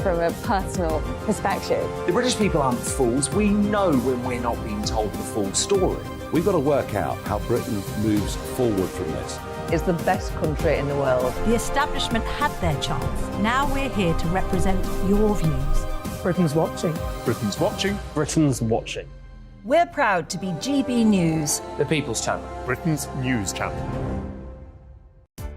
from a personal perspective. The British people aren't fools. We know when we're not being told the full story. We've got to work out how Britain moves forward from this. It's the best country in the world. The establishment had their chance. Now we're here to represent your views. Britain's watching. Britain's watching. Britain's watching. We're proud to be GB News. The People's Channel. Britain's news channel.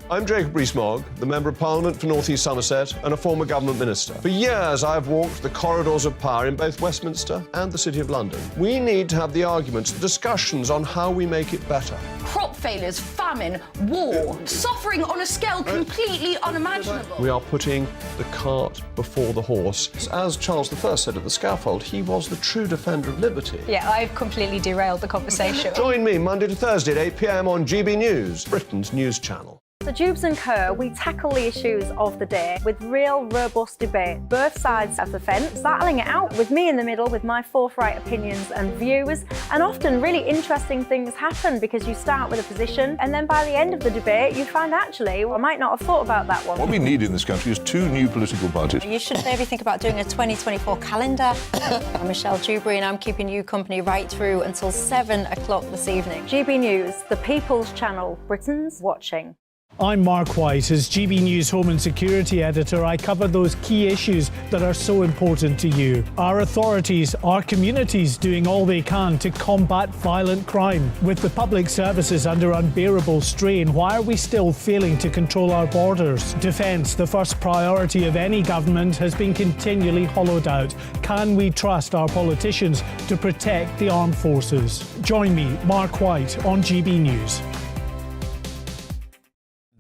I'm Jacob Rees-Mogg, the Member of Parliament for North East Somerset and a former government minister. For years, I've walked the corridors of power in both Westminster and the City of London. We need to have the arguments, the discussions on how we make it better. Crop failures, famine, war, suffering on a scale completely unimaginable. We are putting the cart before the horse. As Charles I said at the scaffold, he was the true defender of liberty. Yeah, I've completely derailed the conversation. Join me Monday to Thursday at 8 p.m. on GB News, Britain's news channel. So Jubes and Kerr, we tackle the issues of the day with real, robust debate. Both sides of the fence, battling it out with me in the middle with my forthright opinions and views. And often really interesting things happen because you start with a position and then by the end of the debate you find actually, well, I might not have thought about that one. What we need in this country is two new political parties. You should maybe think about doing a 2024 calendar. I'm Michelle Dewberry and I'm keeping you company right through until 7 o'clock this evening. GB News, the People's Channel, Britain's watching. I'm Mark White. As GB News Home and Security Editor, I cover those key issues that are so important to you. Our authorities, our communities doing all they can to combat violent crime. With the public services under unbearable strain, why are we still failing to control our borders? Defence, the first priority of any government, has been continually hollowed out. Can we trust our politicians to protect the armed forces? Join me, Mark White, on GB News.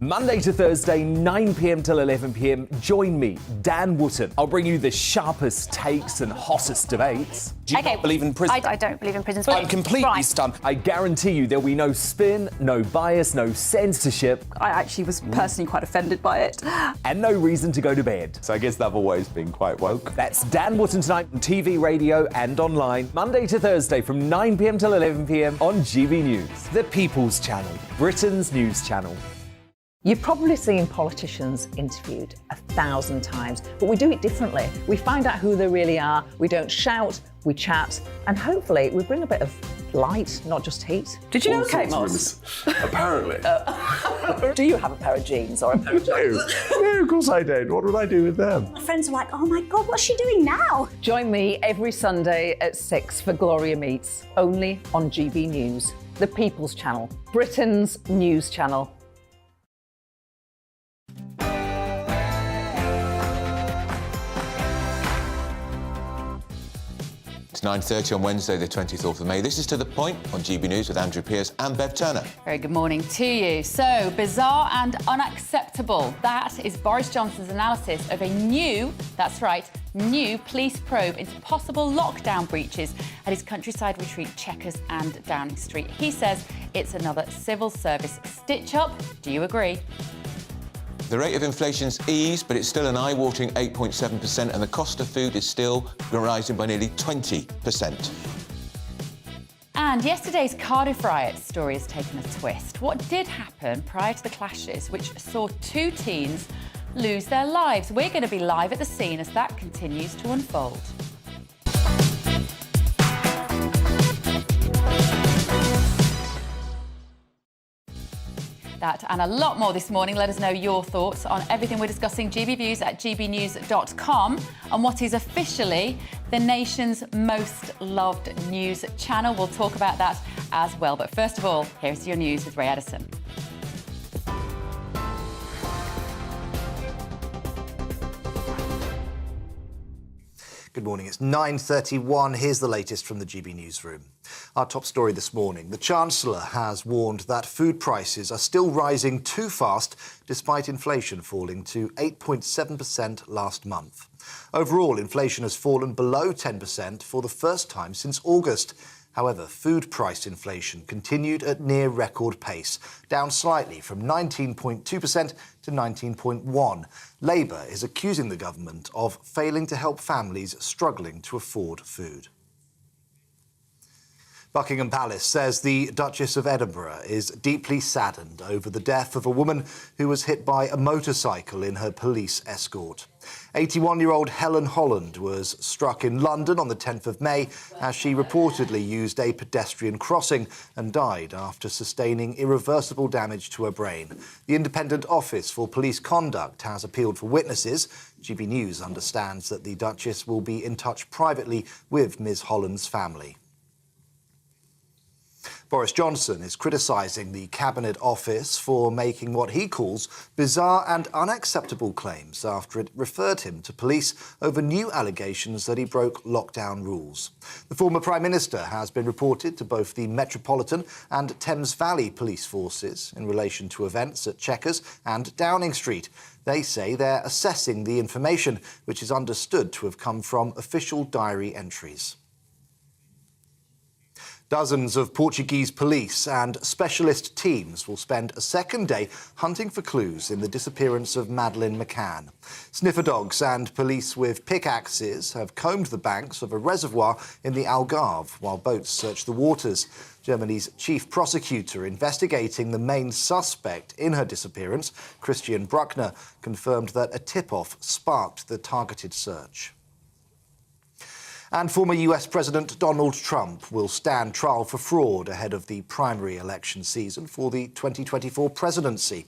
Monday to Thursday, 9 p.m. till 11 p.m. Join me, Dan Wootton. I'll bring you the sharpest takes and hottest debates. Do you not believe in prison? I don't believe in prisons. I'm completely stunned. I guarantee you there'll be no spin, no bias, no censorship. I actually was personally quite offended by it. And no reason to go to bed. So I guess they've always been quite woke. That's Dan Wootton tonight on TV, radio and online. Monday to Thursday from 9 p.m. till 11 p.m. on GB News. The People's Channel, Britain's news channel. You've probably seen politicians interviewed 1,000 times, but we do it differently. We find out who they really are, we don't shout, we chat, and hopefully we bring a bit of light, not just heat. Did you know Kate Moss? Apparently. Do you have a pair of jeans or a pair of jeans? No, of course I don't. What would I do with them? My friends are like, oh my God, what's she doing now? Join me every Sunday at 6 for Gloria Meets, only on GB News, the People's Channel, Britain's news channel. It's 9:30 on Wednesday, the 24th of May. This is To The Point on GB News with Andrew Pearce and Bev Turner. Very good morning to you. So, bizarre and unacceptable. That is Boris Johnson's analysis of a new, that's right, new police probe into possible lockdown breaches at his countryside retreat Chequers and Downing Street. He says it's another civil service stitch-up. Do you agree? The rate of inflation's eased, but it's still an eye-watering 8.7%, and the cost of food is still rising by nearly 20%. And yesterday's Cardiff riot story has taken a twist. What did happen prior to the clashes, which saw two teens lose their lives? We're going to be live at the scene as that continues to unfold. That and a lot more this morning. Let us know your thoughts on everything we're discussing. GBviews at gbnews.com on what is officially the nation's most loved news channel. We'll talk about that as well. But first of all, here's your news with Ray Addison. Good morning. It's 9:31. Here's the latest from the GB newsroom. Our top story this morning. The Chancellor has warned that food prices are still rising too fast despite inflation falling to 8.7% last month. Overall, inflation has fallen below 10% for the first time since August. However, food price inflation continued at near record pace, down slightly from 19.2% to 19.1%. Labour is accusing the government of failing to help families struggling to afford food. Buckingham Palace says the Duchess of Edinburgh is deeply saddened over the death of a woman who was hit by a motorcycle in her police escort. 81-year-old Helen Holland was struck in London on the 10th of May as she reportedly used a pedestrian crossing and died after sustaining irreversible damage to her brain. The Independent Office for Police Conduct has appealed for witnesses. GB News understands that the Duchess will be in touch privately with Ms Holland's family. Boris Johnson is criticising the Cabinet Office for making what he calls bizarre and unacceptable claims after it referred him to police over new allegations that he broke lockdown rules. The former Prime Minister has been reported to both the Metropolitan and Thames Valley police forces in relation to events at Chequers and Downing Street. They say they're assessing the information, which is understood to have come from official diary entries. Dozens of Portuguese police and specialist teams will spend a second day hunting for clues in the disappearance of Madeleine McCann. Sniffer dogs and police with pickaxes have combed the banks of a reservoir in the Algarve while boats search the waters. Germany's chief prosecutor investigating the main suspect in her disappearance, Christian Bruckner, confirmed that a tip-off sparked the targeted search. And former US President Donald Trump will stand trial for fraud ahead of the primary election season for the 2024 presidency.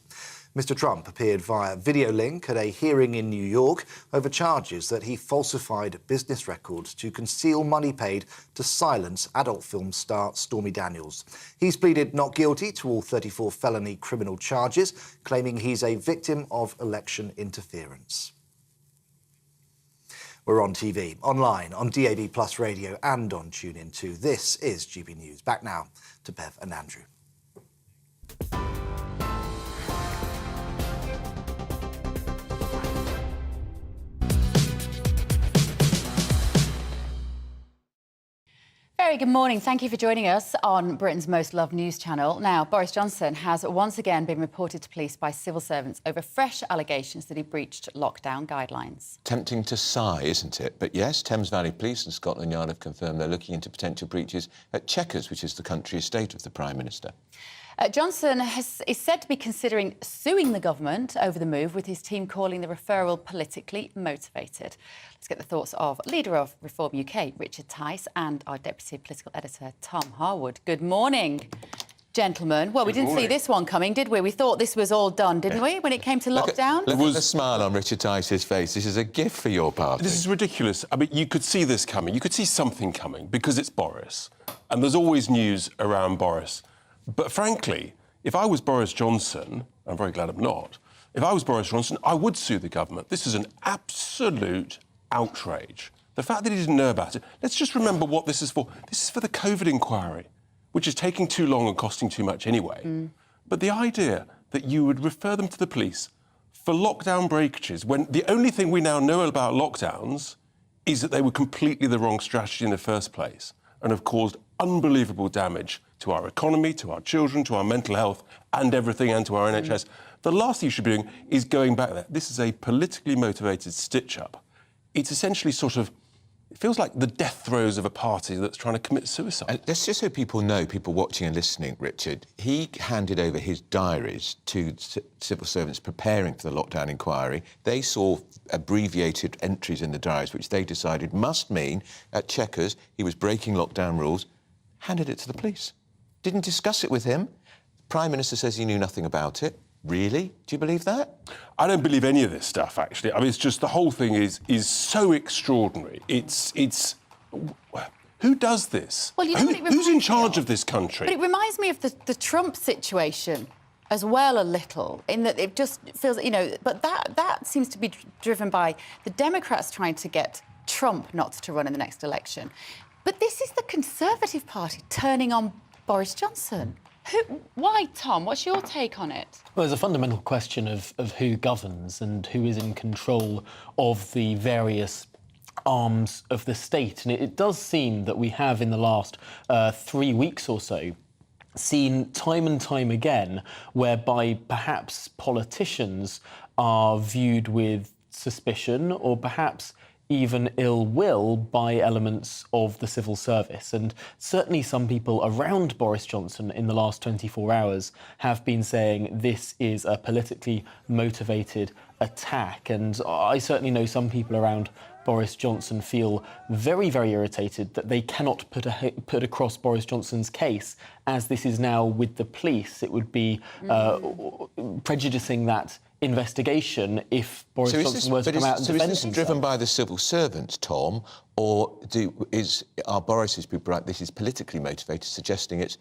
Mr. Trump appeared via video link at a hearing in New York over charges that he falsified business records to conceal money paid to silence adult film star Stormy Daniels. He's pleaded not guilty to all 34 felony criminal charges, claiming he's a victim of election interference. We're on TV, online, on DAB+ radio and on TuneIn too. This is GB News. Back now to Bev and Andrew. Very good morning. Thank you for joining us on Britain's most loved news channel. Now, Boris Johnson has once again been reported to police by civil servants over fresh allegations that he breached lockdown guidelines. Tempting to sigh, isn't it? But yes, Thames Valley Police and Scotland Yard have confirmed they're looking into potential breaches at Chequers, which is the country estate of the Prime Minister. Johnson is said to be considering suing the government over the move, with his team calling the referral politically motivated. Let's get the thoughts of leader of Reform UK, Richard Tice, and our deputy political editor, Tom Harwood. Good morning, gentlemen. Well, we didn't see this one coming, did we? We thought this was all done, didn't we, when it came to lockdown? Look at the smile on Richard Tice's face. This is a gift for your party. This is ridiculous. I mean, you could see this coming. You could see something coming because it's Boris. And there's always news around Boris. But frankly, if I was Boris Johnson, I'm very glad I'm not, if I was Boris Johnson, I would sue the government. This is an absolute outrage. The fact that he didn't know about it, let's just remember what this is for. This is for the COVID inquiry, which is taking too long and costing too much anyway. But the idea that you would refer them to the police for lockdown breakages, when the only thing we now know about lockdowns is that they were completely the wrong strategy in the first place and have caused unbelievable damage to our economy, to our children, to our mental health and everything, and to our NHS. The last thing you should be doing is going back there. This is a politically motivated stitch-up. It's essentially sort of, it feels like the death throes of a party that's trying to commit suicide. Let's just so people know, people watching and listening, Richard, he handed over his diaries to civil servants preparing for the lockdown inquiry. They saw abbreviated entries in the diaries, which they decided must mean at Chequers he was breaking lockdown rules, handed it to the police. Didn't discuss it with him. The Prime Minister says he knew nothing about it. Really? Do you believe that? I don't believe any of this stuff, actually. I mean, it's just the whole thing is so extraordinary. It's who does this? Well, you know what it who's in charge of this country? But it reminds me of the Trump situation as well a little, in that it just feels, you know, but that seems to be driven by the Democrats trying to get Trump not to run in the next election. But this is the Conservative Party turning on Boris Johnson. Why, Tom? What's your take on it? Well, there's a fundamental question of who governs and who is in control of the various arms of the state. And it does seem that we have, in the last 3 weeks or so, seen time and time again whereby perhaps politicians are viewed with suspicion or perhaps even ill will by elements of the civil service. And certainly some people around Boris Johnson in the last 24 hours have been saying this is a politically motivated attack. And I certainly know some people around Boris Johnson feel very, very irritated that they cannot put across Boris Johnson's case, as this is now with the police. It would be prejudicing that investigation if Boris Johnson were to come out and defend himself. Is this driven by the civil servants, Tom, or are Boris's people like this is politically motivated, suggesting it's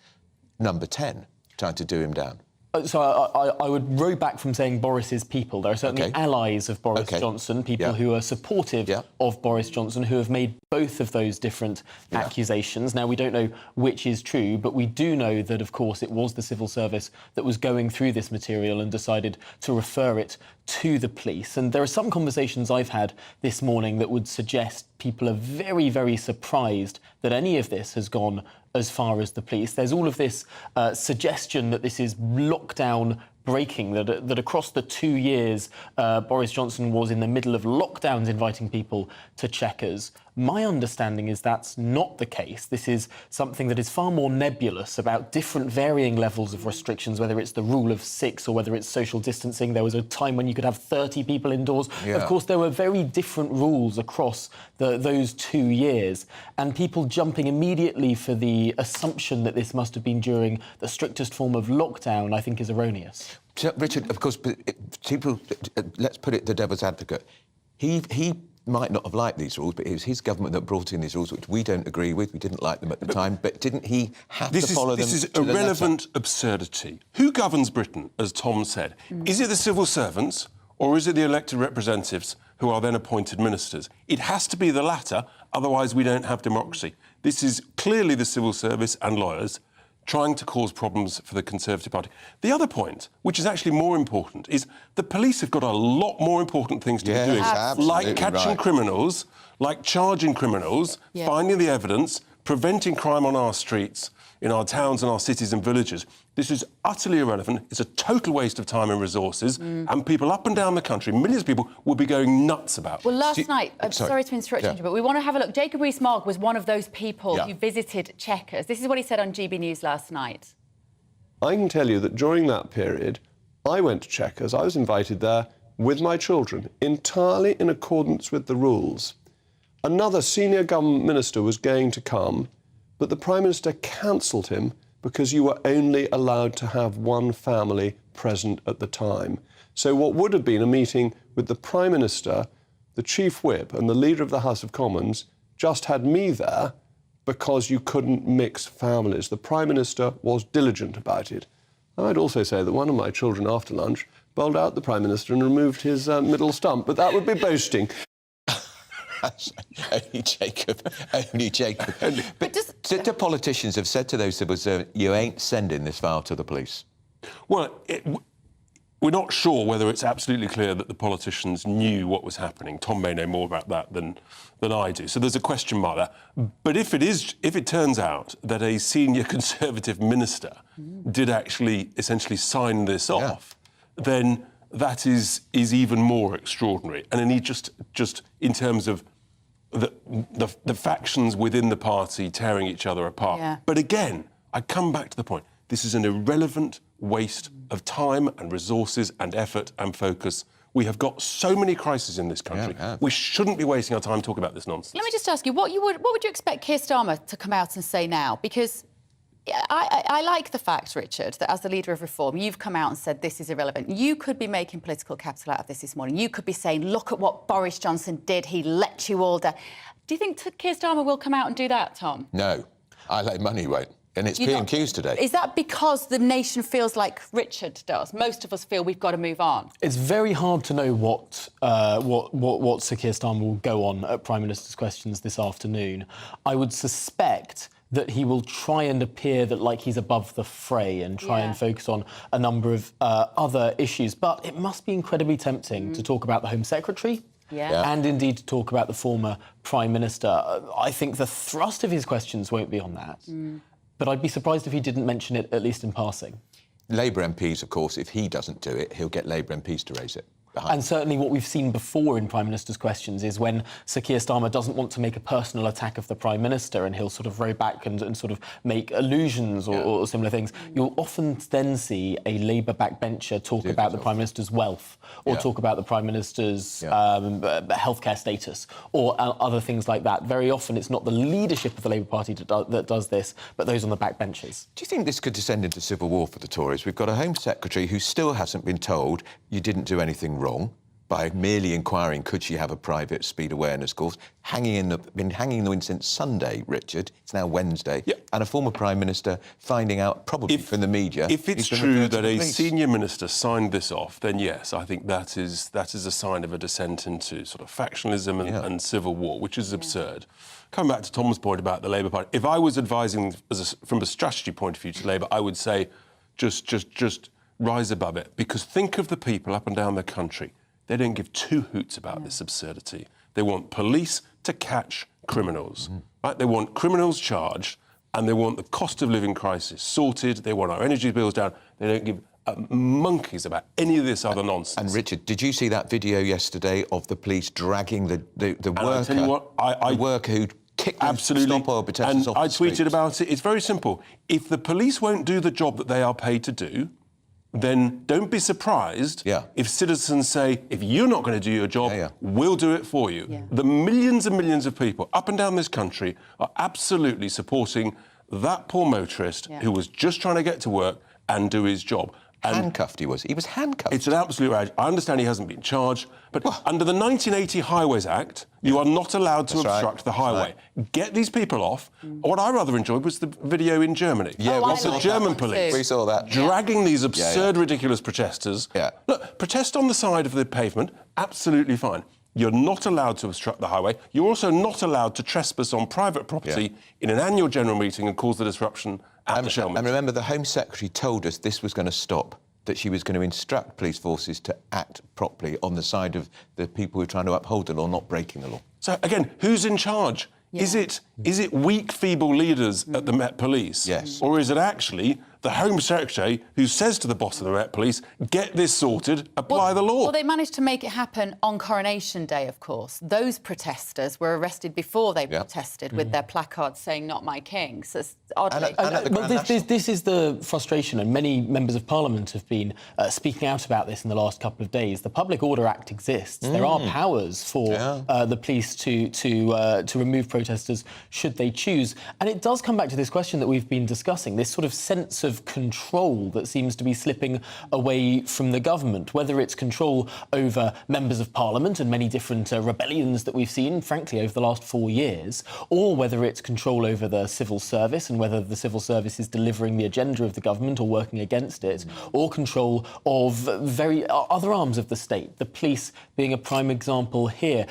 number 10 trying to do him down? So I would row back from saying Boris's people. There are certainly allies of Boris Johnson, people who are supportive of Boris Johnson, who have made both of those different accusations. Now, we don't know which is true, but we do know that, of course, it was the civil service that was going through this material and decided to refer it to the police. And there are some conversations I've had this morning that would suggest people are very, very surprised that any of this has gone as far as the police. There's all of this suggestion that this is lockdown breaking, that across the 2 years Boris Johnson was in the middle of lockdowns inviting people to Chequers. My understanding is that's not the case. This is something that is far more nebulous about different varying levels of restrictions, whether it's the rule of 6 or whether it's social distancing. There was a time when you could have 30 people indoors. Of course, there were very different rules across those 2 years, and people jumping immediately for the assumption that this must have been during the strictest form of lockdown, I think is erroneous. So, Richard, of course, people, let's put it the devil's advocate. He might not have liked these rules, but it was his government that brought in these rules, which we don't agree with. We didn't like them at the time, but didn't he have to follow them? This is irrelevant absurdity. Who governs Britain, as Tom said? Is it the civil servants or is it the elected representatives who are then appointed ministers? It has to be the latter, otherwise we don't have democracy. This is clearly the civil service and lawyers trying to cause problems for the Conservative Party. The other point, which is actually more important, is the police have got a lot more important things to be doing, like catching criminals, like charging criminals, finding the evidence, preventing crime on our streets, in our towns and our cities and villages. This is utterly irrelevant. It's a total waste of time and resources, and people up and down the country, millions of people, will be going nuts about it. Well, last night, I'm sorry to interrupt you, but we want to have a look. Jacob Rees-Mogg was one of those people who visited Chequers. This is what he said on GB News last night. I can tell you that during that period, I went to Chequers. I was invited there with my children, entirely in accordance with the rules. Another senior government minister was going to come, but the Prime Minister cancelled him because you were only allowed to have one family present at the time. So what would have been a meeting with the Prime Minister, the Chief Whip and the Leader of the House of Commons just had me there because you couldn't mix families. The Prime Minister was diligent about it. I'd also say that one of my children after lunch bowled out the Prime Minister and removed his middle stump, but that would be boasting. Only Jacob. But the politicians have said to those civil servants, you ain't sending this file to the police. Well, we're not sure whether it's absolutely clear that the politicians knew what was happening. Tom may know more about that than I do. So there's a question mark there. But if it turns out that a senior Conservative minister did actually essentially sign this off, then that is even more extraordinary. And indeed, just in terms of the factions within the party tearing each other apart. Yeah. But again, I come back to the point. This is an irrelevant waste of time and resources and effort and focus. We have got so many crises in this country. We shouldn't be wasting our time talking about this nonsense. Let me just ask you, what would you expect Keir Starmer to come out and say now? Because I like the fact, Richard, that as the leader of Reform, you've come out and said this is irrelevant. You could be making political capital out of this morning. You could be saying, look at what Boris Johnson did. He let you all down. Do you think Keir Starmer will come out and do that, Tom? No. I lay money won't. And it's P&Qs today. Is that because the nation feels like Richard does? Most of us feel we've got to move on. It's very hard to know what Sir Keir Starmer will go on at Prime Minister's Questions this afternoon. I would suspect that he will try and appear that like he's above the fray and try and focus on a number of other issues. But it must be incredibly tempting to talk about the Home Secretary and indeed to talk about the former Prime Minister. I think the thrust of his questions won't be on that. But I'd be surprised if he didn't mention it, at least in passing. Labour MPs, of course, if he doesn't do it, he'll get Labour MPs to raise it. And certainly what we've seen before in Prime Minister's questions is when Sir Keir Starmer doesn't want to make a personal attack of the Prime Minister and he'll sort of row back and sort of make allusions or similar things, you'll often then see a Labour backbencher talk about the Prime Minister's wealth or talk about the Prime Minister's healthcare status or other things like that. Very often it's not the leadership of the Labour Party that does this, but those on the backbenches. Do you think this could descend into civil war for the Tories? We've got a Home Secretary who still hasn't been told you didn't do anything wrong by merely inquiring could she have a private speed awareness course, been hanging in the wind since Sunday, Richard. It's now Wednesday. And a former Prime Minister finding out, probably from the media... If it's true that a senior minister signed this off, then yes, I think that is a sign of a descent into sort of factionalism and civil war, which is absurd. Coming back to Tom's point about the Labour Party, if I was advising from a strategy point of view to Labour, I would say just rise above it, because think of the people up and down the country. They don't give two hoots about this absurdity. They want police to catch criminals, right? They want criminals charged, and they want the cost of living crisis sorted. They want our energy bills down. They don't give monkeys about any of this other nonsense. And Richard, did you see that video yesterday of the police dragging the worker? I tell you what, the worker who kicked the stop oil protesters off the streets? I tweeted about it. It's very simple. If the police won't do the job that they are paid to do, then don't be surprised if citizens say, if you're not going to do your job, we'll do it for you. The millions and millions of people up and down this country are absolutely supporting that poor motorist who was just trying to get to work and do his job. And handcuffed he was. He was handcuffed. It's an absolute rage. I understand he hasn't been charged, but under the 1980 Highways Act, you are not allowed to obstruct the highway. Get these people off. What I rather enjoyed was the video in Germany. The German police. We saw that. Dragging these absurd, ridiculous protesters. Look, protest on the side of the pavement, absolutely fine. You're not allowed to obstruct the highway. You're also not allowed to trespass on private property in an annual general meeting and cause the disruption at the Shell. And remember, the Home Secretary told us this was going to stop, that she was going to instruct police forces to act properly on the side of the people who are trying to uphold the law, not breaking the law. So, again, who's in charge? Is it weak, feeble leaders at the Met Police? Yes. Or is it actually the Home Secretary who says to the boss of the Met Police, get this sorted, apply the law? Well, they managed to make it happen on Coronation Day, of course. Those protesters were arrested before they protested with their placards saying, not my king. So it's oddly... This is the frustration, and many members of Parliament have been speaking out about this in the last couple of days. The Public Order Act exists. There are powers for the police to remove protesters should they choose. And it does come back to this question that we've been discussing, this sort of sense of control that seems to be slipping away from the government, whether it's control over members of Parliament and many different rebellions that we've seen, frankly, over the last 4 years, or whether it's control over the civil service and whether the civil service is delivering the agenda of the government or working against it, or control of very other arms of the state, the police being a prime example here.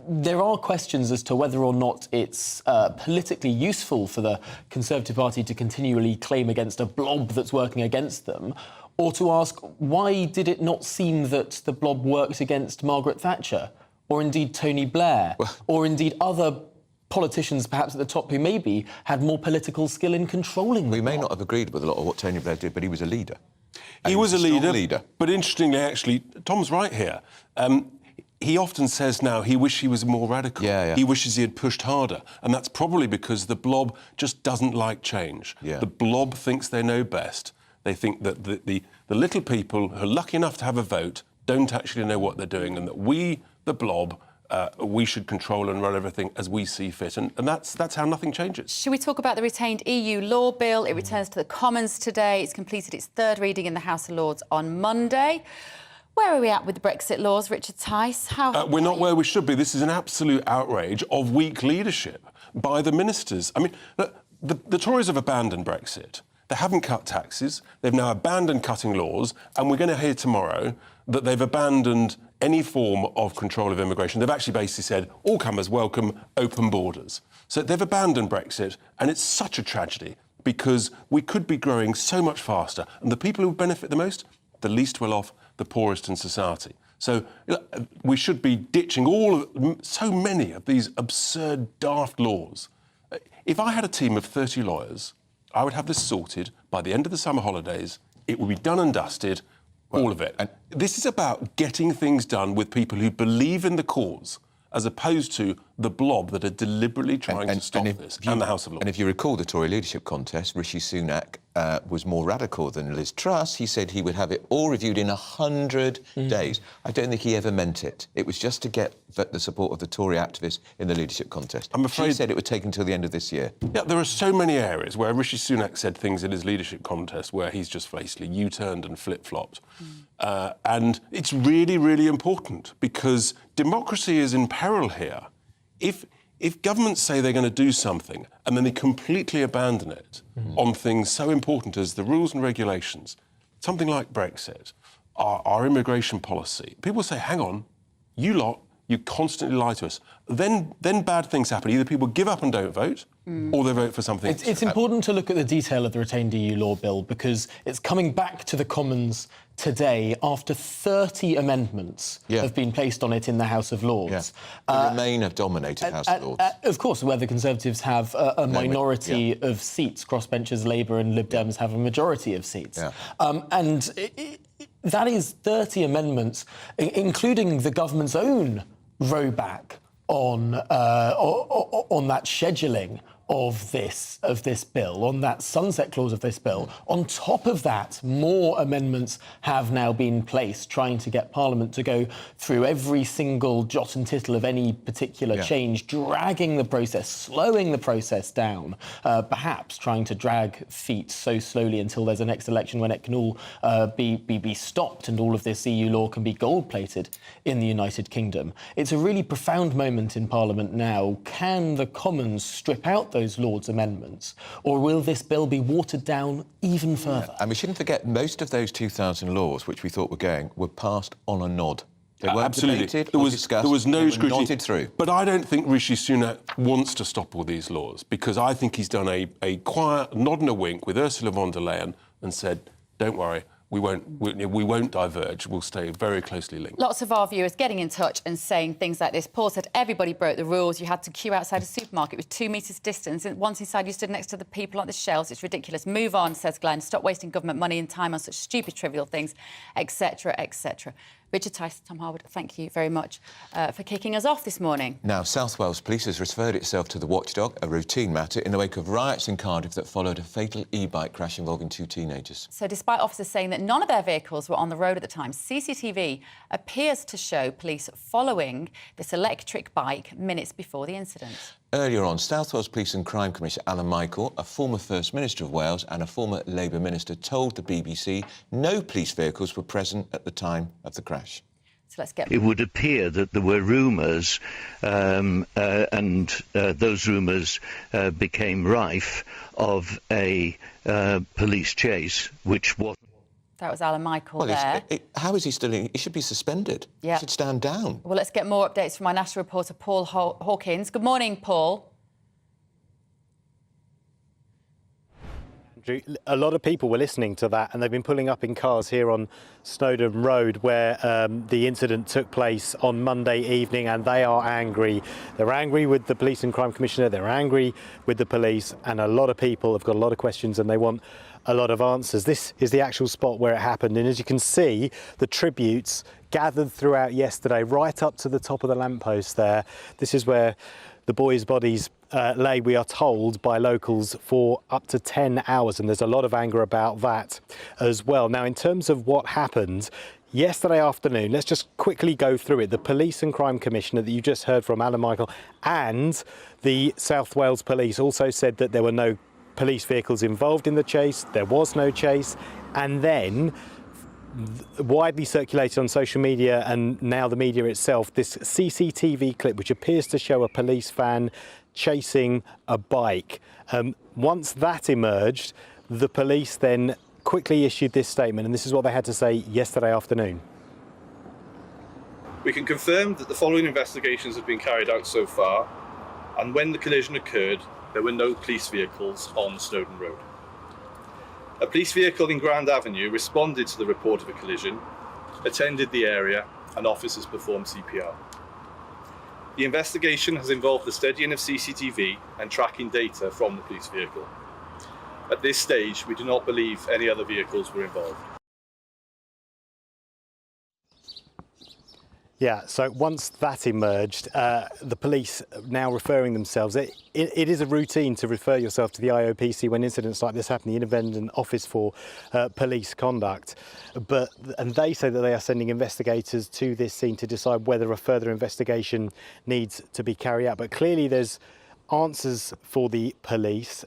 There are questions as to whether or not it's politically useful for the Conservative Party to continually claim against a blob that's working against them, or to ask, why did it not seem that the blob worked against Margaret Thatcher, or indeed Tony Blair, or indeed other politicians perhaps at the top who maybe had more political skill in controlling the We may not have agreed with a lot of what Tony Blair did, but he was a leader. He was a leader. But interestingly, actually, Tom's right here. He often says now he wishes he was more radical. He wishes he had pushed harder. And that's probably because the blob just doesn't like change. The blob thinks they know best. They think that the little people who are lucky enough to have a vote don't actually know what they're doing, and that we, the blob, we should control and run everything as we see fit. And that's how nothing changes. Should we talk about the retained EU law bill? It returns to the Commons today. It's completed its third reading in the House of Lords on Monday. Where are we at with the Brexit laws, Richard Tice? We're not where we should be. This is an absolute outrage of weak leadership by the ministers. I mean, look, the Tories have abandoned Brexit. They haven't cut taxes. They've now abandoned cutting laws. And we're going to hear tomorrow that they've abandoned any form of control of immigration. They've actually basically said, all comers welcome, open borders. So they've abandoned Brexit. And it's such a tragedy because we could be growing so much faster. And the people who benefit the most, the least well off, the poorest in society. So we should be ditching so many of these absurd, daft laws. If I had a team of 30 lawyers, I would have this sorted by the end of the summer holidays. It would be done and dusted. all of it. And this is about getting things done with people who believe in the cause, as opposed to the blob that are deliberately trying to stop this, and the House of Lords. And if you recall the Tory leadership contest, Rishi Sunak was more radical than Liz Truss. He said he would have it all reviewed in 100 days. I don't think he ever meant it. It was just to get the support of the Tory activists in the leadership contest. I'm afraid... She said it would take until the end of this year. Yeah, there are so many areas where Rishi Sunak said things in his leadership contest where he's just basically U-turned and flip-flopped. And it's really, really important, because democracy is in peril here. If governments say they're going to do something and then they completely abandon it on things so important as the rules and regulations, something like Brexit, our immigration policy, people say, hang on, you lot, you constantly lie to us. Then bad things happen. Either people give up and don't vote, or they vote for something else. It's important to look at the detail of the retained EU law bill, because it's coming back to the Commons today after 30 amendments have been placed on it in the House of Lords. The Remain have dominated House of Lords. Of course, where the Conservatives have a minority of seats, crossbenchers, Labour and Lib Dems have a majority of seats. That is 30 amendments, including the government's own rowback on that scheduling of this bill, on that sunset clause of this bill. On top of that, more amendments have now been placed, trying to get Parliament to go through every single jot and tittle of any particular change, dragging the process, slowing the process down, perhaps trying to drag feet so slowly until there's a next election when it can all be stopped and all of this EU law can be gold-plated in the United Kingdom. It's a really profound moment in Parliament now. Can the Commons strip out those Lords' amendments, or will this bill be watered down even further? And we shouldn't forget, most of those 2,000 laws, which we thought were going, were passed on a nod. They weren't debated or discussed. There was no scrutiny. Nodded through. But I don't think Rishi Sunak wants to stop all these laws, because I think he's done a quiet nod and a wink with Ursula von der Leyen and said, don't worry, we won't diverge. We'll stay very closely linked. Lots of our viewers getting in touch and saying things like this. Paul said everybody broke the rules. You had to queue outside a supermarket with 2 metres distance. And once inside, you stood next to the people on the shelves. It's ridiculous. Move on, says Glenn. Stop wasting government money and time on such stupid, trivial things, etc., etc. Richard Tice, Tom Harwood, thank you very much for kicking us off this morning. Now, South Wales Police has referred itself to the watchdog, a routine matter, in the wake of riots in Cardiff that followed a fatal e-bike crash involving 2 teenagers. So despite officers saying that none of their vehicles were on the road at the time, CCTV appears to show police following this electric bike minutes before the incident. Earlier on, South Wales Police and Crime Commissioner Alan Michael, a former First Minister of Wales and a former Labour Minister, told the BBC no police vehicles were present at the time of the crash. So let's get... It would appear that there were rumours, and those rumours became rife, of a police chase, which was... That was Alan Michael there. How is he still in? He should be suspended. He should stand down. Well, let's get more updates from our national reporter, Paul Hawkins. Good morning, Paul. A lot of people were listening to that, and they've been pulling up in cars here on Snowdon Road, where the incident took place on Monday evening, and they are angry. They're angry with the Police and Crime Commissioner, they're angry with the police, and a lot of people have got a lot of questions and they want a lot of answers. This is the actual spot where it happened, and as you can see, the tributes gathered throughout yesterday, right up to the top of the lamppost there. This is where the boys' bodies lay, we are told, by locals for up to 10 hours, and there's a lot of anger about that as well. Now, in terms of what happened yesterday afternoon, let's just quickly go through it. The Police and Crime Commissioner that you just heard from, Alan Michael, and the South Wales Police also said that there were no police vehicles involved in the chase, there was no chase, and then widely circulated on social media and now the media itself, this CCTV clip which appears to show a police van chasing a bike. Once that emerged, the police then quickly issued this statement, and this is what they had to say yesterday afternoon. We can confirm that the following investigations have been carried out so far, and when the collision occurred, there were no police vehicles on Snowdon Road. A police vehicle in Grand Avenue responded to the report of a collision, attended the area, and officers performed CPR. The investigation has involved the studying of CCTV and tracking data from the police vehicle. At this stage, we do not believe any other vehicles were involved. Yeah, so once that emerged, the police now referring themselves, it is a routine to refer yourself to the IOPC when incidents like this happen, the Independent Office for Police Conduct. And they say that they are sending investigators to this scene to decide whether a further investigation needs to be carried out. But clearly there's answers for the police.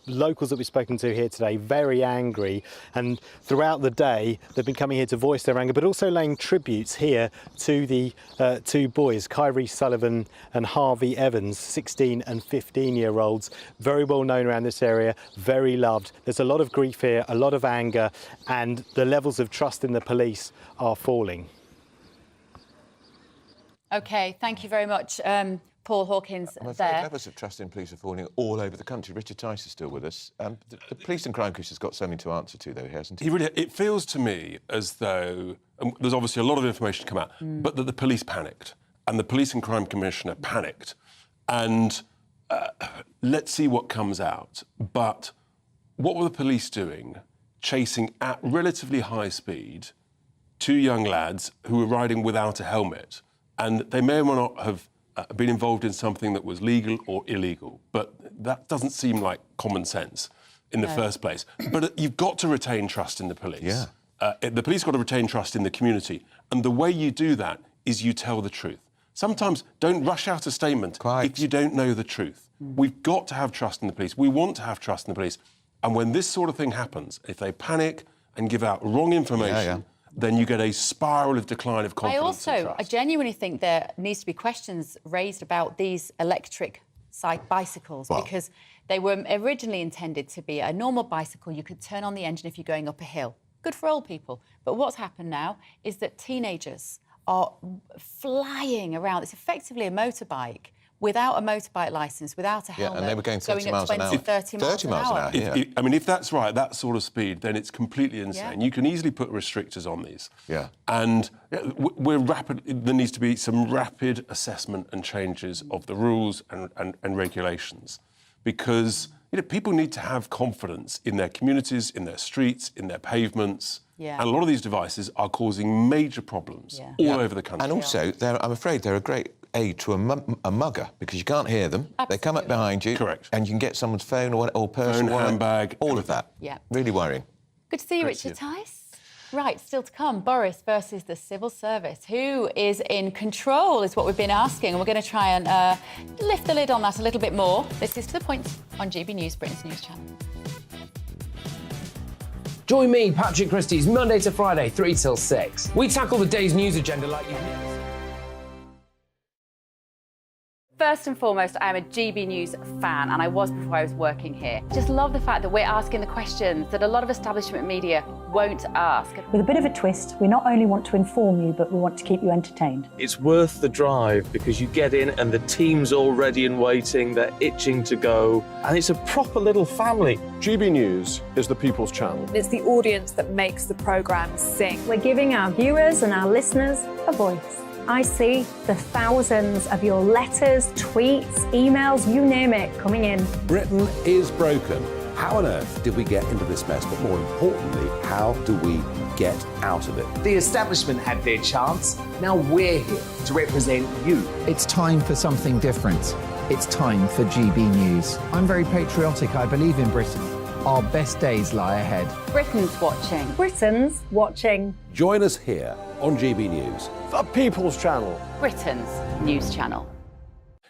Locals that we've spoken to here today, very angry, and throughout the day they've been coming here to voice their anger, but also laying tributes here to the two boys, Kyrie Sullivan and Harvey Evans, 16 and 15-year-olds, very well known around this area, very loved. There's a lot of grief here, a lot of anger, and the levels of trust in the police are falling. OK, thank you very much, Paul Hawkins. I'm afraid levels of trust in police are falling all over the country. Richard Tice is still with us. The Police and Crime Commissioner's got something to answer to, though, hasn't he? It feels to me as though there's obviously a lot of information to come out, but that the police panicked, and the Police and Crime Commissioner panicked, and let's see what comes out. But what were the police doing, chasing at relatively high speed two young lads who were riding without a helmet? And they may or may not have been involved in something that was legal or illegal, but that doesn't seem like common sense in the first place. But you've got to retain trust in the police. Yeah. The police got to retain trust in the community, and the way you do that is you tell the truth. Sometimes don't rush out a statement if you don't know the truth. We've got to have trust in the police. We want to have trust in the police. And when this sort of thing happens, if they panic and give out wrong information, then you get a spiral of decline of confidence and trust. I genuinely think there needs to be questions raised about these electric bicycles, because they were originally intended to be a normal bicycle. You could turn on the engine if you're going up a hill. Good for old people. But what's happened now is that teenagers are flying around. It's effectively a motorbike without a motorbike licence, without a helmet. And they were going 30 miles an hour. 30 miles an hour. I mean, if that's right, that sort of speed, then it's completely insane. Yeah. You can easily put restrictors on these. Yeah. And there needs to be some rapid assessment and changes of the rules and regulations, because people need to have confidence in their communities, in their streets, in their pavements. Yeah. And a lot of these devices are causing major problems all over the country. And also, I'm afraid they're a great aid to a mugger, because you can't hear them. Absolutely. They come up behind you. Correct. And you can get someone's phone or purse, phone, or handbag, all of that. Yeah. Really worrying. Good to see you, Richard Tice. Right, still to come, Boris versus the civil service. Who is in control is what we've been asking, and we're going to try and lift the lid on that a little bit more. This is To The Point on GB News, Britain's news channel. Join me, Patrick Christie's, Monday to Friday, 3 till 6. We tackle the day's news agenda like you've never seen. First and foremost, I am a GB News fan, and I was before I was working here. Just love the fact that we're asking the questions that a lot of establishment media won't ask. With a bit of a twist, we not only want to inform you, but we want to keep you entertained. It's worth the drive, because you get in and the team's all ready and waiting, they're itching to go, and it's a proper little family. GB News is the people's channel. It's the audience that makes the programme sing. We're giving our viewers and our listeners a voice. I see the thousands of your letters, tweets, emails, you name it, coming in. Britain is broken. How on earth did we get into this mess? But more importantly, how do we get out of it? The establishment had their chance. Now we're here to represent you. It's time for something different. It's time for GB News. I'm very patriotic. I believe in Britain. Our best days lie ahead. Britain's watching. Britain's watching. Join us here on GB News. The people's channel. Britain's news channel.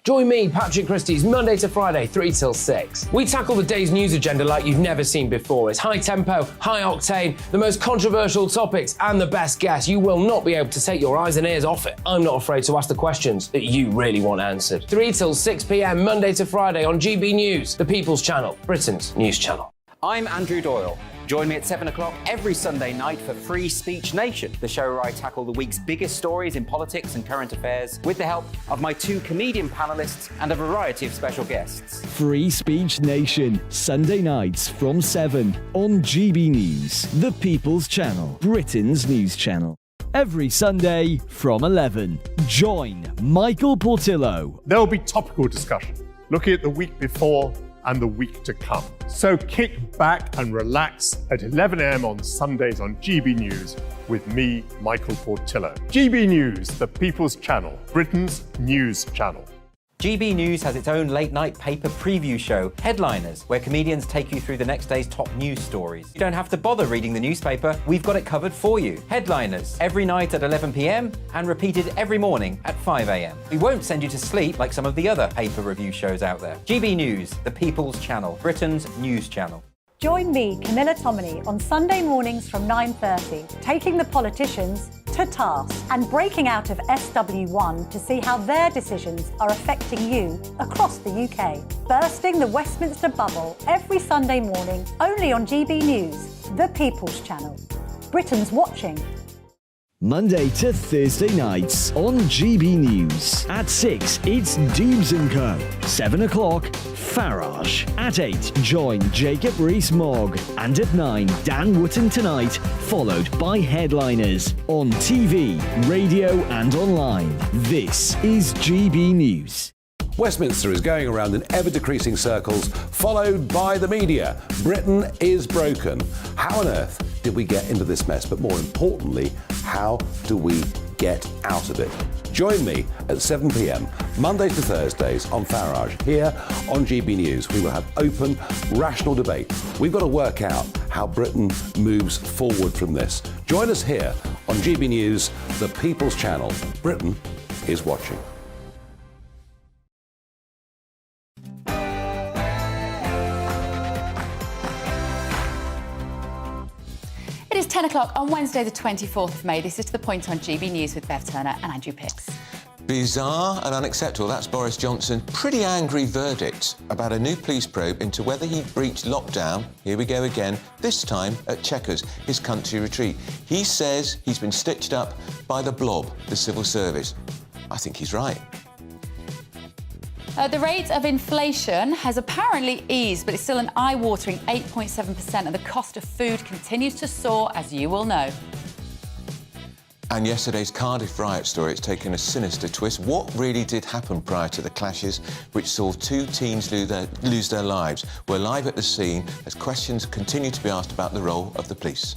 Join me, Patrick Christie's, Monday to Friday, 3 till 6. We tackle the day's news agenda like you've never seen before. It's high tempo, high octane, the most controversial topics, and the best guests. You will not be able to take your eyes and ears off it. I'm not afraid to ask the questions that you really want answered. 3 till 6 p.m, Monday to Friday on GB News, the People's Channel, Britain's news channel. I'm Andrew Doyle. Join me at 7 o'clock every Sunday night for Free Speech Nation, the show where I tackle the week's biggest stories in politics and current affairs with the help of my two comedian panellists and a variety of special guests. Free Speech Nation, Sunday nights from 7 on GB News, the People's Channel, Britain's news channel. Every Sunday from 11. Join Michael Portillo. There'll be topical discussion, looking at the week before and the week to come. So kick back and relax at 11 a.m. on Sundays on GB News with me, Michael Portillo. GB News, the People's Channel, Britain's news channel. GB News has its own late-night paper preview show, Headliners, where comedians take you through the next day's top news stories. You don't have to bother reading the newspaper, we've got it covered for you. Headliners, every night at 11 p.m. and repeated every morning at 5 a.m. We won't send you to sleep like some of the other paper review shows out there. GB News, the People's Channel, Britain's news channel. Join me, Camilla Tominey, on Sunday mornings from 9:30, taking the politicians to task and breaking out of SW1 to see how their decisions are affecting you across the UK. Bursting the Westminster bubble every Sunday morning, only on GB News, the People's Channel. Britain's watching. Monday to Thursday nights on GB News. At 6, it's Dubes & Co. 7 o'clock, Farage. At 8, join Jacob Rees-Mogg. And at 9, Dan Wootton Tonight, followed by Headliners. On TV, radio and online. This is GB News. Westminster is going around in ever-decreasing circles, followed by the media. Britain is broken. How on earth did we get into this mess? But more importantly, how do we get out of it? Join me at 7 p.m, Mondays to Thursdays on Farage. Here on GB News, we will have open, rational debate. We've got to work out how Britain moves forward from this. Join us here on GB News, the People's Channel. Britain is watching. It is 10 o'clock on Wednesday, the 24th of May. This is To The Point on GB News with Bev Turner and Andrew Pitts. Bizarre and unacceptable. That's Boris Johnson. Pretty angry verdict about a new police probe into whether he breached lockdown. Here we go again, this time at Chequers, his country retreat. He says he's been stitched up by the blob, the civil service. I think he's right. The rate of inflation has apparently eased, but it's still an eye-watering 8.7%, and the cost of food continues to soar, as you will know. And yesterday's Cardiff riot story, it's taken a sinister twist. What really did happen prior to the clashes, which saw 2 teens lose their lives? We're live at the scene as questions continue to be asked about the role of the police.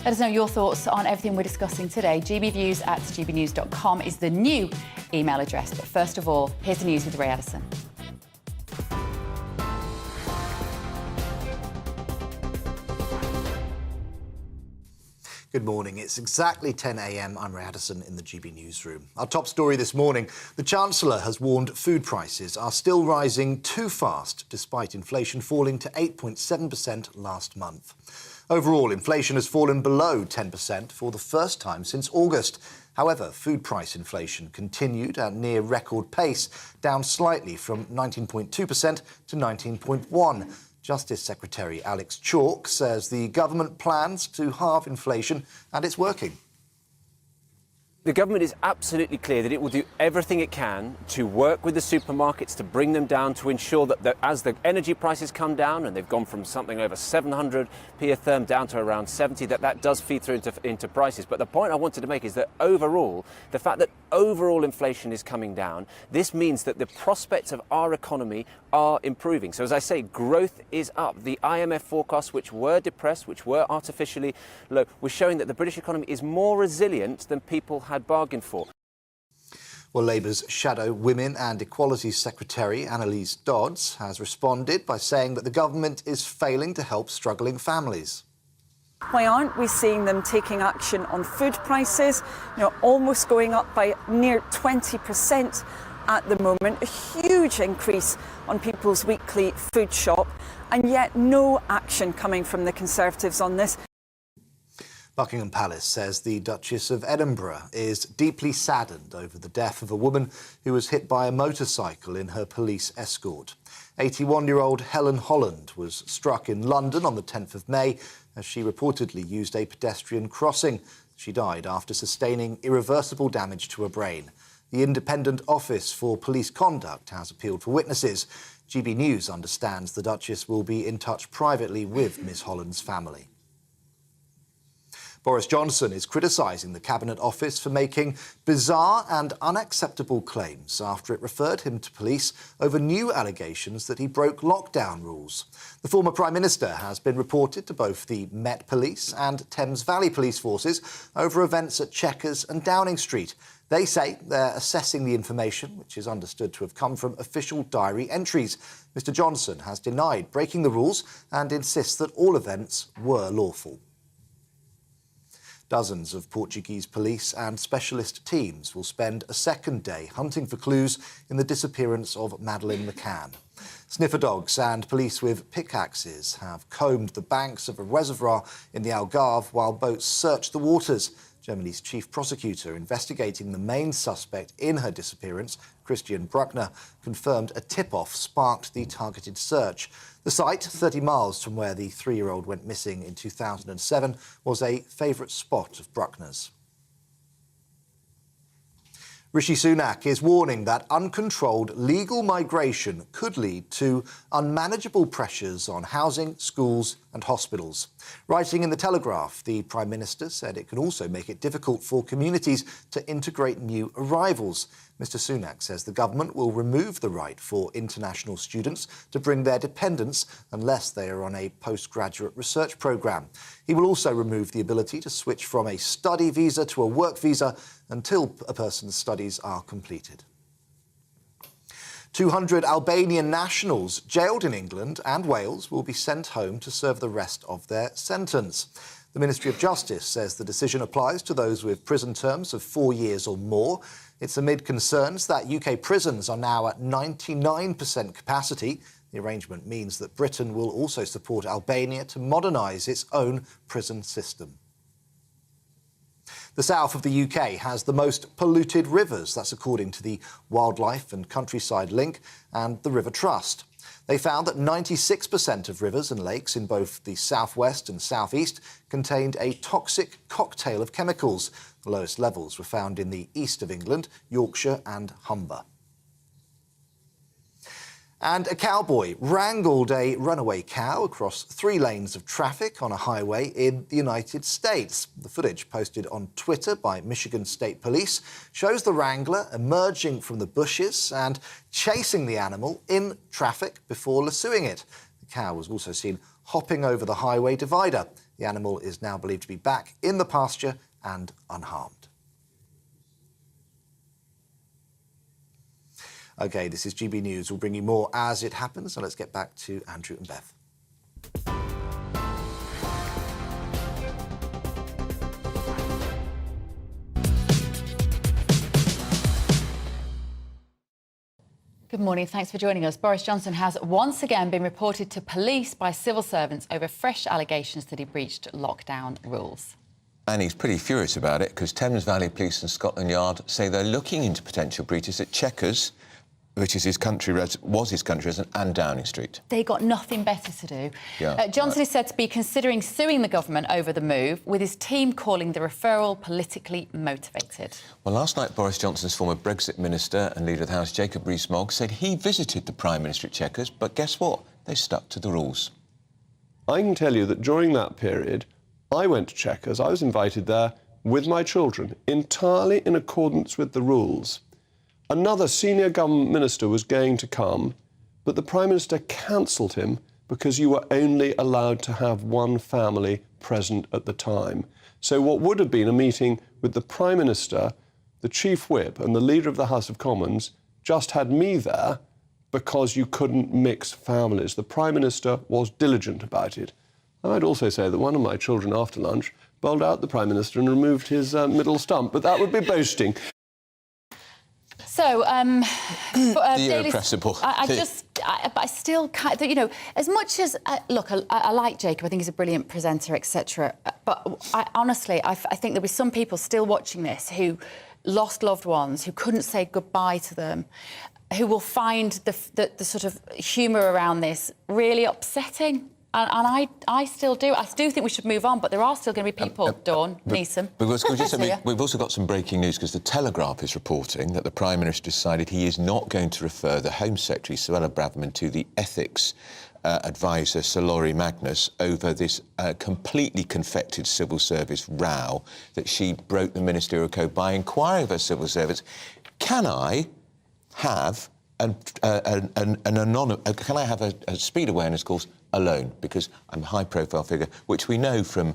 Let us know your thoughts on everything we're discussing today. gbviews@gbnews.com is the new email address. But first of all, here's the news with Ray Addison. Good morning. It's exactly 10 a.m. I'm Ray Addison in the GB newsroom. Our top story this morning, the Chancellor has warned food prices are still rising too fast, despite inflation falling to 8.7% last month. Overall, inflation has fallen below 10% for the first time since August. However, food price inflation continued at near record pace, down slightly from 19.2% to 19.1%. Justice Secretary Alex Chalk says the government plans to halve inflation and it's working. The government is absolutely clear that it will do everything it can to work with the supermarkets to bring them down, to ensure that as the energy prices come down, and they've gone from something over 700p a therm down to around 70, that does feed through into prices. But the point I wanted to make is that overall, the fact that overall inflation is coming down, this means that the prospects of our economy are improving. So as I say, growth is up. The IMF forecasts, which were depressed, which were artificially low, were showing that the British economy is more resilient than people had bargained for. Well, Labour's Shadow Women and Equality Secretary Annalise Dodds has responded by saying that the government is failing to help struggling families. Why aren't we seeing them taking action on food prices, almost going up by near 20% at the moment, a huge increase on people's weekly food shop, and yet no action coming from the Conservatives on this. Buckingham Palace says the Duchess of Edinburgh is deeply saddened over the death of a woman who was hit by a motorcycle in her police escort. 81-year-old Helen Holland was struck in London on the 10th of May as she reportedly used a pedestrian crossing. She died after sustaining irreversible damage to her brain. The Independent Office for Police Conduct has appealed for witnesses. GB News understands the Duchess will be in touch privately with Ms Holland's family. Boris Johnson is criticising the Cabinet Office for making bizarre and unacceptable claims after it referred him to police over new allegations that he broke lockdown rules. The former Prime Minister has been reported to both the Met Police and Thames Valley Police forces over events at Chequers and Downing Street. They say they're assessing the information, which is understood to have come from official diary entries. Mr Johnson has denied breaking the rules and insists that all events were lawful. Dozens of Portuguese police and specialist teams will spend a second day hunting for clues in the disappearance of Madeleine McCann. Sniffer dogs and police with pickaxes have combed the banks of a reservoir in the Algarve while boats search the waters. Germany's chief prosecutor investigating the main suspect in her disappearance, Christian Bruckner, confirmed a tip-off sparked the targeted search. The site, 30 miles from where the 3-year-old went missing in 2007, was a favourite spot of Bruckner's. Rishi Sunak is warning that uncontrolled legal migration could lead to unmanageable pressures on housing, schools and hospitals. Writing in The Telegraph, the Prime Minister said it can also make it difficult for communities to integrate new arrivals. Mr Sunak says the government will remove the right for international students to bring their dependents unless they are on a postgraduate research programme. He will also remove the ability to switch from a study visa to a work visa until a person's studies are completed. 200 Albanian nationals jailed in England and Wales will be sent home to serve the rest of their sentence. The Ministry of Justice says the decision applies to those with prison terms of 4 years or more. It's amid concerns that UK prisons are now at 99% capacity. The arrangement means that Britain will also support Albania to modernise its own prison system. The south of the UK has the most polluted rivers. That's according to the Wildlife and Countryside Link and the River Trust. They found that 96% of rivers and lakes in both the southwest and southeast contained a toxic cocktail of chemicals. The lowest levels were found in the east of England, Yorkshire and Humber. And a cowboy wrangled a runaway cow across 3 lanes of traffic on a highway in the United States. The footage posted on Twitter by Michigan State Police shows the wrangler emerging from the bushes and chasing the animal in traffic before lassoing it. The cow was also seen hopping over the highway divider. The animal is now believed to be back in the pasture and unharmed. OK, this is GB News. We'll bring you more as it happens. So let's get back to Andrew and Beth. Good morning. Thanks for joining us. Boris Johnson has once again been reported to police by civil servants over fresh allegations that he breached lockdown rules. And he's pretty furious about it because Thames Valley Police and Scotland Yard say they're looking into potential breaches at Chequers, which is his country residence, and Downing Street. They got nothing better to do. Yeah, Johnson is said to be considering suing the government over the move, with his team calling the referral politically motivated. Well, last night, Boris Johnson's former Brexit minister and leader of the House, Jacob Rees-Mogg, said he visited the Prime Minister at Chequers, but guess what? They stuck to the rules. I can tell you that during that period, I went to Chequers. I was invited there with my children, entirely in accordance with the rules. Another senior government minister was going to come, but the Prime Minister cancelled him because you were only allowed to have one family present at the time. So what would have been a meeting with the Prime Minister, the Chief Whip and the Leader of the House of Commons just had me there because you couldn't mix families. The Prime Minister was diligent about it. I'd also say that one of my children after lunch bowled out the Prime Minister and removed his middle stump, but that would be boasting. So, the irrepressible. I still can't, you know, as much as, look, I like Jacob, I think he's a brilliant presenter, etc. But honestly, I think there'll be some people still watching this who lost loved ones, who couldn't say goodbye to them, who will find the sort of humour around this really upsetting. And I still do. I do think we should move on, but there are still going to be people, Dawn, Neeson. We've also got some breaking news because the Telegraph is reporting that the Prime Minister decided he is not going to refer the Home Secretary, Suella Braverman, to the Ethics advisor, Sir Laurie Magnus, over this completely confected civil service row that she broke the ministerial code by inquiring of her civil servants. Can I have a speed awareness course alone, because I'm a high-profile figure, which we know from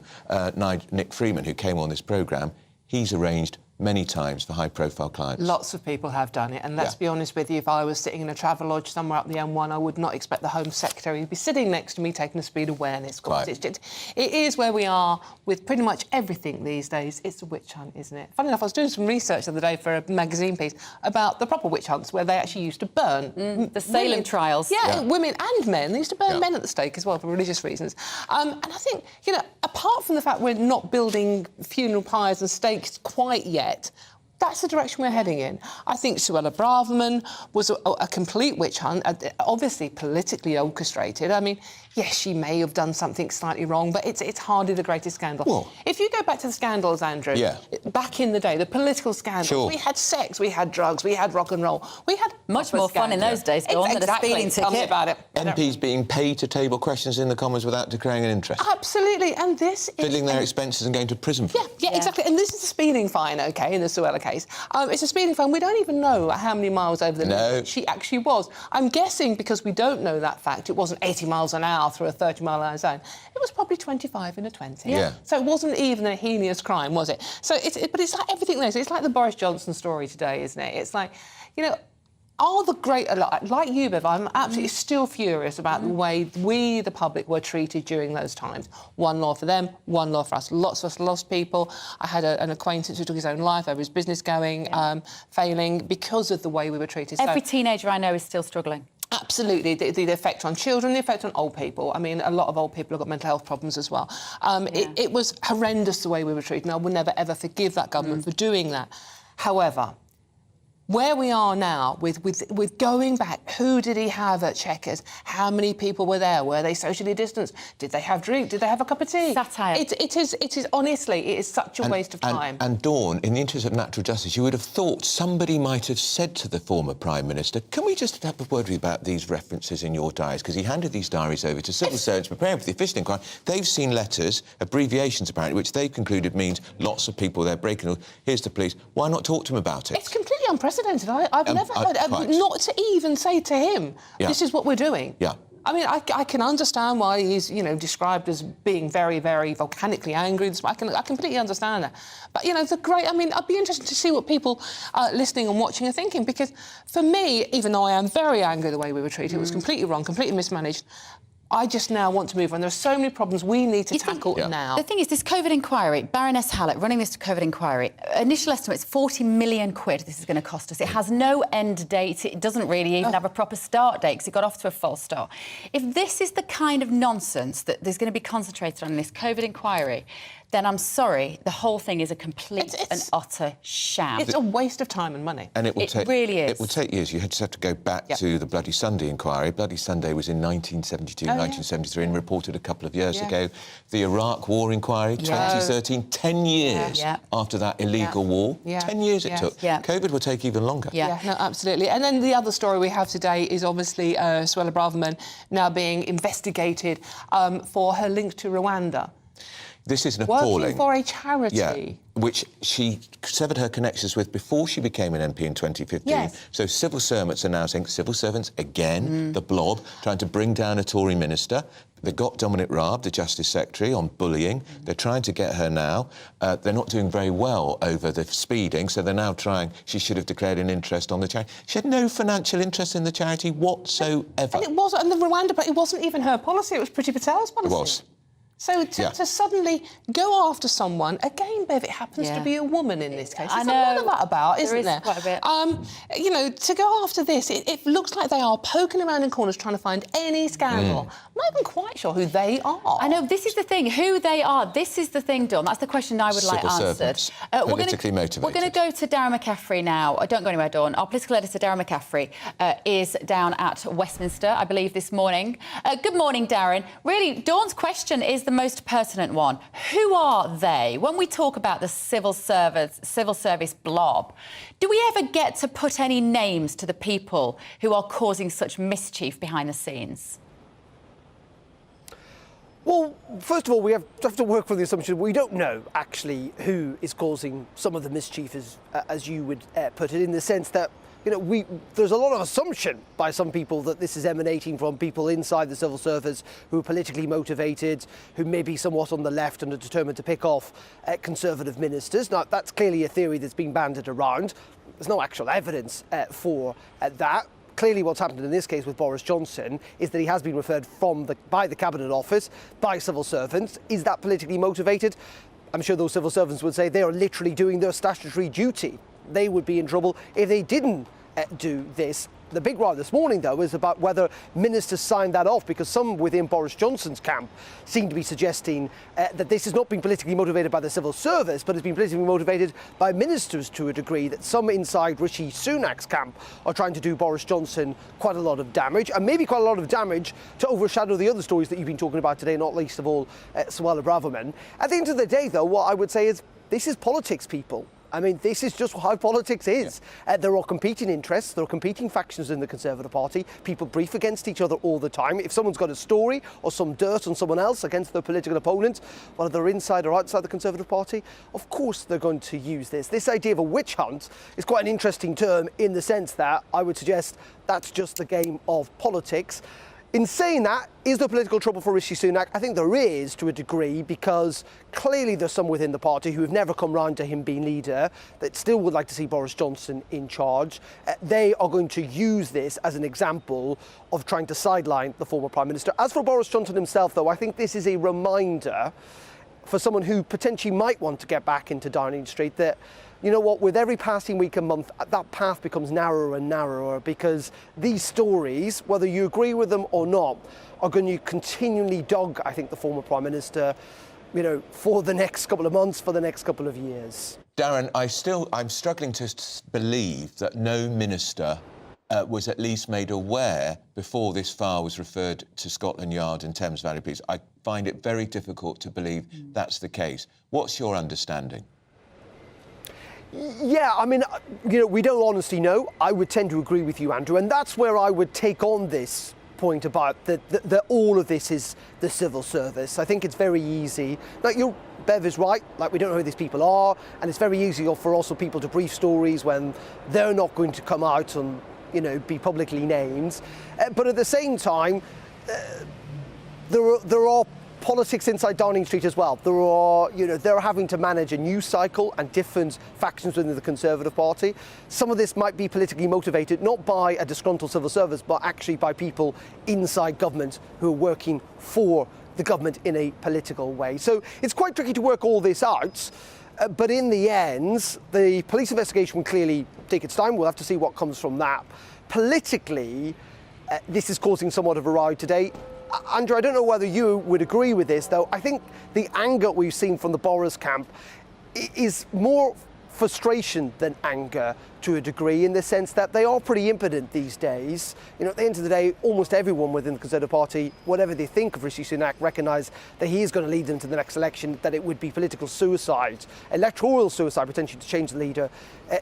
Nick Freeman, who came on this programme. He's arranged many times for high-profile clients. Lots of people have done it, and let's be honest with you, if I was sitting in a Travelodge somewhere up the M1, I would not expect the Home Secretary to be sitting next to me taking a speed awareness course. It is where we are with pretty much everything these days. It's a witch hunt, isn't it? Funny enough, I was doing some research the other day for a magazine piece about the proper witch hunts, where they actually used to burn. The Salem trials. Yeah, women and men. They used to burn men at the stake as well for religious reasons. And I think, you know, apart from the fact we're not building funeral pyres and stakes quite yet, that's the direction we're heading in. I think Suella Braverman was a complete witch hunt, obviously politically orchestrated. I mean, yes, she may have done something slightly wrong, but it's hardly the greatest scandal. Well, if you go back to the scandals, Andrew, back in the day, the political scandals, we had sex, we had drugs, we had rock and roll, we had much more fun in those days, Dawn, than a speeding ticket. Tell me about it. MPs being paid to table questions in the Commons without declaring an interest. Absolutely, and this is... Fiddling their expenses and going to prison for it. Yeah, exactly. And this is a speeding fine, OK, in the Suella case. It's a speeding fine. We don't even know how many miles over the limit she actually was. I'm guessing, because we don't know that fact, it wasn't 80 miles an hour through a 30-mile-an-hour zone. It was probably 25 in a 20. Yeah. So it wasn't even a heinous crime, was it? So but it's like everything else. It's like the Boris Johnson story today, isn't it? It's like, you know, are the great... Like you, Bev, I'm absolutely still furious about the way we, the public, were treated during those times. One law for them, one law for us. Lots of us lost people. I had an acquaintance who took his own life over his business failing because of the way we were treated. Every teenager I know is still struggling. Absolutely. The effect on children, the effect on old people. I mean, a lot of old people have got mental health problems as well. It was horrendous the way we were treated, and I will never, ever forgive that government for doing that. However, where we are now, with going back, who did he have at Chequers? How many people were there? Were they socially distanced? Did they have drink? Did they have a cup of tea? Satire. It is honestly, it is such a waste of time. And Dawn, in the interest of natural justice, you would have thought somebody might have said to the former Prime Minister, can we just have a word with you about these references in your diaries? Because he handed these diaries over to civil servants preparing for the official inquiry. They've seen letters, abbreviations apparently, which they've concluded means lots of people there breaking the law. Here's the police. Why not talk to them about it? It's completely unprecedented. I've never heard, not to even say to him, this is what we're doing. Yeah. I mean, I can understand why he's, you know, described as being very, very volcanically angry. I completely understand that. But, you know, I'd be interested to see what people listening and watching are thinking, because for me, even though I am very angry the way we were treated, it was completely wrong, completely mismanaged, I just now want to move on. There are so many problems we need to tackle now. The thing is, this COVID inquiry, Baroness Hallett running this COVID inquiry, initial estimate's 40 million quid this is going to cost us. It has no end date. It doesn't really even have a proper start date, because it got off to a false start. If this is the kind of nonsense that there's going to be concentrated on in this COVID inquiry, then I'm sorry, the whole thing is a complete and utter sham. It's a waste of time and money. And it really is. It will take years. You just have to go back to the Bloody Sunday inquiry. Bloody Sunday was in 1972, 1973, and reported a couple of years ago. The Iraq War inquiry, 2013, 10 years after that illegal war. 10 years it took. COVID will take even longer. Yeah, no, absolutely. And then the other story we have today is obviously Suella Braverman now being investigated for her link to Rwanda. This is an appalling... Working for a charity. Yeah, which she severed her connections with before she became an MP in 2015. Yes. So civil servants are now saying, civil servants, again, the blob, trying to bring down a Tory minister. They got Dominic Raab, the Justice Secretary, on bullying. They're trying to get her now. They're not doing very well over the speeding, so they're now trying... She should have declared an interest on the charity. She had no financial interest in the charity whatsoever. And the Rwanda, but it wasn't even her policy, it was Priti Patel's policy. It was. So to suddenly go after someone, again, Bev, it happens to be a woman in this case. There's a lot of that about, isn't there? Quite a bit. You know, to go after this, it looks like they are poking around in corners trying to find any scandal. I'm not even quite sure who they are. I know, this is the thing, who they are. This is the thing, Dawn. That's the question I would like answered. Politically motivated. We're going to go to Darren McCaffrey now. Don't go anywhere, Dawn. Our political editor, Darren McCaffrey, is down at Westminster, I believe, this morning. Good morning, Darren. Really, Dawn's question is the most pertinent one. Who are they? When we talk about the civil service blob, do we ever get to put any names to the people who are causing such mischief behind the scenes? Well, first of all, we have to work with the assumption we don't know actually who is causing some of the mischief, as you would put it, in the sense that there's a lot of assumption by some people that this is emanating from people inside the civil service who are politically motivated, who may be somewhat on the left and are determined to pick off Conservative ministers. Now, that's clearly a theory that's been bandied around. There's no actual evidence for that. Clearly what's happened in this case with Boris Johnson is that he has been referred by the Cabinet Office, by civil servants. Is that politically motivated? I'm sure those civil servants would say they are literally doing their statutory duty. They would be in trouble if they didn't do this. The big row this morning, though, is about whether ministers signed that off, because some within Boris Johnson's camp seem to be suggesting that this has not been politically motivated by the civil service, but has been politically motivated by ministers to a degree, that some inside Rishi Sunak's camp are trying to do Boris Johnson quite a lot of damage, and maybe quite a lot of damage to overshadow the other stories that you've been talking about today, not least of all Suella Braverman. At the end of the day, though, what I would say is this is politics, people. I mean, this is just how politics is. There are competing interests, there are competing factions in the Conservative Party. People brief against each other all the time. If someone's got a story or some dirt on someone else against their political opponent, whether they're inside or outside the Conservative Party, of course they're going to use this. This idea of a witch hunt is quite an interesting term in the sense that I would suggest that's just the game of politics. In saying that, is there political trouble for Rishi Sunak? I think there is, to a degree, because clearly there's some within the party who have never come round to him being leader, that still would like to see Boris Johnson in charge. They are going to use this as an example of trying to sideline the former Prime Minister. As for Boris Johnson himself, though, I think this is a reminder for someone who potentially might want to get back into Downing Street that, you know what, with every passing week and month, that path becomes narrower and narrower, because these stories, whether you agree with them or not, are going to continually dog, I think, the former Prime Minister, for the next couple of months, for the next couple of years. Darren, I'm struggling to believe that no minister was at least made aware before this file was referred to Scotland Yard and Thames Valley Police. I find it very difficult to believe that's the case. What's your understanding? Yeah, I mean, we don't honestly know. I would tend to agree with you, Andrew, and that's where I would take on this point about that all of this is the civil service. I think it's very easy. Bev is right, we don't know who these people are, and it's very easy for also people to brief stories when they're not going to come out and, be publicly named. But at the same time, there are politics inside Downing Street as well. They're having to manage a news cycle and different factions within the Conservative Party. Some of this might be politically motivated, not by a disgruntled civil service, but actually by people inside government who are working for the government in a political way. So it's quite tricky to work all this out. But in the end, the police investigation will clearly take its time. We'll have to see what comes from that. Politically, this is causing somewhat of a row today. Andrew, I don't know whether you would agree with this, though. I think the anger we've seen from the Boris camp is more frustration than anger to a degree, in the sense that they are pretty impotent these days. At the end of the day, almost everyone within the Conservative Party, whatever they think of Rishi Sunak, recognise that he is going to lead them to the next election, that it would be political suicide, electoral suicide, potentially, to change the leader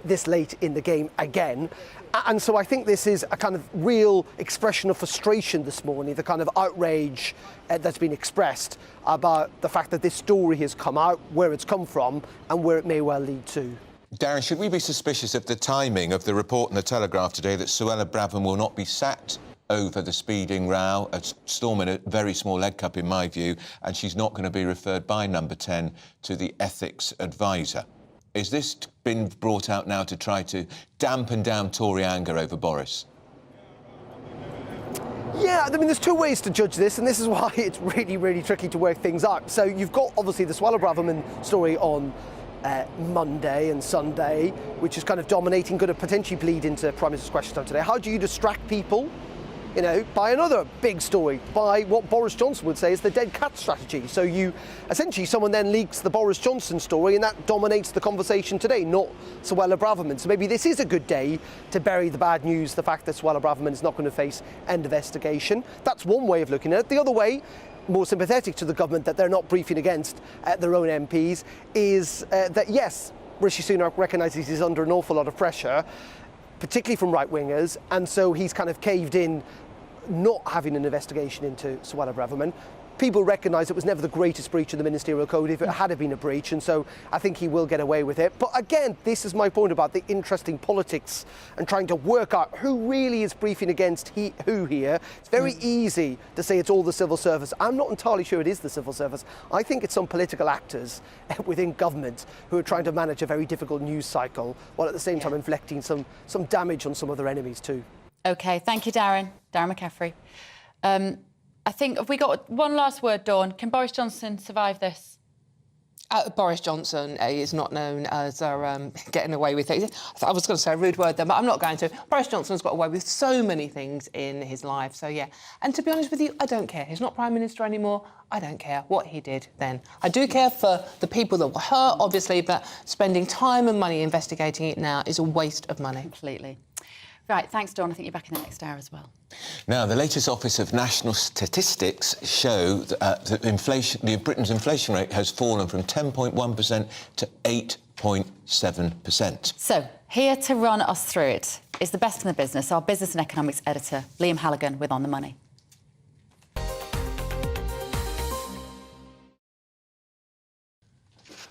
this late in the game again. And so I think this is a kind of real expression of frustration this morning, the kind of outrage that's been expressed about the fact that this story has come out, where it's come from, and where it may well lead to. Darren, should we be suspicious of the timing of the report in the Telegraph today that Suella Braverman will not be sacked over the speeding row, a storm in a very small egg cup in my view, and she's not going to be referred by Number 10 to the ethics advisor? Is this been brought out now to try to dampen down Tory anger over Boris? Yeah, I mean, there's two ways to judge this, and this is why it's really, really tricky to work things out. So you've got, obviously, the Suella Braverman story on Monday and Sunday, which is kind of dominating, going to potentially bleed into Prime Minister's Question Time today. How do you distract people, by another big story, by what Boris Johnson would say is the dead cat strategy? So someone then leaks the Boris Johnson story, and that dominates the conversation today, not Suella Braverman. So maybe this is a good day to bury the bad news, the fact that Suella Braverman is not going to face end investigation. That's one way of looking at it. The other way, more sympathetic to the government, that they're not briefing against their own MPs, is that, yes, Rishi Sunak recognises he's under an awful lot of pressure, particularly from right-wingers, and so he's kind of caved in not having an investigation into Suella Braverman. people recognise it was never the greatest breach of the ministerial code if it had been a breach, and so I think he will get away with it. But again, this is my point about the interesting politics and trying to work out who really is briefing against who here. It's very easy to say it's all the civil service. I'm not entirely sure it is the civil service. I think it's some political actors within government who are trying to manage a very difficult news cycle while at the same time inflicting some damage on some other enemies too. OK, thank you, Darren. Darren McCaffrey. I think, have we got one last word, Dawn? Can Boris Johnson survive this? Boris Johnson is not known as getting away with it. I was going to say a rude word there, but I'm not going to. Boris Johnson's got away with so many things in his life, so yeah. And to be honest with you, I don't care. He's not Prime Minister anymore. I don't care what he did then. I do care for the people that were hurt, obviously, but spending time and money investigating it now is a waste of money. Completely. Right, thanks, Dawn. I think you're back in the next hour as well. Now, the latest Office of National Statistics show that Britain's inflation rate has fallen from 10.1% to 8.7%. So, here to run us through it is the best in the business, our business and economics editor, Liam Halligan, with On the Money.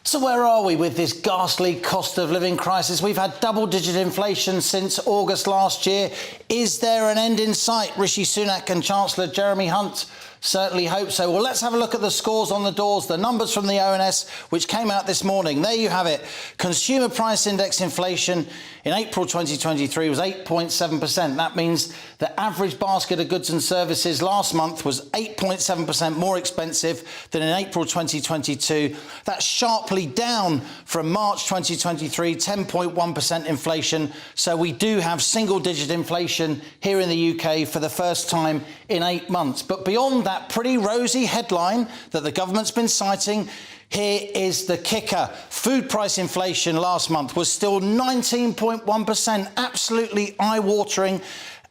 So where are we with this ghastly cost of living crisis? We've had double-digit inflation since August last year. Is there an end in sight? Rishi Sunak and Chancellor Jeremy Hunt certainly hope so. Well, let's have a look at the scores on the doors, the numbers from the ONS, which came out this morning. There you have it. Consumer Price Index inflation in April 2023 was 8.7%. That means the average basket of goods and services last month was 8.7% more expensive than in April 2022. That's sharply down from March 2023, 10.1% inflation. So we do have single-digit inflation here in the UK for the first time in 8 months. But beyond that pretty rosy headline that the government's been citing, here is the kicker. Food price inflation last month was still 19.1%, absolutely eye-watering,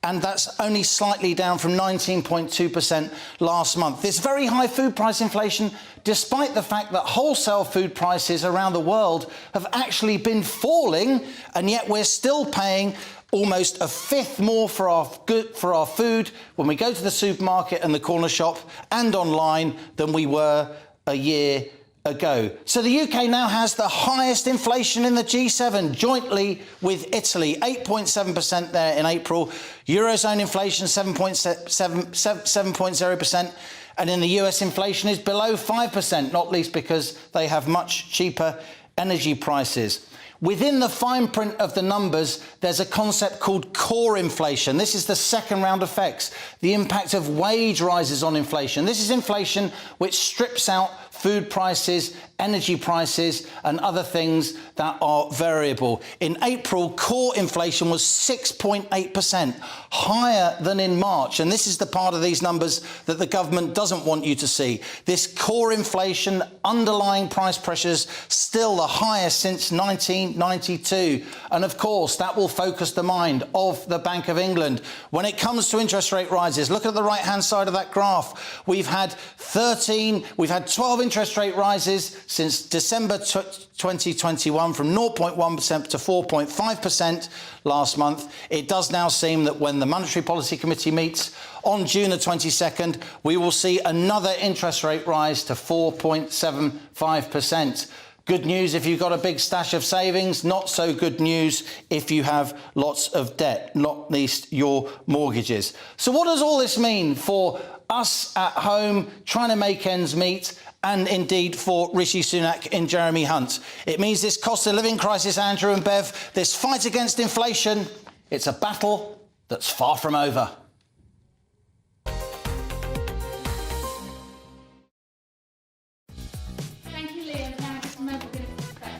and that's only slightly down from 19.2% last month. This very high food price inflation, despite the fact that wholesale food prices around the world have actually been falling, and yet we're still paying almost a fifth more for our food when we go to the supermarket and the corner shop and online than we were a year ago. So the UK now has the highest inflation in the G7, jointly with Italy, 8.7% there in April. Eurozone inflation, 7.0%. And in the US, inflation is below 5%, not least because they have much cheaper energy prices. Within the fine print of the numbers, there's a concept called core inflation. This is the second round effects, the impact of wage rises on inflation. This is inflation which strips out food prices, energy prices, and other things that are variable. In April, core inflation was 6.8%, higher than in March. And this is the part of these numbers that the government doesn't want you to see. This core inflation, underlying price pressures, still the highest since 1992. And of course, that will focus the mind of the Bank of England. When it comes to interest rate rises, look at the right-hand side of that graph. We've had 12 interest rate rises since December 2021 from 0.1% to 4.5% last month. It does now seem that when the Monetary Policy Committee meets on June the 22nd, we will see another interest rate rise to 4.75%. Good news if you've got a big stash of savings, not so good news if you have lots of debt, not least your mortgages. So what does all this mean for us at home trying to make ends meet, and indeed for Rishi Sunak and Jeremy Hunt? It means this cost of living crisis, Andrew and Bev, this fight against inflation, it's a battle that's far from over.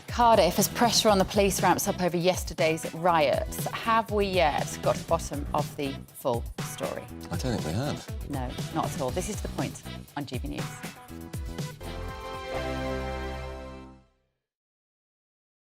Cardiff, as pressure on the police ramps up over yesterday's riots, have we yet got to the bottom of the full story? I don't think we have. No, not at all. This is The Point on GB News.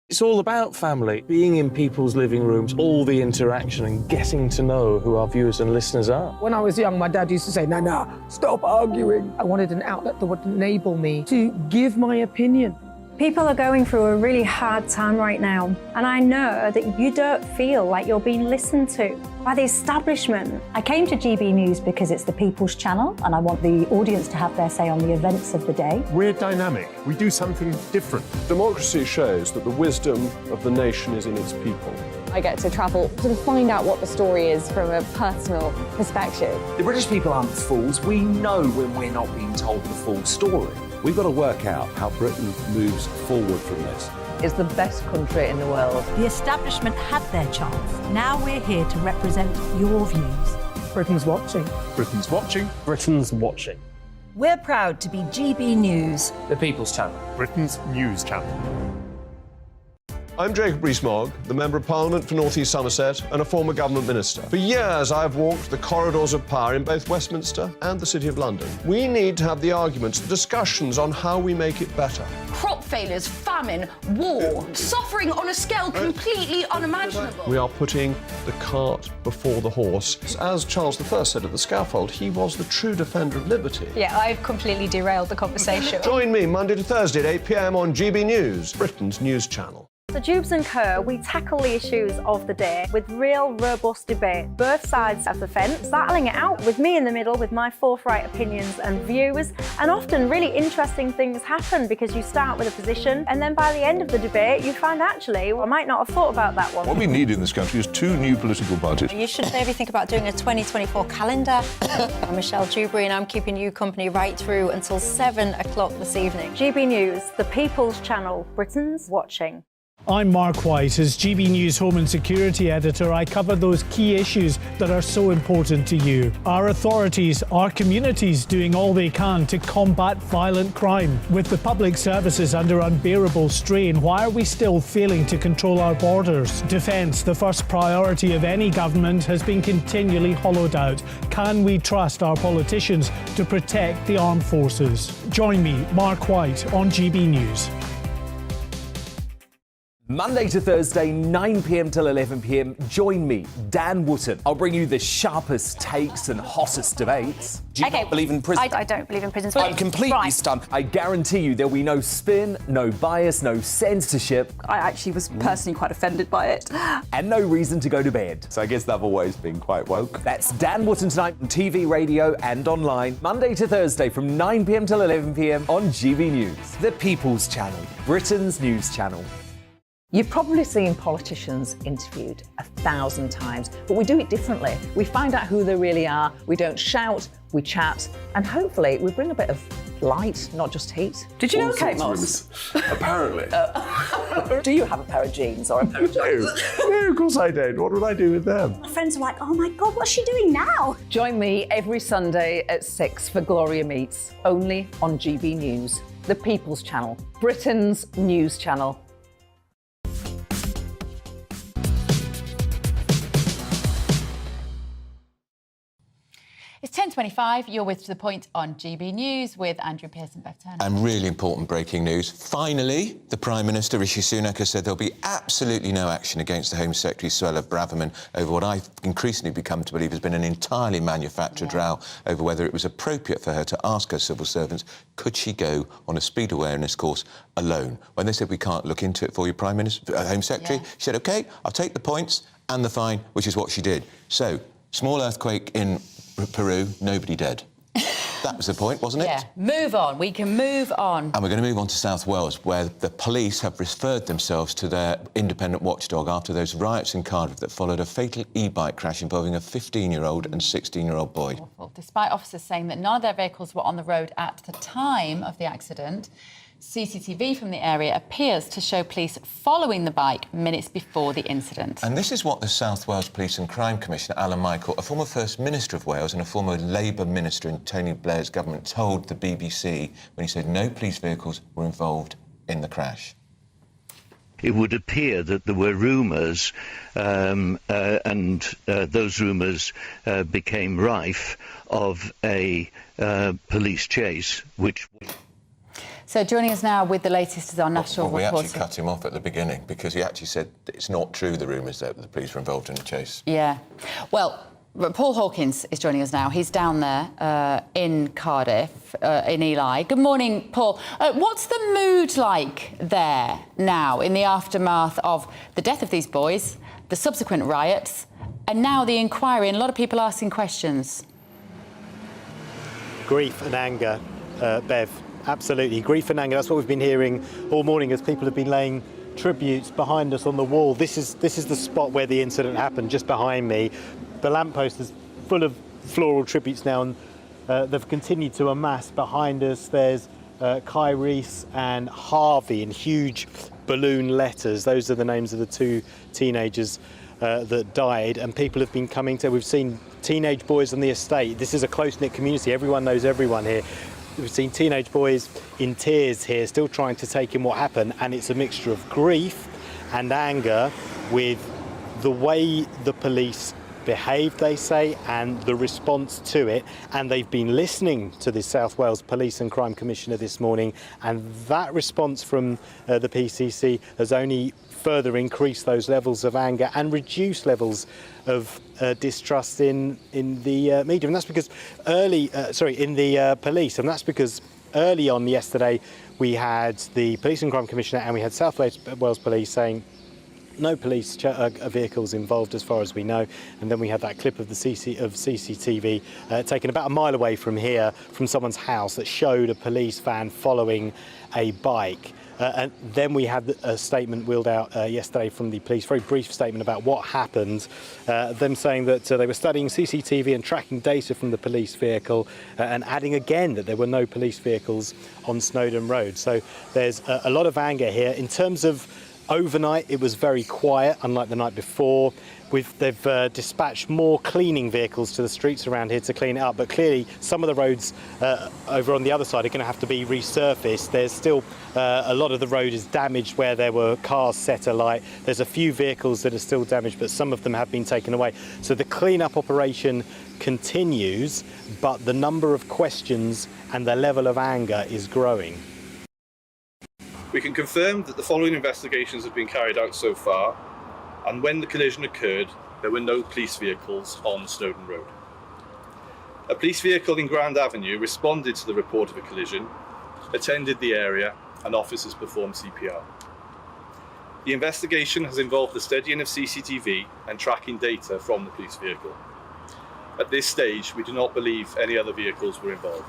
It's all about family, being in people's living rooms, all the interaction and getting to know who our viewers and listeners are. When I was young, my dad used to say, Nana, stop arguing. I wanted an outlet that would enable me to give my opinion. People are going through a really hard time right now, and I know that you don't feel like you're being listened to by the establishment. I came to GB News because it's the People's Channel and I want the audience to have their say on the events of the day. We're dynamic. We do something different. Democracy shows that the wisdom of the nation is in its people. I get to travel to find out what the story is from a personal perspective. The British people aren't fools. We know when we're not being told the full story. We've got to work out how Britain moves forward from this. It's the best country in the world. The establishment had their chance. Now we're here to represent your views. Britain's watching. Britain's watching. Britain's watching. We're proud to be GB News. The People's Channel. Britain's news channel. I'm Jacob Rees-Mogg, the Member of Parliament for North East Somerset and a former government minister. For years, I've walked the corridors of power in both Westminster and the City of London. We need to have the arguments, the discussions on how we make it better. Crop failures, famine, war, suffering on a scale completely unimaginable. We are putting the cart before the horse. As Charles I said at the scaffold, he was the true defender of liberty. Yeah, I've completely derailed the conversation. Join me Monday to Thursday at 8 p.m. on GB News, Britain's news channel. So Dubes and Co, we tackle the issues of the day with real, robust debate. Both sides of the fence, battling it out with me in the middle with my forthright opinions and views. And often really interesting things happen because you start with a position and then by the end of the debate you find actually, well, I might not have thought about that one. What we need in this country is 2 new political parties. You should maybe think about doing a 2024 calendar. I'm Michelle Dewberry and I'm keeping you company right through until 7 o'clock this evening. GB News, the People's Channel, Britain's watching. I'm Mark White. As GB News Home and Security Editor, I cover those key issues that are so important to you. Our authorities, our communities doing all they can to combat violent crime. With the public services under unbearable strain, why are we still failing to control our borders? Defence, the first priority of any government, has been continually hollowed out. Can we trust our politicians to protect the armed forces? Join me, Mark White, on GB News. Monday to Thursday, 9 p.m. till 11 p.m. Join me, Dan Wootton. I'll bring you the sharpest takes and hottest debates. Do you not believe in prison? I don't believe in prison. I'm completely stunned. I guarantee you there'll be no spin, no bias, no censorship. I actually was personally quite offended by it. And no reason to go to bed. So I guess they've always been quite woke. That's Dan Wootton tonight on TV, radio and online. Monday to Thursday from 9 p.m. till 11 p.m. on GB News. The People's Channel, Britain's news channel. You've probably seen politicians interviewed 1,000 times, but we do it differently. We find out who they really are, we don't shout, we chat, and hopefully we bring a bit of light, not just heat. Did you know Kate Moss? Apparently. Do you have a pair of jeans or a pair of jeans? No, of course I don't. What would I do with them? My friends are like, oh my God, what's she doing now? Join me every Sunday at 6 for Gloria Meets, only on GB News, the People's Channel, Britain's news channel. It's 10:25. You're with To The Point on GB News with Andrew Pearson, Bev Turner. And really important breaking news. Finally, the Prime Minister, Rishi Sunak, has said there'll be absolutely no action against the Home Secretary, Suella Braverman, over what I've increasingly become to believe has been an entirely manufactured row over whether it was appropriate for her to ask her civil servants, could she go on a speed awareness course alone? When they said, we can't look into it for you, Prime Minister, Home Secretary, she said, OK, I'll take the points and the fine, which is what she did. So, small earthquake in Peru, nobody dead. That was the point, wasn't it? Yeah, move on. We can move on. And we're going to move on to South Wales, where the police have referred themselves to their independent watchdog after those riots in Cardiff that followed a fatal e-bike crash involving a 15-year-old and 16-year-old boy. Awful. Despite officers saying that none of their vehicles were on the road at the time of the accident, CCTV from the area appears to show police following the bike minutes before the incident. And this is what the South Wales Police and Crime Commissioner, Alan Michael, a former First Minister of Wales and a former Labour Minister in Tony Blair's government, told the BBC when he said no police vehicles were involved in the crash. It would appear that there were rumours, and those rumours became rife, of a police chase, which... So joining us now with the latest is our national reporter. We actually cut him off at the beginning because he actually said that it's not true, the rumours that the police were involved in a chase. Yeah. Well, But Paul Hawkins is joining us now. He's down there in Cardiff, in Ely. Good morning, Paul. What's the mood like there now in the aftermath of the death of these boys, the subsequent riots, and now the inquiry, and a lot of people asking questions? Grief and anger, Bev, absolutely. Grief and anger, that's what we've been hearing all morning as people have been laying tributes behind us on the wall. This is the spot where the incident happened, just behind me. The lamppost is full of floral tributes now, and they've continued to amass behind us. There's Kyrese and Harvey in huge balloon letters. Those are the names of the two teenagers that died, and people have been coming to. We've seen teenage boys on the estate. This is a close-knit community. Everyone knows everyone here. We've seen teenage boys in tears here, still trying to take in what happened, and it's a mixture of grief and anger with the way the police behaved, they say, and the response to it. And they've been listening to the South Wales Police and Crime Commissioner this morning, and that response from the PCC has only further increased those levels of anger and reduced levels of distrust in the media. And that's because in the police, and that's because early on yesterday we had the Police and Crime Commissioner and we had South Wales Police saying no police vehicles involved as far as we know, and then we had that clip of the CCTV taken about a mile away from here, from someone's house, that showed a police van following a bike. And then we had a statement wheeled out yesterday from the police, very brief statement about what happened, them saying that they were studying CCTV and tracking data from the police vehicle, and adding again that there were no police vehicles on Snowdon Road. So there's a lot of anger here. In terms of overnight, it was very quiet, unlike the night before. They've dispatched more cleaning vehicles to the streets around here to clean it up, but clearly some of the roads over on the other side are going to have to be resurfaced. There's still a lot of the road is damaged where there were cars set alight. There's a few vehicles that are still damaged, but some of them have been taken away. So the clean-up operation continues, but the number of questions and the level of anger is growing. We can confirm that the following investigations have been carried out so far, and when the collision occurred, there were no police vehicles on Snowdon Road. A police vehicle in Grand Avenue responded to the report of a collision, attended the area, and officers performed CPR. The investigation has involved the studying of CCTV and tracking data from the police vehicle. At this stage, we do not believe any other vehicles were involved.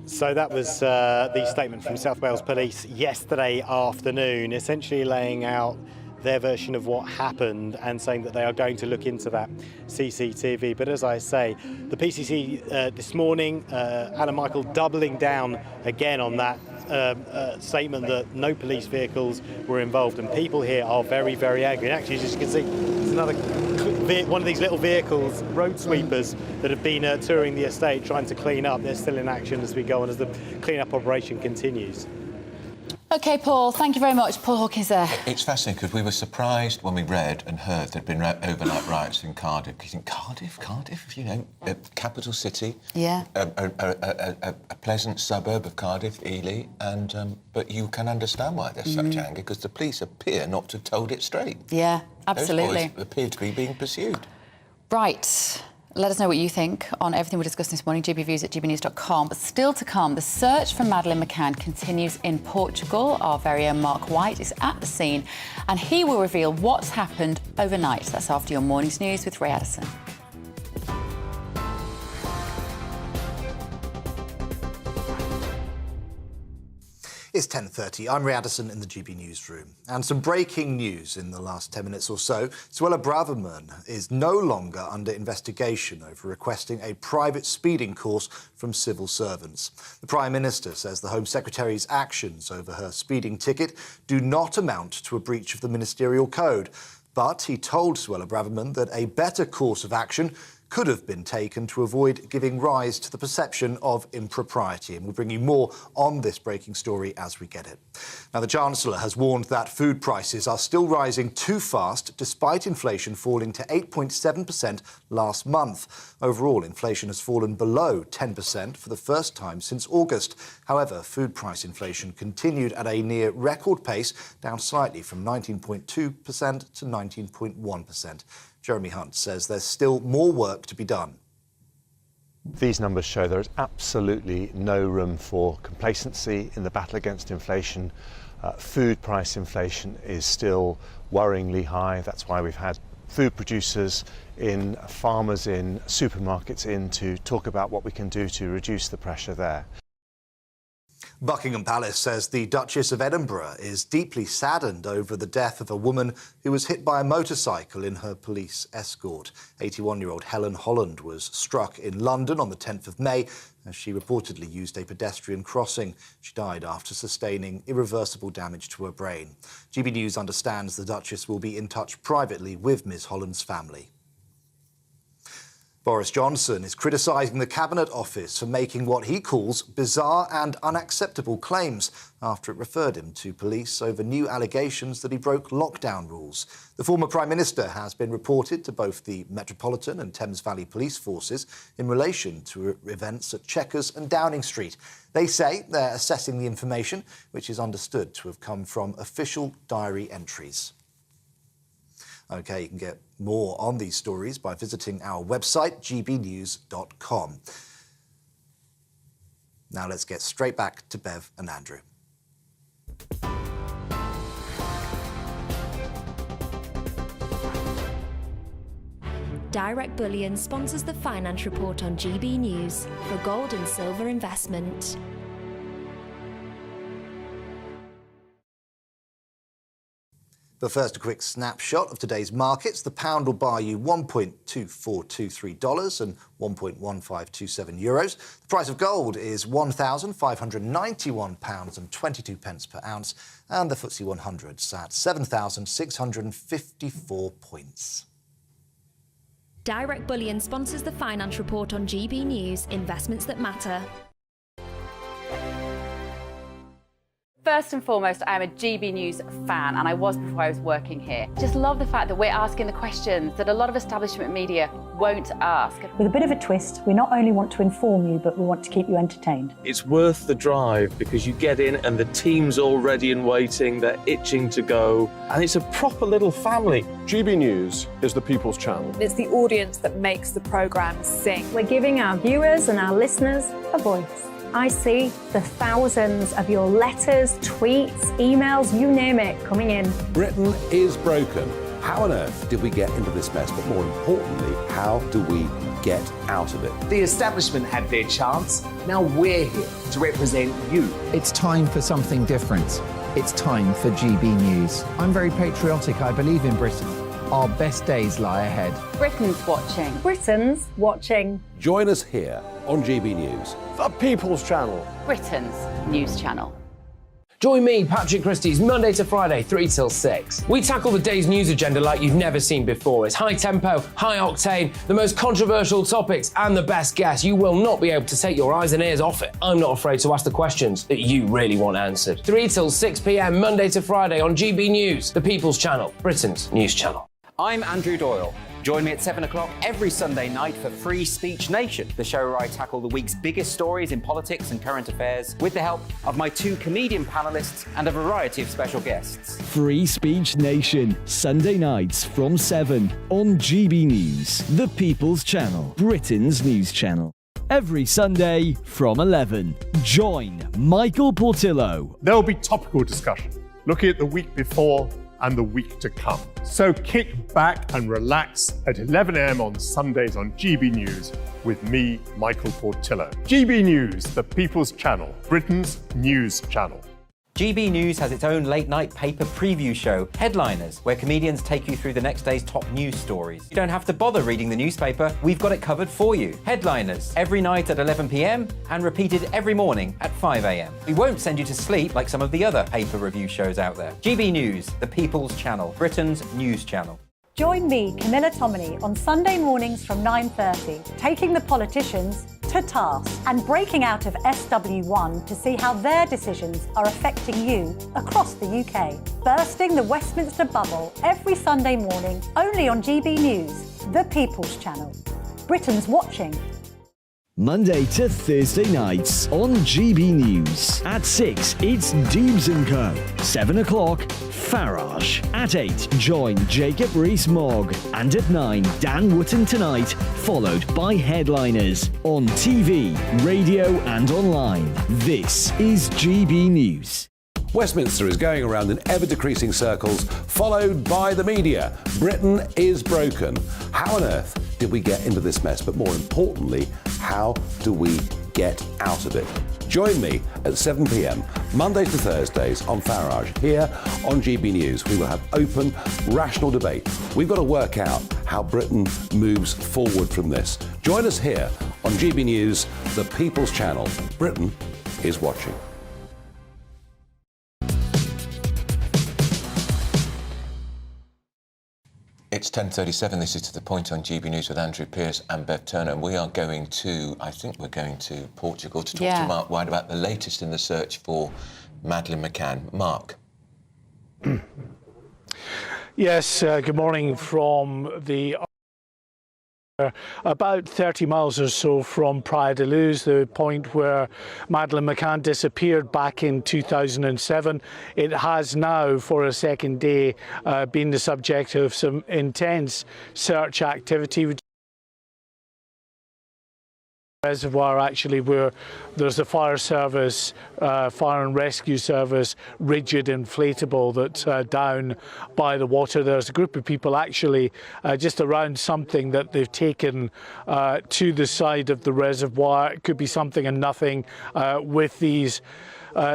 So that was the statement from South Wales Police yesterday afternoon, essentially laying out their version of what happened and saying that they are going to look into that CCTV. But as I say, the PCC this morning, Anna Michael doubling down again on that statement that no police vehicles were involved, and people here are very, very angry. And actually, as you can see, there's another one of these little vehicles, road sweepers, that have been touring the estate trying to clean up. They're still in action as we go on, as the clean-up operation continues. OK, Paul, thank you very much. Paul Hawkins there. It's fascinating because we were surprised when we read and heard there'd been overnight riots in Cardiff. You think, Cardiff, you know, a capital city, yeah, a pleasant suburb of Cardiff, Ely, and but you can understand why there's such anger, because the police appear not to have told it straight. Yeah, absolutely. Those boys appear to be being pursued. Right. Let us know what you think on everything we discussed this morning, gbviews@gbnews.com. But still to come, the search for Madeleine McCann continues in Portugal. Our very own Mark White is at the scene, and he will reveal what's happened overnight. That's after your morning's news with Ray Addison. It's 10:30. I'm Ray Addison in the GB newsroom. And some breaking news in the last 10 minutes or so. Suella Braverman is no longer under investigation over requesting a private speeding course from civil servants. The Prime Minister says the Home Secretary's actions over her speeding ticket do not amount to a breach of the ministerial code. But he told Suella Braverman that a better course of action could have been taken to avoid giving rise to the perception of impropriety. And we'll bring you more on this breaking story as we get it. Now, the Chancellor has warned that food prices are still rising too fast, despite inflation falling to 8.7% last month. Overall, inflation has fallen below 10% for the first time since August. However, food price inflation continued at a near record pace, down slightly from 19.2% to 19.1%. Jeremy Hunt says there's still more work to be done. These numbers show there is absolutely no room for complacency in the battle against inflation. Food price inflation is still worryingly high. That's why we've had food producers in, farmers in, supermarkets in to talk about what we can do to reduce the pressure there. Buckingham Palace says the Duchess of Edinburgh is deeply saddened over the death of a woman who was hit by a motorcycle in her police escort. 81-year-old Helen Holland was struck in London on the 10th of May as she reportedly used a pedestrian crossing. She died after sustaining irreversible damage to her brain. GB News understands the Duchess will be in touch privately with Ms Holland's family. Boris Johnson is criticising the Cabinet Office for making what he calls bizarre and unacceptable claims after it referred him to police over new allegations that he broke lockdown rules. The former Prime Minister has been reported to both the Metropolitan and Thames Valley police forces in relation to events at Chequers and Downing Street. They say they're assessing the information, which is understood to have come from official diary entries. OK, you can get more on these stories by visiting our website, gbnews.com. Now let's get straight back to Bev and Andrew. Direct Bullion sponsors the Finance Report on GB News for gold and silver investment. But first, a quick snapshot of today's markets. The pound will buy you $1.2423 and €1.1527. The price of gold is £1,591.22 per ounce, and the FTSE 100's at 7,654 points. Direct Bullion sponsors the Finance Report on GB News, investments that matter. First and foremost, I am a GB News fan, and I was before I was working here. Just love the fact that we're asking the questions that a lot of establishment media won't ask. With a bit of a twist, we not only want to inform you, but we want to keep you entertained. It's worth the drive because you get in and the team's all ready and waiting, they're itching to go, and it's a proper little family. GB News is the people's channel. It's the audience that makes the programme sing. We're giving our viewers and our listeners a voice. I see the thousands of your letters, tweets, emails, you name it, coming in. Britain is broken. How on earth did we get into this mess? But more importantly, how do we get out of it? The establishment had their chance. Now we're here to represent you. It's time for something different. It's time for GB News. I'm very patriotic. I believe in Britain. Our best days lie ahead. Britain's watching. Britain's watching. Join us here on GB News. The People's Channel. Britain's news channel. Join me, Patrick Christie's, Monday to Friday, 3 till 6. We tackle the day's news agenda like you've never seen before. It's high tempo, high octane, the most controversial topics, and the best guests. You will not be able to take your eyes and ears off it. I'm not afraid to ask the questions that you really want answered. 3 till 6 p.m, Monday to Friday on GB News, the People's Channel, Britain's news channel. I'm Andrew Doyle. Join me at 7 o'clock every Sunday night for Free Speech Nation, the show where I tackle the week's biggest stories in politics and current affairs with the help of my 2 comedian panellists and a variety of special guests. Free Speech Nation, Sunday nights from 7 on GB News, the People's Channel, Britain's news channel. Every Sunday from 11. Join Michael Portillo. There'll be topical discussion, looking at the week before and the week to come. So kick back and relax at 11 a.m. on Sundays on GB News with me, Michael Portillo. GB News, the People's Channel, Britain's news channel. GB News has its own late-night paper preview show, Headliners, where comedians take you through the next day's top news stories. You don't have to bother reading the newspaper, we've got it covered for you. Headliners, every night at 11 p.m. and repeated every morning at 5 a.m. We won't send you to sleep like some of the other paper review shows out there. GB News, the People's Channel, Britain's news channel. Join me, Camilla Tominey, on Sunday mornings from 9:30, taking the politicians to task and breaking out of SW1 to see how their decisions are affecting you across the UK. Bursting the Westminster bubble every Sunday morning, only on GB News, the People's Channel. Britain's watching. Monday to Thursday nights on GB News. At 6, it's Deebs & Co. 7 o'clock, Farage. At 8, join Jacob Rees-Mogg. And at 9, Dan Wootton Tonight, followed by Headliners. On TV, radio and online. This is GB News. Westminster is going around in ever-decreasing circles, followed by the media. Britain is broken. How on earth did we get into this mess? But more importantly, how do we get out of it? Join me at 7 p.m, Mondays to Thursdays on Farage. Here on GB News, we will have open, rational debate. We've got to work out how Britain moves forward from this. Join us here on GB News, the People's Channel. Britain is watching. It's 10:37. This is To The Point on GB News with Andrew Pearce and Bev Turner. And we are going to, I think we're going to Portugal to talk to Mark White about the latest in the search for Madeleine McCann. Mark. Yes, good morning from the... About 30 miles or so from Praia da Luz, the point where Madeleine McCann disappeared back in 2007. It has now, for a second day, been the subject of some intense search activity. Reservoir actually where there's a fire service, fire and rescue service, rigid inflatable that's down by the water. There's a group of people actually just around something that they've taken to the side of the reservoir. It could be something and nothing with these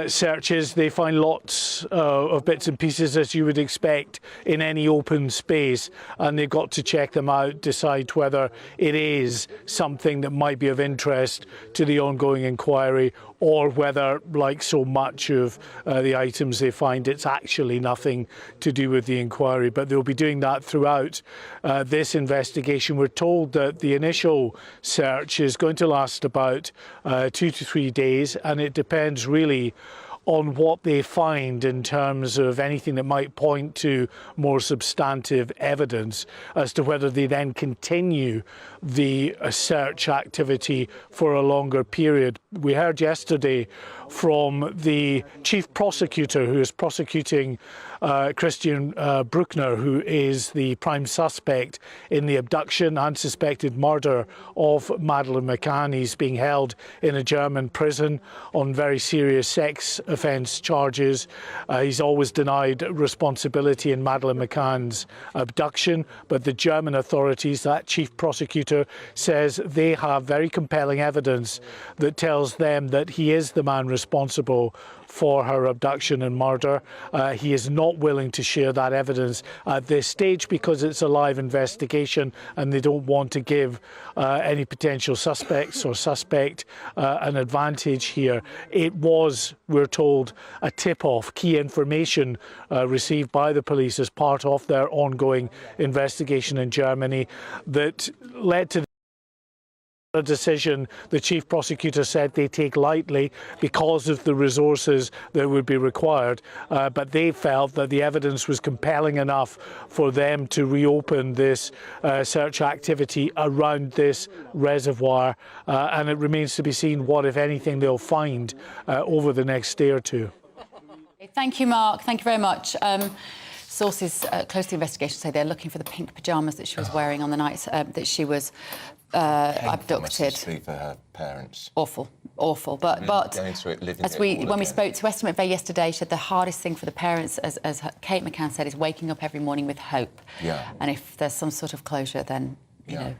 searches. They find lots of bits and pieces, as you would expect in any open space, and they've got to check them out, decide whether it is something that might be of interest to the ongoing inquiry, or whether, like so much of the items they find, it's actually nothing to do with the inquiry. But they'll be doing that throughout this investigation. We're told that the initial search is going to last about 2 to 3 days, and it depends really on what they find in terms of anything that might point to more substantive evidence as to whether they then continue the search activity for a longer period. We heard yesterday from the chief prosecutor who is prosecuting Christian Bruckner, who is the prime suspect in the abduction and suspected murder of Madeleine McCann. He's being held in a German prison on very serious sex offence charges. He's always denied responsibility in Madeleine McCann's abduction, but the German authorities, that chief prosecutor, says they have very compelling evidence that tells them that he is the man responsible for her abduction and murder. He is not willing to share that evidence at this stage because it's a live investigation and they don't want to give any potential suspects or suspect an advantage here. It was, we're told, a tip-off, key information received by the police as part of their ongoing investigation in Germany that led to a decision the chief prosecutor said they take lightly because of the resources that would be required, but they felt that the evidence was compelling enough for them to reopen this search activity around this reservoir, and it remains to be seen what, if anything, they'll find over the next day or two. Thank you, Mark. Thank you very much. Sources close to the investigation say they're looking for the pink pyjamas that she was wearing on the night that she was abducted. For her parents. Awful. But going through it, living as when we spoke to Western McVeigh yesterday, she said the hardest thing for the parents, as Kate McCann said, is waking up every morning with hope. Yeah. And if there's some sort of closure, then you know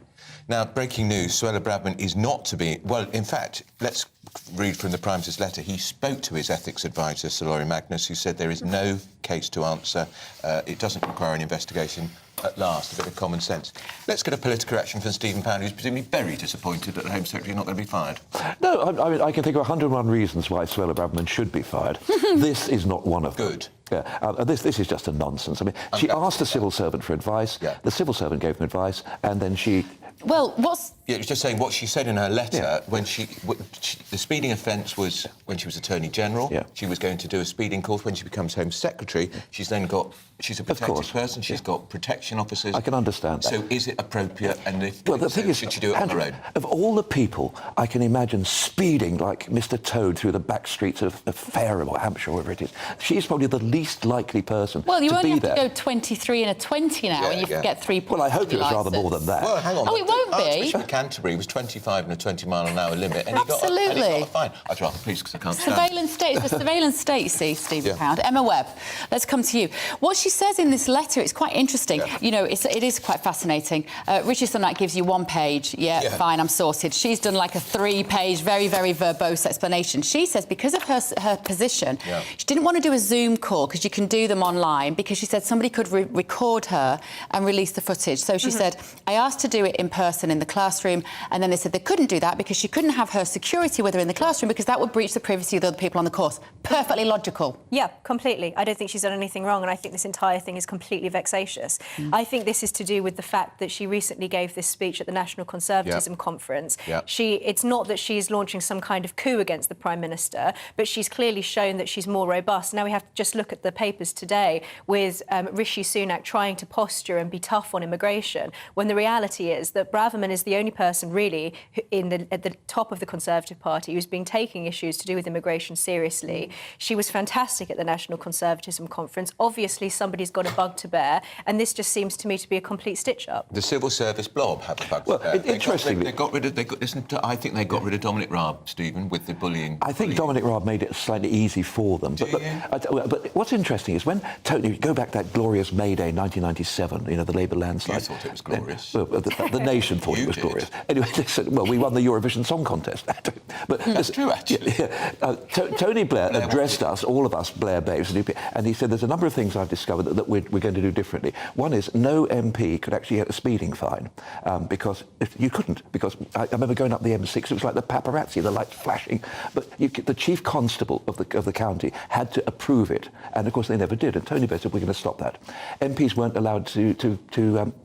Now, breaking news, Suella Braverman is not to be... Well, in fact, let's read from the Prime Minister's letter. He spoke to his ethics advisor, Sir Laurie Magnus, who said there is no case to answer. It doesn't require an investigation. At last, a bit of common sense. Let's get a political reaction from Stephen Pound, who's presumably very disappointed that the Home Secretary is not going to be fired. No, I mean, I can think of 101 reasons why Suella Braverman should be fired. This is not one of them. Good. Yeah, this is just a nonsense. I mean, she asked a civil servant for advice, the civil servant gave him advice, and then she... Well, what's... Yeah, it was just saying what she said in her letter when the speeding offence was when she was Attorney General. Yeah. She was going to do a speeding course. When she becomes Home Secretary, she's then got... She's a protected person. She's got protection officers. I can understand that. So is it appropriate? And if well, the thing is, should she do it on her own? Of all the people I can imagine speeding like Mr. Toad through the back streets of Fareham or Hampshire, wherever it is, she's probably the least likely person Well, you to only be have there. to go 23 and a 20 now, and you can get 3 points. Well, I hope it was rather more than that. Well, hang on. Oh, it won't be. Archbishop of Canterbury was 25 and a 20-mile-an-hour limit, and he got a fine. I was rather pleased because I can't stand Surveillance state. It's the surveillance state, you see, Stephen Pound. Emma Webb, let's come to you. What she says in this letter, it's quite interesting. You know, it is quite fascinating. Rishi Sunak gives you 1 page. Fine, I'm sorted. She's done like a 3-page, very, very verbose explanation. She says because of her position, she didn't want to do a Zoom call because you can do them online, because she said somebody could record her and release the footage. So she said, I asked to do it in person in the classroom, and then they said they couldn't do that because she couldn't have her security with her in the classroom because that would breach the privacy of the other people on the course. Perfectly logical. Yeah, completely. I don't think she's done anything wrong, and I think this entire thing is completely vexatious. I think this is to do with the fact that she recently gave this speech at the National Conservatism Conference. It's not that she's launching some kind of coup against the Prime Minister, but she's clearly shown that she's more robust. Now we have to just look at the papers today with Rishi Sunak trying to posture and be tough on immigration, when the reality is that Braverman is the only person really at the top of the Conservative Party who's been taking issues to do with immigration seriously. She was fantastic at the National Conservatism Conference. Obviously, somebody's got a bug to bear, and this just seems to me to be a complete stitch-up. The civil service blob had a bug to bear. Interestingly... I think they got rid of Dominic Raab, Stephen, with the bullying. I think Dominic Raab made it slightly easy for them. But what's interesting is when Tony, go back that glorious May Day 1997, you know, the Labour landslide. You thought it was glorious. The nation thought it was glorious. Anyway, listen, well, we won the Eurovision Song Contest. But that's true, actually. Tony Blair addressed us, all of us Blair babes, and he said there's a number of things I've discovered that we're going to do differently. One is no MP could actually get a speeding fine because you couldn't. Because I remember going up the M6, it was like the paparazzi, the lights flashing. But the chief constable of the county had to approve it, and of course they never did. And Tony Blair said we're going to stop that. MPs weren't allowed to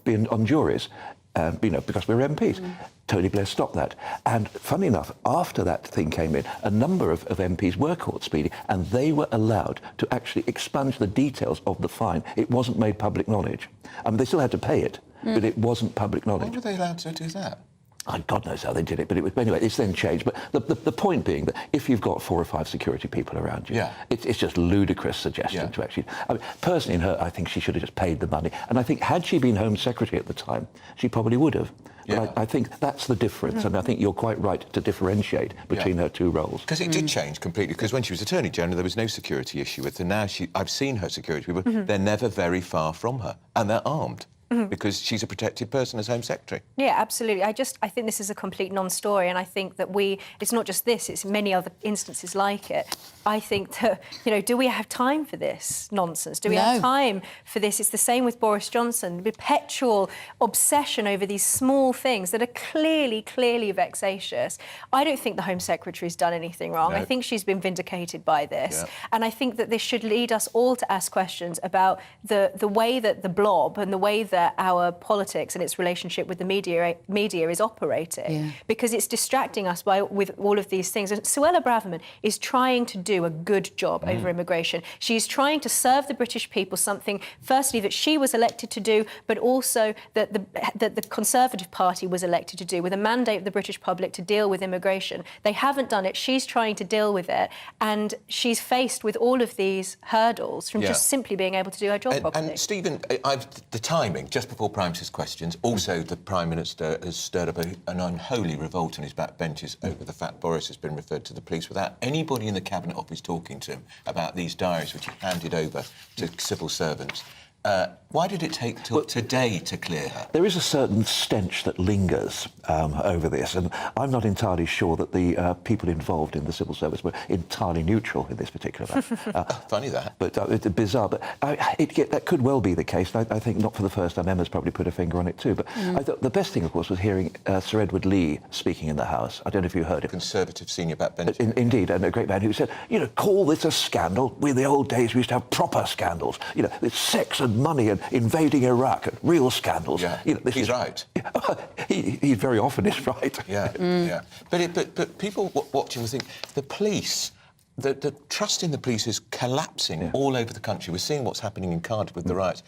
be on juries, because we were MPs. Tony Blair stopped that. And funny enough, after that thing came in, a number of MPs were caught speeding, and they were allowed to actually expunge the details of the fine. It wasn't made public knowledge. I mean, they still had to pay it, but it wasn't public knowledge. Why were they allowed to do that? God knows how they did it, but anyway, it's then changed. But the point being that if you've got 4 or 5 security people around you, it's just ludicrous suggestion to actually... I mean, personally, in her, I think she should have just paid the money. And I think had she been Home Secretary at the time, she probably would have. But I think that's the difference, and I think you're quite right to differentiate between her 2 roles. Because it did change completely, because when she was Attorney General, there was no security issue with her. Now, I've seen her security people, they're never very far from her, and they're armed. Because she's a protected person as Home Secretary. Yeah, absolutely. I think this is a complete non-story, and I think that it's not just this, it's many other instances like it. I think that, do we have time for this nonsense? Do we have time for this? It's the same with Boris Johnson, perpetual obsession over these small things that are clearly vexatious. I don't think the Home Secretary's done anything wrong. I think she's been vindicated by this. And I think that this should lead us all to ask questions about the way that the blob and the way that our politics and its relationship with the media is operating, because it's distracting us with all of these things. And Suella Braverman is trying to do a good job over immigration. She's trying to serve the British people something, firstly, that she was elected to do, but also that the Conservative Party was elected to do, with a mandate of the British public to deal with immigration. They haven't done it. She's trying to deal with it, and she's faced with all of these hurdles from just simply being able to do her job properly. And Stephen, the timing, just before Prime Minister's questions, also the Prime Minister has stirred up an unholy revolt on his backbenches over the fact Boris has been referred to the police without anybody in the Cabinet Office talking to him about these diaries which he handed over to civil servants. Why did it take till today to clear her? There is a certain stench that lingers over this, and I'm not entirely sure that the people involved in the civil service were entirely neutral in this particular matter. Funny that. But it's bizarre. But that could well be the case. I think not for the first time. Emma's probably put a finger on it too. But I thought the best thing, of course, was hearing Sir Edward Lee speaking in the House. I don't know if you heard him. Conservative senior backbencher. Indeed, and a great man who said, call this a scandal. In the old days, we used to have proper scandals. With sex and money and invading Iraq, and real scandals. Yeah, he's right. He very often is right. Yeah, yeah. But people watching will think the police. The trust in the police is collapsing all over the country. We're seeing what's happening in Cardiff with the riots.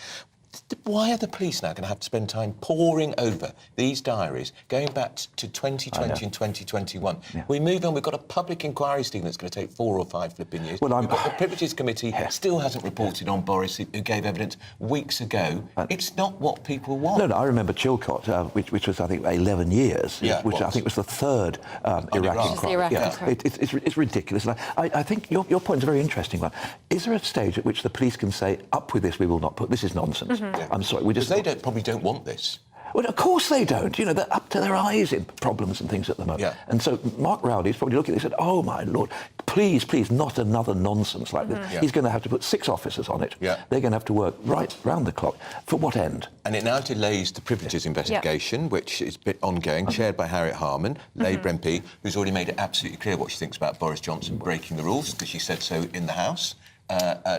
Why are the police now going to have to spend time poring over these diaries going back to 2020 and 2021? Yeah. We move on. We've got a public inquiry, Stephen, that's going to take 4 or 5 flipping years. We've got the Privileges Committee still hasn't reported on Boris, who gave evidence weeks ago. It's not what people want. No, I remember Chilcot, which was, I think, 11 years, which I think was the third Iraq inquiry. It's ridiculous. And I think your point is a very interesting one. Is there a stage at which the police can say, up with this, we will not put, this is nonsense? I'm sorry, they probably don't want this. Well, of course they don't. They're up to their eyes in problems and things at the moment. Yeah. And so Mark Rowley's probably looking at this and said, oh, my Lord, please, not another nonsense like this. Yeah. He's going to have to put 6 officers on it. Yeah. They're going to have to work right round the clock. For what end? And it now delays the Privileges investigation, which is ongoing, chaired by Harriet Harman, Labour MP, who's already made it absolutely clear what she thinks about Boris Johnson breaking the rules, because she said so in the House.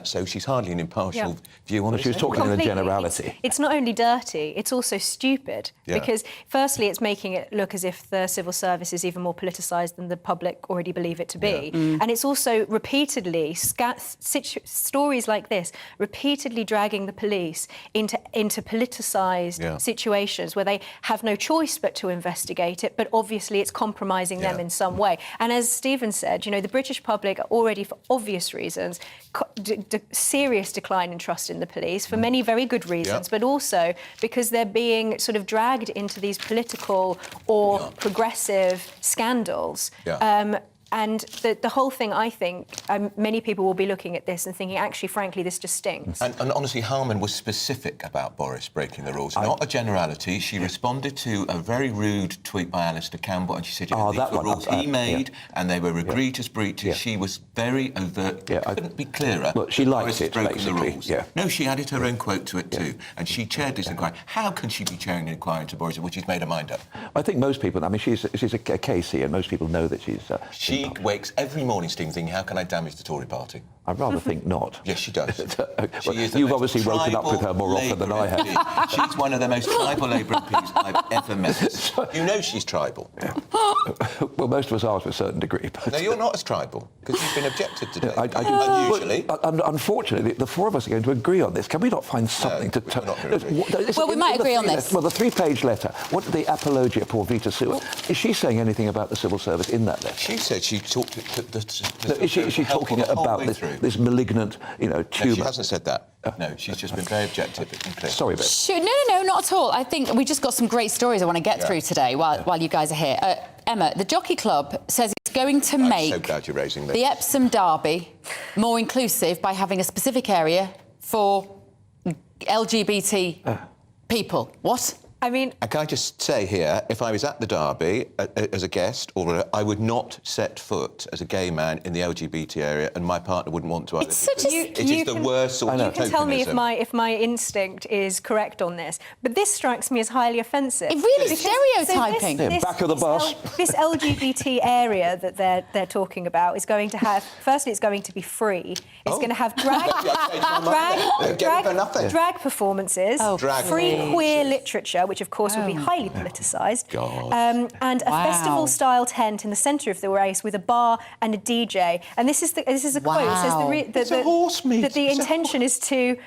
So she's hardly an impartial view on it. She was talking in a generality. It's not only dirty, it's also stupid. Because, firstly, it's making it look as if the civil service is even more politicised than the public already believe it to be. And it's also repeatedly, stories like this, repeatedly dragging the police into politicised situations where they have no choice but to investigate it, but obviously it's compromising them in some way. And as Stephen said, the British public are already, for obvious reasons, serious decline in trust in the police for many very good reasons, but also because they're being sort of dragged into these political or progressive scandals. And the whole thing, I think, many people will be looking at this and thinking, actually, frankly, this just stinks. And honestly, Harman was specific about Boris breaking the rules, not a generality. She responded to a very rude tweet by Alistair Campbell, and she said, these were rules he made, and they were egregious breaches. She was very overt. Couldn't be clearer. Well, she liked it, broken the basically. rules. No, she added her own quote to it too, and she chaired this inquiry. How can she be chairing an inquiry into Boris, which she's made her mind up? I think most people, she's a case here, and most people know that she's... She wakes every morning, Stephen, thinking, how can I damage the Tory party? I'd rather think not. Yes, she does. You've obviously woken up with her more often than I have. She's one of the most tribal Labour MPs I've ever met. You know she's tribal. Well, most of us are to a certain degree. But... No, you're not as tribal, because you've been objected today. Unusually. Unfortunately, the 4 of us are going to agree on this. Can we not find something to... Well, we might agree on this. Well, the 3-page letter, what did the apologia for Vita Sua? Is she saying anything about the civil service in that letter? She said she talked... Is she talking about this malignant, tumour? No, she hasn't said that. No, she's just been very objective and clear. Sorry, Bev. No, not at all. I think we just got some great stories I want to get through today while you guys are here. Emma, the Jockey Club says it's going to make so glad you're raising this. The Epsom Derby more inclusive by having a specific area for LGBT people. What? And can I just say here, if I was at the Derby as a guest, I would not set foot as a gay man in the LGBT area, and my partner wouldn't want to either. It is the worst sort of tokenism. You can tell me if my instinct is correct on this, but this strikes me as highly offensive. It really is stereotyping. Back of the bus. This LGBT area that they're talking about is going to have. Firstly, it's going to be free. It's going to have drag performances, free queer literature, which of course will be highly politicised, and a festival-style tent in the centre of the race with a bar and a DJ. And this is a quote. It says that the intention is to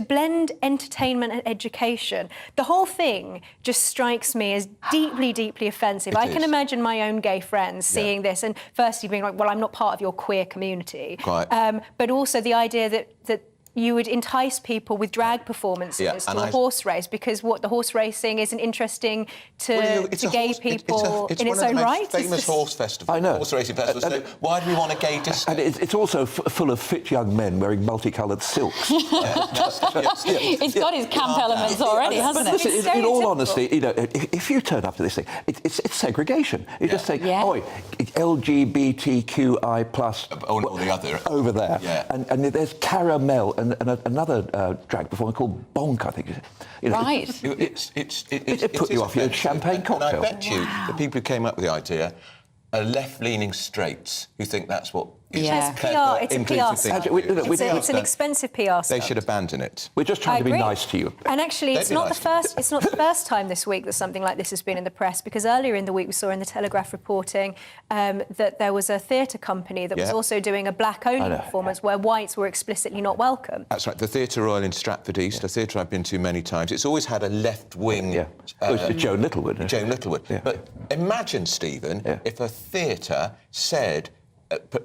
blend entertainment and education. The whole thing just strikes me as deeply, deeply offensive. I can imagine my own gay friends seeing this and firstly being like, well, I'm not part of your queer community. But also the idea that you would entice people with drag performances to a horse race, because what the horse racing isn't interesting to gay people in its own right. It's famous horse festival. I know. Horse racing festival. So why do we want a gay disco? And it's also full of fit young men wearing multicoloured silks. It's got its camp elements already, hasn't it? Listen, in all honesty, you know, if you turn up to this thing, it's segregation. You just say, "Oi, LGBTQI plus," or the other over there, and there's caramel and another drag performer called Bonk, I think. You know, right. It put you off your champagne cocktail. And I bet you the people who came up with the idea are left-leaning straights who think that's what. It's a PR stunt. It's an expensive PR stunt. They should abandon it. We're just trying to be nice to you. And actually, it's not the first time this week that something like this has been in the press, because earlier in the week we saw in the Telegraph reporting that there was a theatre company that was also doing a black-only performance where whites were explicitly not welcome. That's right. The Theatre Royal in Stratford East, a theatre I've been to many times. It's always had a left-wing. Joan Littlewood. Joan Littlewood. But imagine, Stephen, if a theatre said.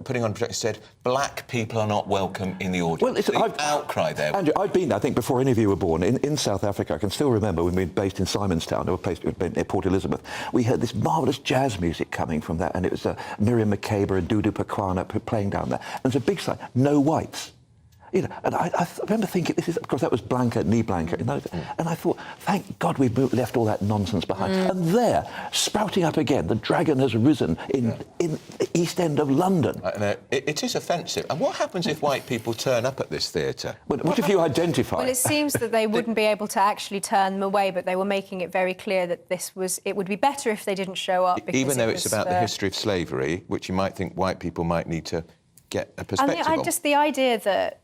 Putting on projector said, black people are not welcome in the audience. Well, outcry there. Andrew, I've been there, I think, before any of you were born, in South Africa. I can still remember when we were based in Simonstown, a place near Port Elizabeth. We heard this marvellous jazz music coming from that, and it was Miriam Makeba and Dudu Pakwana playing down there. And there's a big sign, no whites. You know, and I remember thinking, this is, of course, that was Blanca, knee Blanca, and I thought, thank God we've left all that nonsense behind. And there, sprouting up again, the dragon has risen in the East End of London. It is offensive. And what happens if white people turn up at this theatre? What if you identify? Well, it seems that they wouldn't be able to actually turn them away, but they were making it very clear that it would be better if they didn't show up. Even though it's about the history of slavery, which you might think white people might need to get a perspective on. Just the idea that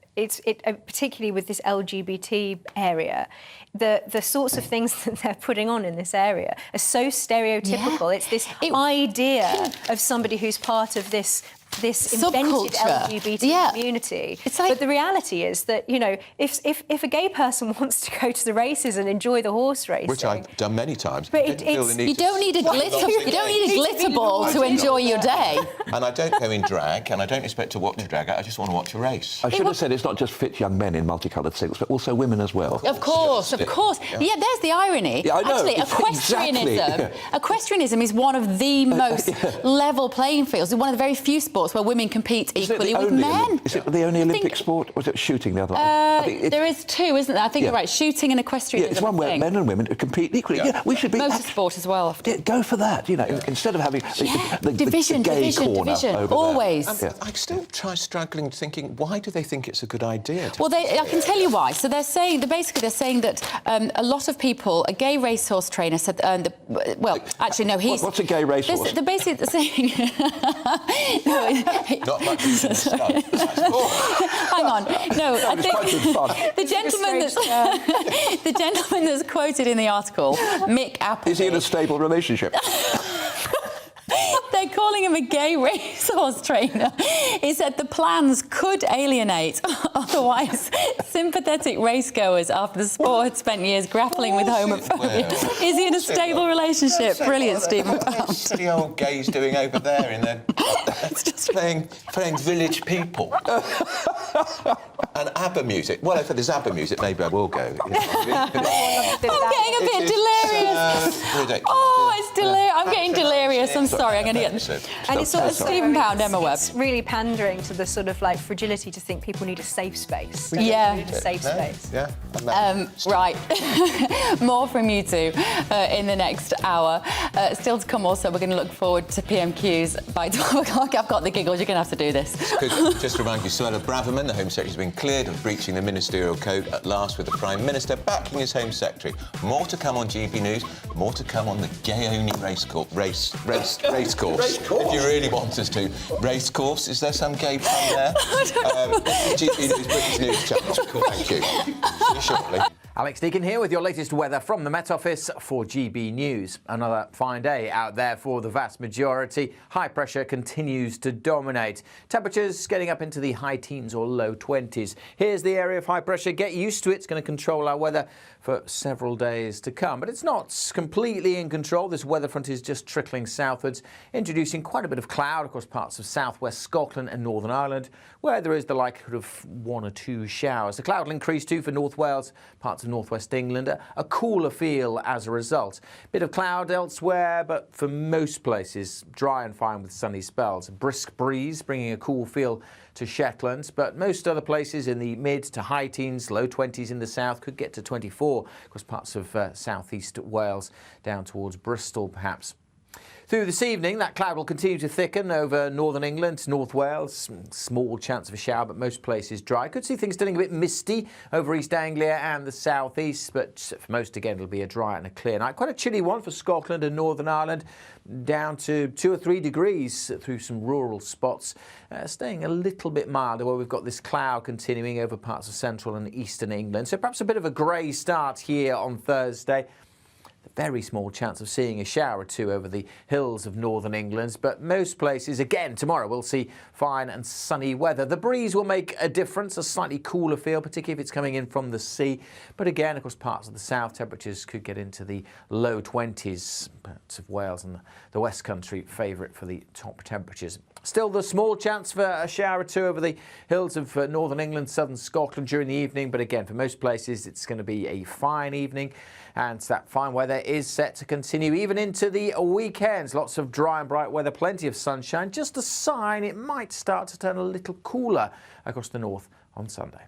particularly with this LGBT area, the sorts of things that they're putting on in this area are so stereotypical. It's this idea of somebody who's part of this invented LGBT community. But the reality is that, you know, if a gay person wants to go to the races and enjoy the horse racing, which I've done many times, but you don't need a glitter ball to enjoy your day. And I don't go in drag, and I don't expect to watch a drag. I just want to watch a race. I should have said it's not just fit young men in multicoloured silks, but also women as well. Of course. Yeah, there's the irony. Yeah, I know. Actually, equestrianism is one of the most level playing fields. It's one of the very few sports where women compete equally with men. Is it the only Olympic sport, or is it shooting, the other one? There is two, isn't there? I think you're right. Shooting and equestrianism. Yeah, it's one where men and women compete equally. Yeah, we should be motorsport as well. Go for that. You know, instead of having the division. Over always. I still try struggling, thinking, why do they think it's a good idea? Well, I can tell you why. So they're saying that a lot of people, a gay racehorse trainer said, actually no, he's. What's a gay racehorse? They're basically saying. Not much stuff. Hang on. No, I think the gentleman that's quoted in the article, Mick Appleby. Is he in a stable relationship? They're calling him a gay racehorse trainer. He said the plans could alienate otherwise sympathetic racegoers after the sport had spent years grappling with homophobia. Is he in a stable relationship? Brilliant, Stephen Pound. What are silly old gays doing over there in their playing Village People? And ABBA music. Well, if there's ABBA music, maybe I will go. You know. I'm getting a bit delirious. Oh, it's delirious. I'm getting delirious. I'm sorry. I'm going to get... And it's sort of Stephen Pound, Emma Webb. It's really pandering to the sort of like fragility to think people need a safe space. Yeah. Need a safe space. Yeah. Right. More from you two in the next hour. Still to come also, we're going to look forward to PMQs by 12 o'clock. I've got the giggles. You're going to have to do this. Just to remind you, Suella Braverman, the Home Secretary, has been cleared of breaching the ministerial code at last, with the Prime Minister backing his Home Secretary. More to come on GB News. More to come on the gay-only race course. If you really want us to. Race course. Is there some gay pun there? GB News, British News Channel. Thank you. See you shortly. Alex Deacon here with your latest weather from the Met Office for GB News. Another fine day out there for the vast majority. High pressure continues to dominate. Temperatures getting up into the high teens or low 20s. Here's the area of high pressure. Get used to it. It's going to control our weather for several days to come. But it's not completely in control. This weather front is just trickling southwards, introducing quite a bit of cloud across parts of southwest Scotland and Northern Ireland, where there is the likelihood of 1 or 2 showers. The cloud will increase too for North Wales, parts of northwest England. A cooler feel as a result. Bit of cloud elsewhere, but for most places, dry and fine with sunny spells. A brisk breeze bringing a cool feel to Shetland, but most other places in the mid to high teens, low 20s in the south, could get to 24 across parts of southeast Wales, down towards Bristol perhaps. Through this evening, that cloud will continue to thicken over northern England, North Wales. Small chance of a shower, but most places dry. Could see things turning a bit misty over East Anglia and the southeast, but for most, again, it'll be a dry and a clear night. Quite a chilly one for Scotland and Northern Ireland, down to 2 or 3 degrees through some rural spots. Staying a little bit milder where we've got this cloud continuing over parts of central and eastern England. So perhaps a bit of a grey start here on Thursday. Very small chance of seeing a shower or two over the hills of northern England, but most places, again, tomorrow we'll see fine and sunny weather. The breeze will make a difference, a slightly cooler feel, particularly if it's coming in from the sea. But again, of course, parts of the south, temperatures could get into the low 20s. Parts of Wales and the West Country favourite for the top temperatures. Still, the small chance for a shower or two over the hills of northern England, southern Scotland during the evening. But again, for most places, it's going to be a fine evening. And that fine weather is set to continue even into the weekends. Lots of dry and bright weather, plenty of sunshine. Just a sign it might start to turn a little cooler across the north on Sunday.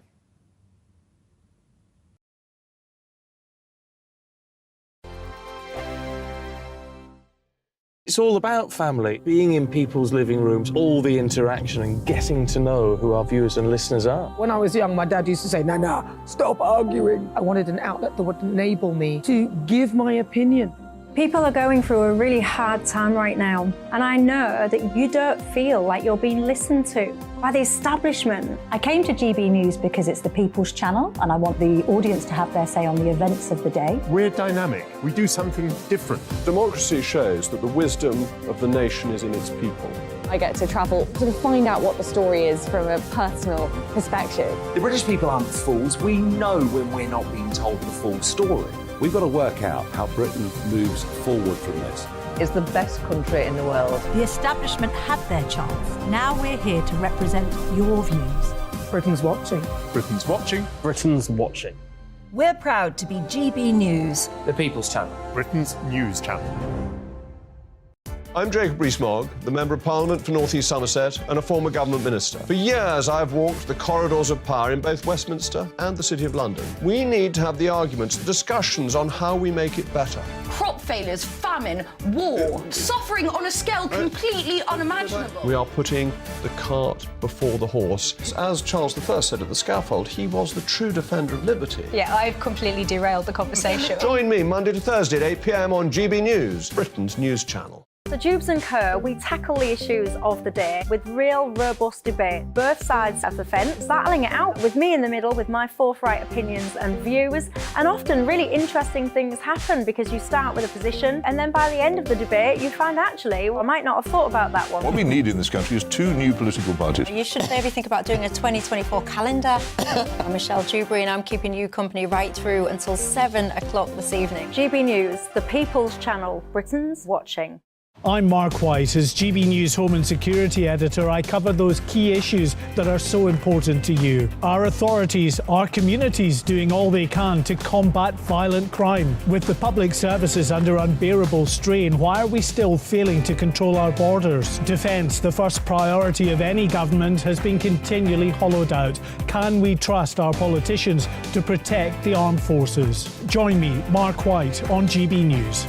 It's all about family, being in people's living rooms, all the interaction and getting to know who our viewers and listeners are. When I was young, my dad used to say, Nana, stop arguing. I wanted an outlet that would enable me to give my opinion. People are going through a really hard time right now, and I know that you don't feel like you're being listened to by the establishment. I came to GB News because it's the People's Channel, and I want the audience to have their say on the events of the day. We're dynamic. We do something different. Democracy shows that the wisdom of the nation is in its people. I get to travel to find out what the story is from a personal perspective. The British people aren't fools. We know when we're not being told the full story. We've got to work out how Britain moves forward from this. It's the best country in the world. The establishment had their chance. Now we're here to represent your views. Britain's watching. Britain's watching. Britain's watching. We're proud to be GB News, The People's Channel. Britain's news channel. I'm Jacob Rees-Mogg, the Member of Parliament for North East Somerset and a former government minister. For years, I've walked the corridors of power in both Westminster and the City of London. We need to have the arguments, the discussions on how we make it better. Crop failures, famine, war, suffering on a scale completely unimaginable. We are putting the cart before the horse. As Charles I said at the scaffold, he was the true defender of liberty. Yeah, I've completely derailed the conversation. Join me Monday to Thursday at 8 p.m. on GB News, Britain's news channel. So Jubes and Co, we tackle the issues of the day with real robust debate. Both sides of the fence, battling it out with me in the middle with my forthright opinions and views. And often really interesting things happen because you start with a position and then by the end of the debate you find actually, well, I might not have thought about that one. What we need in this country is 2 new political parties. You should maybe think about doing a 2024 calendar. I'm Michelle Dewberry and I'm keeping you company right through until 7 o'clock this evening. GB News, the People's Channel, Britain's watching. I'm Mark White. As GB News Home and Security Editor, I cover those key issues that are so important to you. Our authorities, our communities doing all they can to combat violent crime. With the public services under unbearable strain, why are we still failing to control our borders? Defence, the first priority of any government, has been continually hollowed out. Can we trust our politicians to protect the armed forces? Join me, Mark White, on GB News.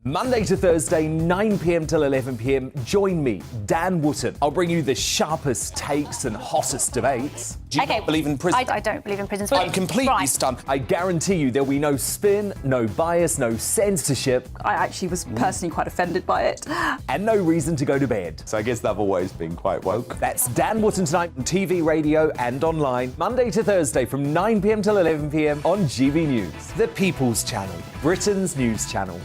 Monday to Thursday, 9 p.m. till 11 p.m. Join me, Dan Wootton. I'll bring you the sharpest takes and hottest debates. Do you not believe in prison? I don't believe in prisons. I'm completely stunned. I guarantee you there'll be no spin, no bias, no censorship. I actually was personally quite offended by it. And no reason to go to bed. So I guess they've always been quite woke. That's Dan Wootton tonight on TV, radio and online. Monday to Thursday from 9 p.m. till 11 p.m. on GB News. The People's Channel, Britain's news channel.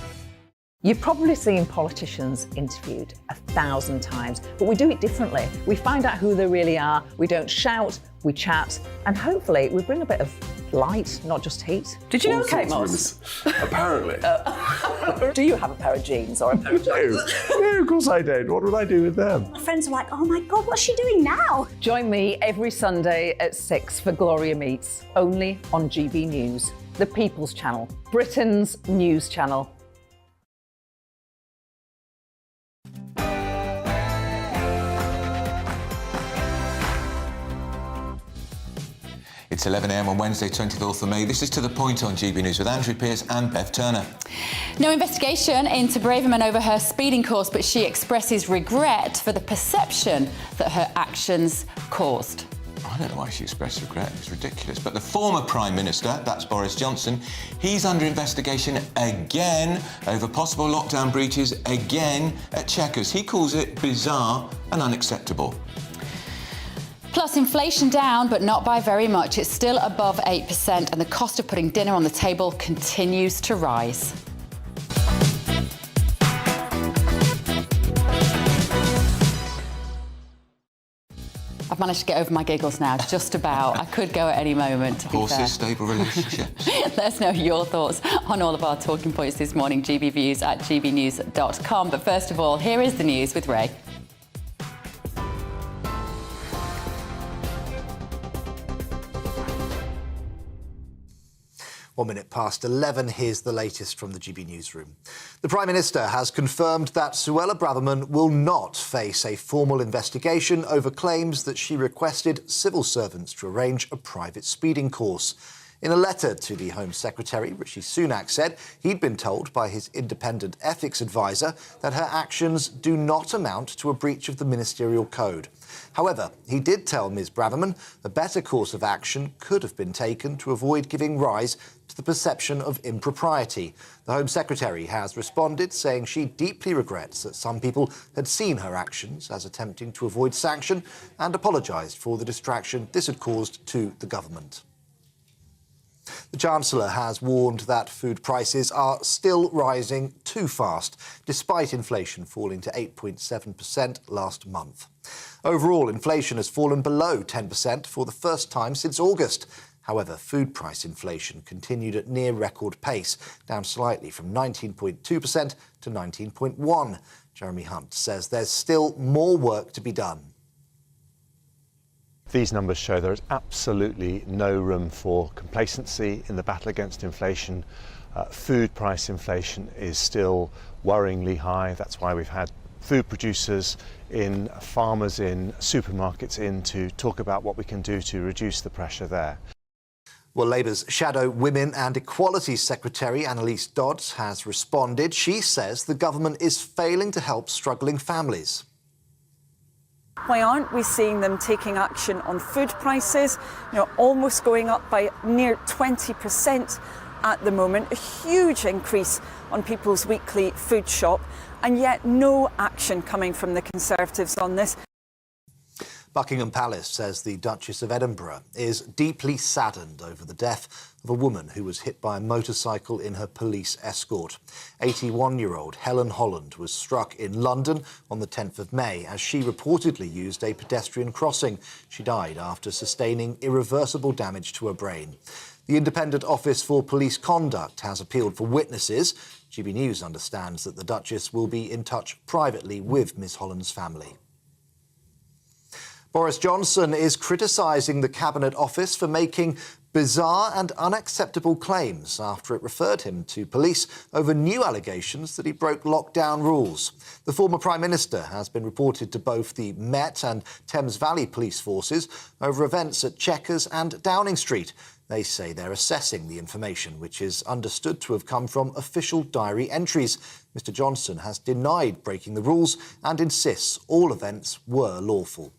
You've probably seen politicians interviewed 1,000 times, but we do it differently. We find out who they really are, we don't shout, we chat, and hopefully we bring a bit of light, not just heat. Did you know Kate Moss? Apparently. Do you have a pair of jeans or a pair of jeans? No, of course I don't. What would I do with them? My friends are like, oh my God, what's she doing now? Join me every Sunday at 6 for Gloria Meets, only on GB News, the People's Channel, Britain's news channel. It's 11 a.m. on Wednesday, 24th of May. This is To The Point on GB News with Andrew Pearce and Bev Turner. No investigation into Braverman over her speeding course, but she expresses regret for the perception that her actions caused. I don't know why she expressed regret. It's ridiculous. But the former Prime Minister, that's Boris Johnson, he's under investigation again over possible lockdown breaches again at Chequers. He calls it bizarre and unacceptable. Plus, inflation down, but not by very much. It's still above 8%, and the cost of putting dinner on the table continues to rise. I've managed to get over my giggles now, just about. I could go at any moment, to be fair. Horses, stable relationships. Let us know your thoughts on all of our talking points this morning, gbviews at gbnews.com. But first of all, here is the news with Ray. 11. Here's the latest from the GB Newsroom. The Prime Minister has confirmed that Suella Braverman will not face a formal investigation over claims that she requested civil servants to arrange a private speeding course. In a letter to the Home Secretary, Rishi Sunak said he'd been told by his independent ethics advisor that her actions do not amount to a breach of the ministerial code. However, he did tell Ms Braverman a better course of action could have been taken to avoid giving rise to the perception of impropriety. The Home Secretary has responded, saying she deeply regrets that some people had seen her actions as attempting to avoid sanction and apologised for the distraction this had caused to the government. The Chancellor has warned that food prices are still rising too fast, despite inflation falling to 8.7% last month. Overall, inflation has fallen below 10% for the first time since August. However, food price inflation continued at near record pace, down slightly from 19.2% to 19.1%. Jeremy Hunt says there's still more work to be done. These numbers show there is absolutely no room for complacency in the battle against inflation. Food price inflation is still worryingly high. That's why we've had food producers in, farmers in, supermarkets in to talk about what we can do to reduce the pressure there. Well, Labour's Shadow Women and Equality Secretary Annalise Dodds has responded. She says the government is failing to help struggling families. Why aren't we seeing them taking action on food prices? Almost going up by near 20% at the moment, a huge increase on people's weekly food shop, and yet no action coming from the Conservatives on this. Buckingham Palace says the Duchess of Edinburgh is deeply saddened over the death of a woman who was hit by a motorcycle in her police escort. 81-year-old Helen Holland was struck in London on the 10th of May as she reportedly used a pedestrian crossing. She died after sustaining irreversible damage to her brain. The Independent Office for Police Conduct has appealed for witnesses. GB News understands that the Duchess will be in touch privately with Ms Holland's family. Boris Johnson is criticising the Cabinet Office for making bizarre and unacceptable claims after it referred him to police over new allegations that he broke lockdown rules. The former Prime Minister has been reported to both the Met and Thames Valley police forces over events at Chequers and Downing Street. They say they're assessing the information, which is understood to have come from official diary entries. Mr Johnson has denied breaking the rules and insists all events were lawful.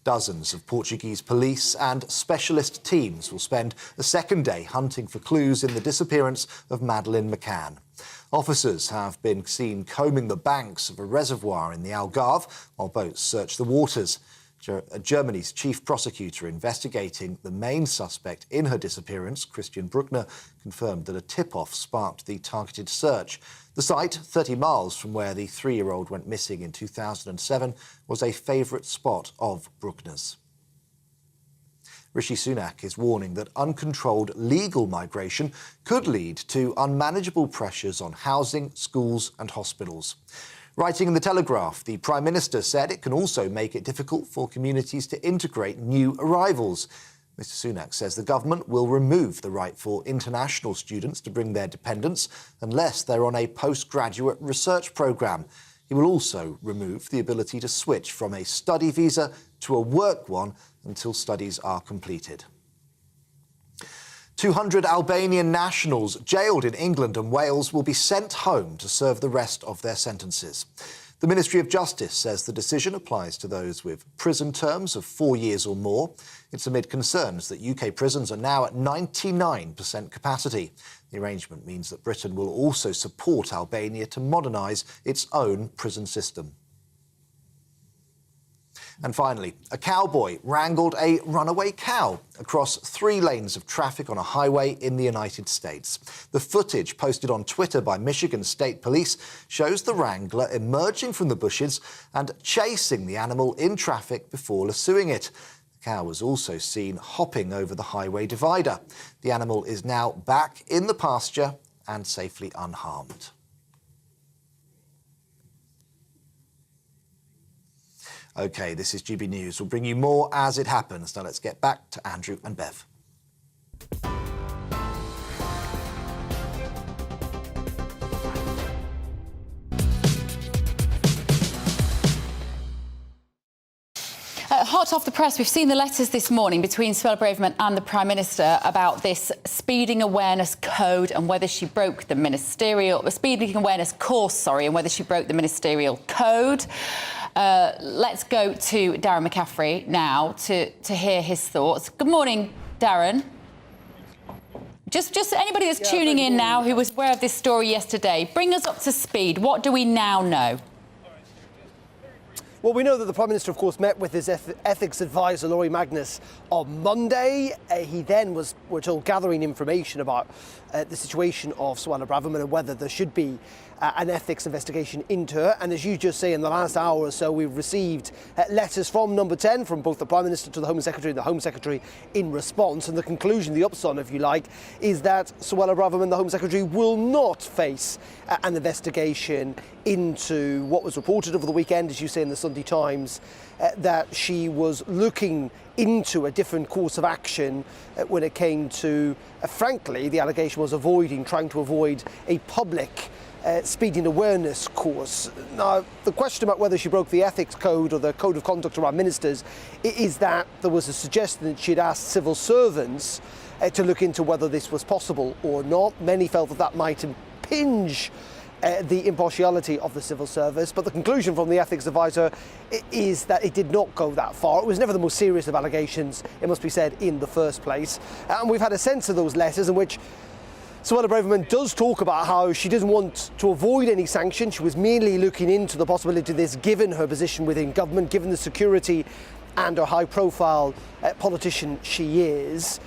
Dozens of Portuguese police and specialist teams will spend a second day hunting for clues in the disappearance of Madeleine McCann. Officers have been seen combing the banks of a reservoir in the Algarve while boats search the waters. Germany's chief prosecutor investigating the main suspect in her disappearance, Christian Bruckner, confirmed that a tip-off sparked the targeted search. The site, 30 miles from where the 3-year-old went missing in 2007, was a favourite spot of Bruckner's. Rishi Sunak is warning that uncontrolled legal migration could lead to unmanageable pressures on housing, schools and hospitals. Writing in The Telegraph, the Prime Minister said it can also make it difficult for communities to integrate new arrivals. Mr Sunak says the government will remove the right for international students to bring their dependents unless they're on a postgraduate research programme. He will also remove the ability to switch from a study visa to a work one until studies are completed. 200 Albanian nationals jailed in England and Wales will be sent home to serve the rest of their sentences. The Ministry of Justice says the decision applies to those with prison terms of 4 years or more. It's amid concerns that UK prisons are now at 99% capacity. The arrangement means that Britain will also support Albania to modernise its own prison system. And finally, a cowboy wrangled a runaway cow across 3 lanes of traffic on a highway in the United States. The footage posted on Twitter by Michigan State Police shows the wrangler emerging from the bushes and chasing the animal in traffic before lassoing it. The cow was also seen hopping over the highway divider. The animal is now back in the pasture and safely unharmed. OK, this is GB News. We'll bring you more as it happens. Now let's get back to Andrew and Bev. Hot off the press, we've seen the letters this morning between Suella Braverman and the Prime Minister about this speeding awareness code and whether she broke the speeding awareness course, and whether she broke the ministerial code. Let's go to Darren McCaffrey now to hear his thoughts. Good morning, Darren. Just anybody that's tuning in now who was aware of this story yesterday, bring us up to speed. What do we now know? Well, we know that the Prime Minister, of course, met with his ethics advisor, Laurie Magnus, on Monday. He then was, we're told, gathering information about the situation of Suella Braverman and whether there should be an ethics investigation into her. And as you just say, in the last hour or so, we've received letters from Number 10, from both the Prime Minister to the Home Secretary and the Home Secretary in response. And the conclusion, the upshot, if you like, is that Suella Braverman, the Home Secretary, will not face an investigation into what was reported over the weekend, as you say in the Sunday Times, that she was looking into a different course of action when it came to, frankly, the allegation was trying to avoid a public speeding awareness course. Now, the question about whether she broke the ethics code or the code of conduct around ministers is that there was a suggestion that she'd asked civil servants to look into whether this was possible or not. Many felt that that might impinge the impartiality of the civil service, but the conclusion from the ethics advisor is that it did not go that far. It was never the most serious of allegations, it must be said, in the first place. And we've had a sense of those letters in which Suella Braverman does talk about how she doesn't want to avoid any sanction. She was merely looking into the possibility of this, given her position within government, given the security and her high-profile politician she is.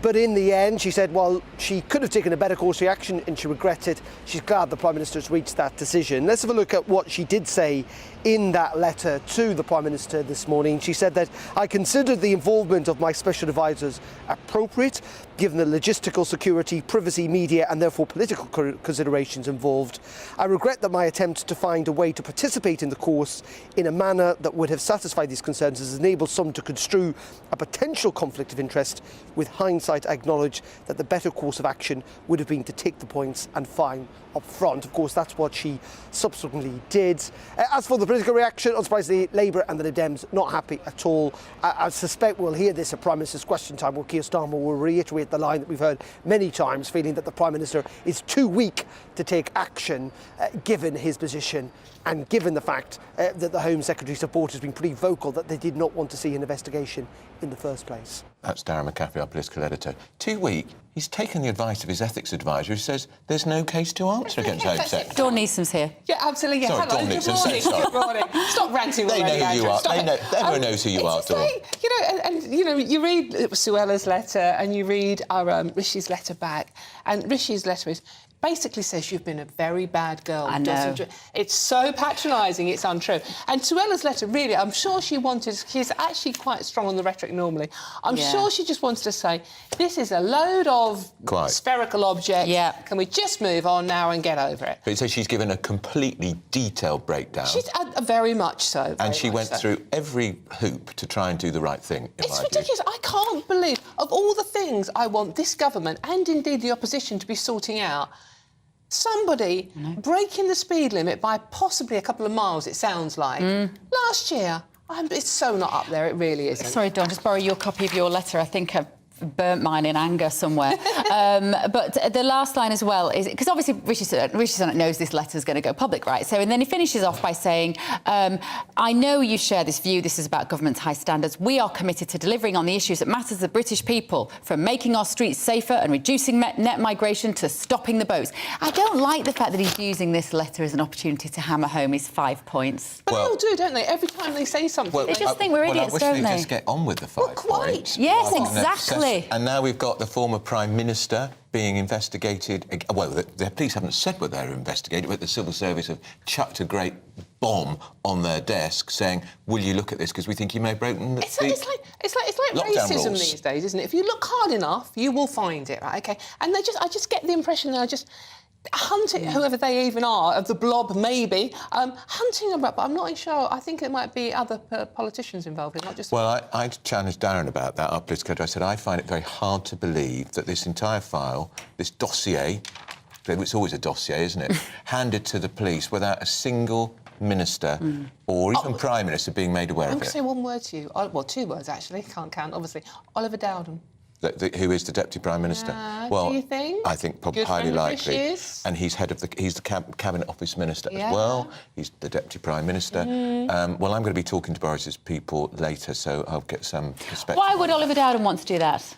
But in the end, she said, well, she could have taken a better course of action and she regrets it. She's glad the Prime Minister has reached that decision. Let's have a look at what she did say in that letter to the Prime Minister this morning. She said that I considered the involvement of my special advisors appropriate, given the logistical, security, privacy, media and therefore political considerations involved. I regret that my attempt to find a way to participate in the course in a manner that would have satisfied these concerns has enabled some to construe a potential conflict of interest with high hindsight, acknowledge that the better course of action would have been to take the points and fine up front. Of course, that's what she subsequently did. As for the political reaction, unsurprisingly, Labour and the Lib Dems not happy at all. I suspect we'll hear this at Prime Minister's Question Time, where Keir Starmer will reiterate the line that we've heard many times, feeling that the Prime Minister is too weak to take action, given his position and given the fact that the Home Secretary support has been pretty vocal that they did not want to see an investigation in the first place. That's Darren McCaffrey, our political editor. 2 weeks, he's taken the advice of his ethics advisor, who says there's no case to answer against Home Secretary. Dawn Neeson's here. Yeah, absolutely. Yeah. Sorry, Hello, Dawn good Neeson, morning. sorry. Good morning. Stop ranting They already, know who you Andrew. are. Stop it. Everyone knows who you are, Dawn. Like, you know, and you know, you read Suella's letter and you read our Rishi's letter back, and Rishi's letter basically says you've been a very bad girl. I know. It's so patronising, it's untrue. And Suella's letter, really, I'm sure she wanted... She's actually quite strong on the rhetoric normally. I'm sure she just wanted to say, this is a load of spherical objects. Yeah. Can we just move on now and get over it? But it says she's given a completely detailed breakdown. She's very much so. And she went through every hoop to try and do the right thing. It's ridiculous. I can't believe, of all the things I want this government and indeed the opposition to be sorting out, somebody breaking the speed limit by possibly a couple of miles, it sounds like. Last year, it's so not up there, it really isn't. Sorry, Dawn, just borrow your copy of your letter. I think I've burnt mine in anger somewhere. But the last line as well is... Because obviously Rishi Sunak knows this letter is going to go public, right? So, and then he finishes off by saying, I know you share this view. This is about government's high standards. We are committed to delivering on the issues that matter to the British people, from making our streets safer and reducing net migration to stopping the boats. I don't like the fact that he's using this letter as an opportunity to hammer home his 5 points. But they all do, don't they? Every time they say something. They just think we're idiots, don't they? I wish they'd just get on with the 5 points. Yes, exactly. And now we've got the former Prime Minister being investigated. Well, the police haven't said what they're investigating, but the civil service have chucked a great bomb on their desk saying, will you look at this, because we think you may have broken the It's like racism rules. these days, isn't it? If you look hard enough, you will find it, right? OK. And I just get the impression they're just hunting, whoever they even are, of the blob, maybe, hunting about, but I'm not sure. I think it might be other politicians involved, not just... Well, I challenged Darren about that, our political editor. I said, I find it very hard to believe that this entire file, this dossier, it's always a dossier, isn't it, handed to the police without a single minister or even Prime Minister being made aware I'm of going to it. say one word to you. Well, 2 words, actually. Can't count, obviously. Oliver Dowden. Who is the Deputy Prime Minister? Do you think? I think probably Good highly friend of likely. Rishi's? And he's he's the Cabinet Office Minister as well. He's the Deputy Prime Minister. Well, I'm going to be talking to Boris's people later, so I'll get some perspective. Why would Oliver Dowden want to do that?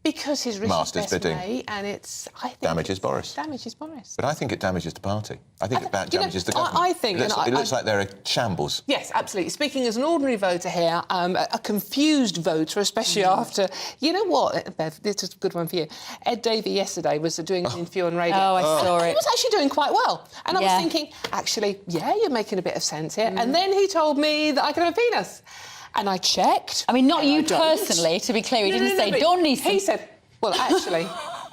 Because he's Rishi's Master's best bidding. mate, and it's... I think Damages Boris. Damages Boris. But I think it damages the party. I think it damages the government. I think... It looks like they're a shambles. Yes, absolutely. Speaking as an ordinary voter here, a confused voter, especially after... You know what, Bev, this is a good one for you. Ed Davey yesterday was doing an interview on radio. Oh, I saw it. He was actually doing quite well. And I was thinking, actually, yeah, you're making a bit of sense here. And then he told me that I could have a penis. And I checked. I mean, not you personally, to be clear. He didn't say Dawn Neeson. He said... Well, actually,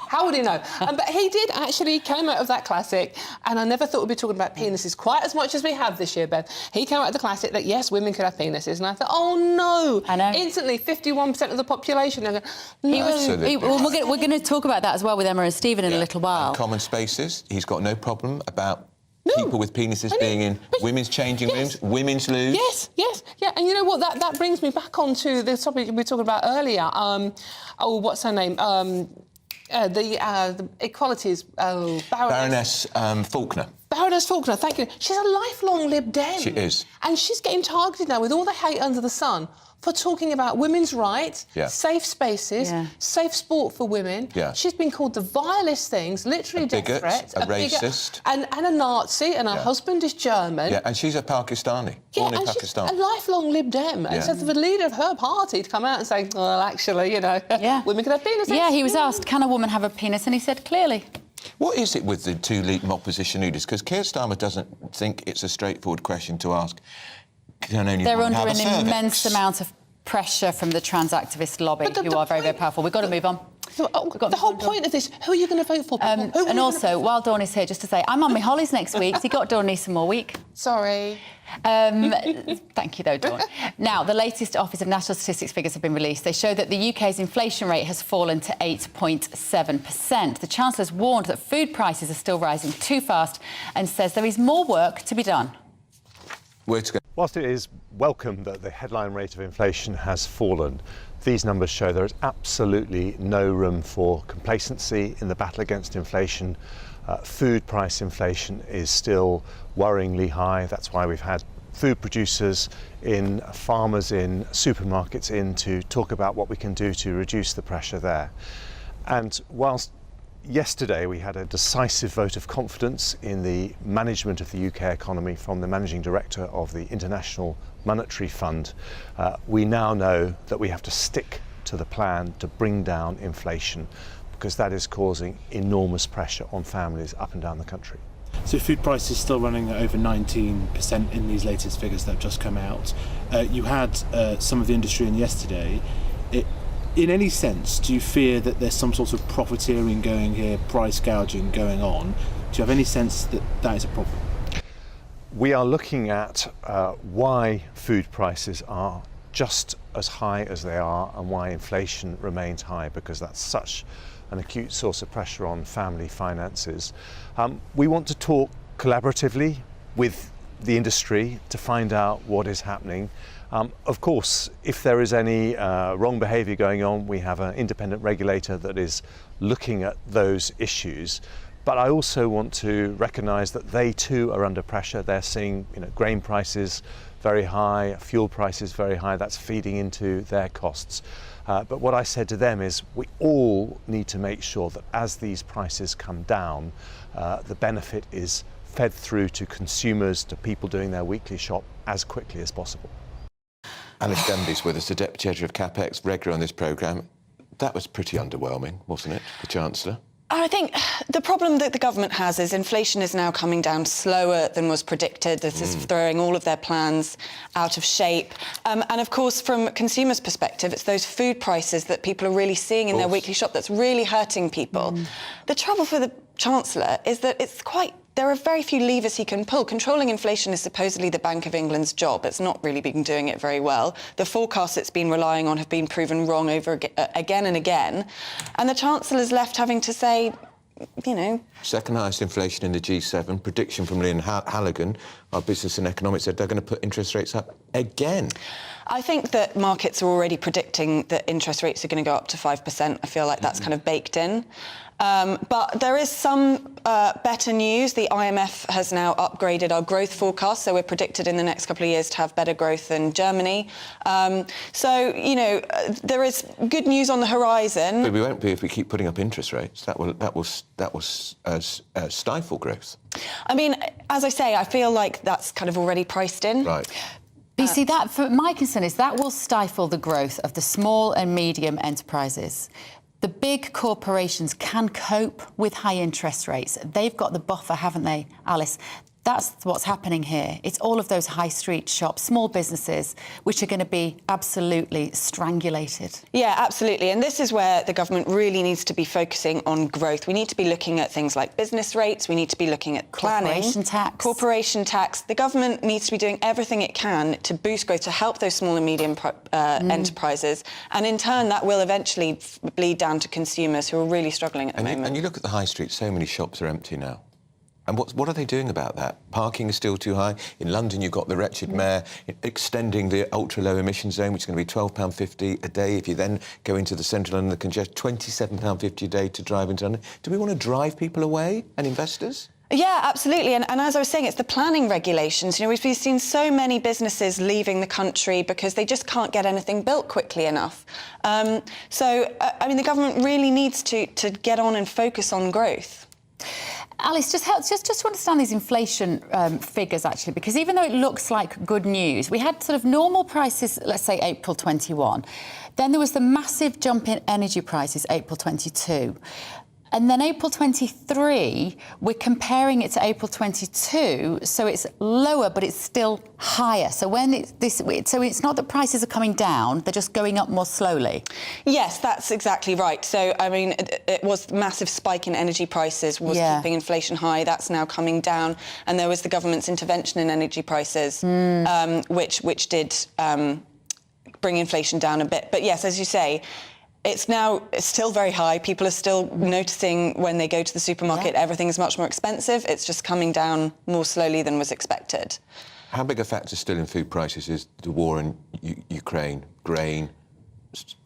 how would he know? But he did actually came out of that classic, and I never thought we'd be talking about penises quite as much as we have this year, Bev. He came out of the classic that, yes, women could have penises, and I thought, oh, no. I know. Instantly, 51% of the population are going, no. Well, we're going to talk about that as well with Emma and Stephen in a little while. And common spaces. He's got no problem about people with penises being in women's changing rooms, women's loos. Yeah. And you know what? That brings me back onto the topic we were talking about earlier. What's her name? The equalities. Baroness Faulkner. Baroness Faulkner, thank you. She's a lifelong Lib Dem. She is. And she's getting targeted now with all the hate under the sun for talking about women's rights, safe spaces, safe sport for women. She's been called the vilest things, literally death threats. A racist. And a Nazi, and her husband is German. Yeah, and she's a Pakistani, born in Pakistan. She's a lifelong Lib Dem. And so for the leader of her party to come out and say, well, actually, you know, women can have penises. Yeah, he was asked, can a woman have a penis? And he said, clearly. What is it with the 2 leading opposition leaders? Because Keir Starmer doesn't think it's a straightforward question to ask. They're under an immense amount of pressure from the trans activist lobby, who are very, very powerful. We've got to move on. The whole point of this, who are you going to vote for? And also, while Dawn is here, just to say, I'm on my holidays next week, so you got Dawn Neeson more week. Sorry. Thank you, though, Dawn. Now, the latest Office of National Statistics figures have been released. They show that the UK's inflation rate has fallen to 8.7%. The Chancellor's warned that food prices are still rising too fast and says there is more work to be done. Whilst it is welcome that the headline rate of inflation has fallen, these numbers show there is absolutely no room for complacency in the battle against inflation. Food price inflation is still worryingly high. That's why we've had food producers in, farmers in, supermarkets in to talk about what we can do to reduce the pressure there. And whilst yesterday we had a decisive vote of confidence in the management of the UK economy from the Managing Director of the International Monetary Fund, we now know that we have to stick to the plan to bring down inflation, because that is causing enormous pressure on families up and down the country. So food prices still running at over 19% in these latest figures that have just come out. You had some of the industry in yesterday. In any sense, do you fear that there's some sort of profiteering going here, price gouging going on? Do you have any sense that that is a problem? We are looking at why food prices are just as high as they are and why inflation remains high, because that's such an acute source of pressure on family finances. We want to talk collaboratively with the industry to find out what is happening. Of course, if there is any wrong behaviour going on, we have an independent regulator that is looking at those issues. But I also want to recognise that they too are under pressure. They're seeing, grain prices very high, fuel prices very high. That's feeding into their costs. But what I said to them is we all need to make sure that as these prices come down, the benefit is fed through to consumers, to people doing their weekly shop as quickly as possible. Alice Denby's with us, the Deputy Editor of CapEx, regular on this programme. That was pretty underwhelming, wasn't it, the Chancellor? I think the problem that the government has is inflation is now coming down slower than was predicted. This is throwing all of their plans out of shape. And of course, from consumers' perspective, it's those food prices that people are really seeing in their weekly shop that's really hurting people. The trouble for the Chancellor is that there are very few levers he can pull. Controlling inflation is supposedly the Bank of England's job. It's not really been doing it very well. The forecasts it's been relying on have been proven wrong over again and again. And the Chancellor's left having to say, Second highest inflation in the G7. Prediction from Liam Halligan, our business and economics, said they're going to put interest rates up again. I think that markets are already predicting that interest rates are going to go up to 5%. I feel like that's kind of baked in. But there is some better news. The IMF has now upgraded our growth forecast, so we're predicted in the next couple of years to have better growth than Germany. There is good news on the horizon. But we won't be if we keep putting up interest rates. That will stifle growth. I mean, as I say, I feel like that's kind of already priced in. Right. But you see, my concern is that will stifle the growth of the small and medium enterprises. The big corporations can cope with high interest rates. They've got the buffer, haven't they, Alice? That's what's happening here. It's all of those high street shops, small businesses, which are going to be absolutely strangulated. Yeah, absolutely. And this is where the government really needs to be focusing on growth. We need to be looking at things like business rates. We need to be looking at planning. Corporation tax. The government needs to be doing everything it can to boost growth, to help those small and medium enterprises. And in turn, that will eventually bleed down to consumers who are really struggling at the moment. And you look at the high street, so many shops are empty now. And what are they doing about that? Parking is still too high. In London, you've got the wretched mayor extending the ultra-low emission zone, which is going to be £12.50 a day. If you then go into the central London, the congestion, £27.50 a day to drive into London. Do we want to drive people away and investors? Yeah, absolutely. And as I was saying, it's the planning regulations. We've seen so many businesses leaving the country because they just can't get anything built quickly enough. I mean, the government really needs to get on and focus on growth. Alice, just to understand these inflation figures, actually, because even though it looks like good news, we had sort of normal prices, let's say April 21. Then there was the massive jump in energy prices, April 22. And then April 23, we're comparing it to April 22, so it's lower, but it's still higher. So so it's not that prices are coming down, they're just going up more slowly. Yes, that's exactly right. So, I mean, it was a massive spike in energy prices was keeping inflation high. That's now coming down. And there was the government's intervention in energy prices, which did bring inflation down a bit. But yes, as you say, it's still very high. People are still noticing when they go to the supermarket, everything is much more expensive. It's just coming down more slowly than was expected. How big a factor still in food prices is the war in Ukraine, grain,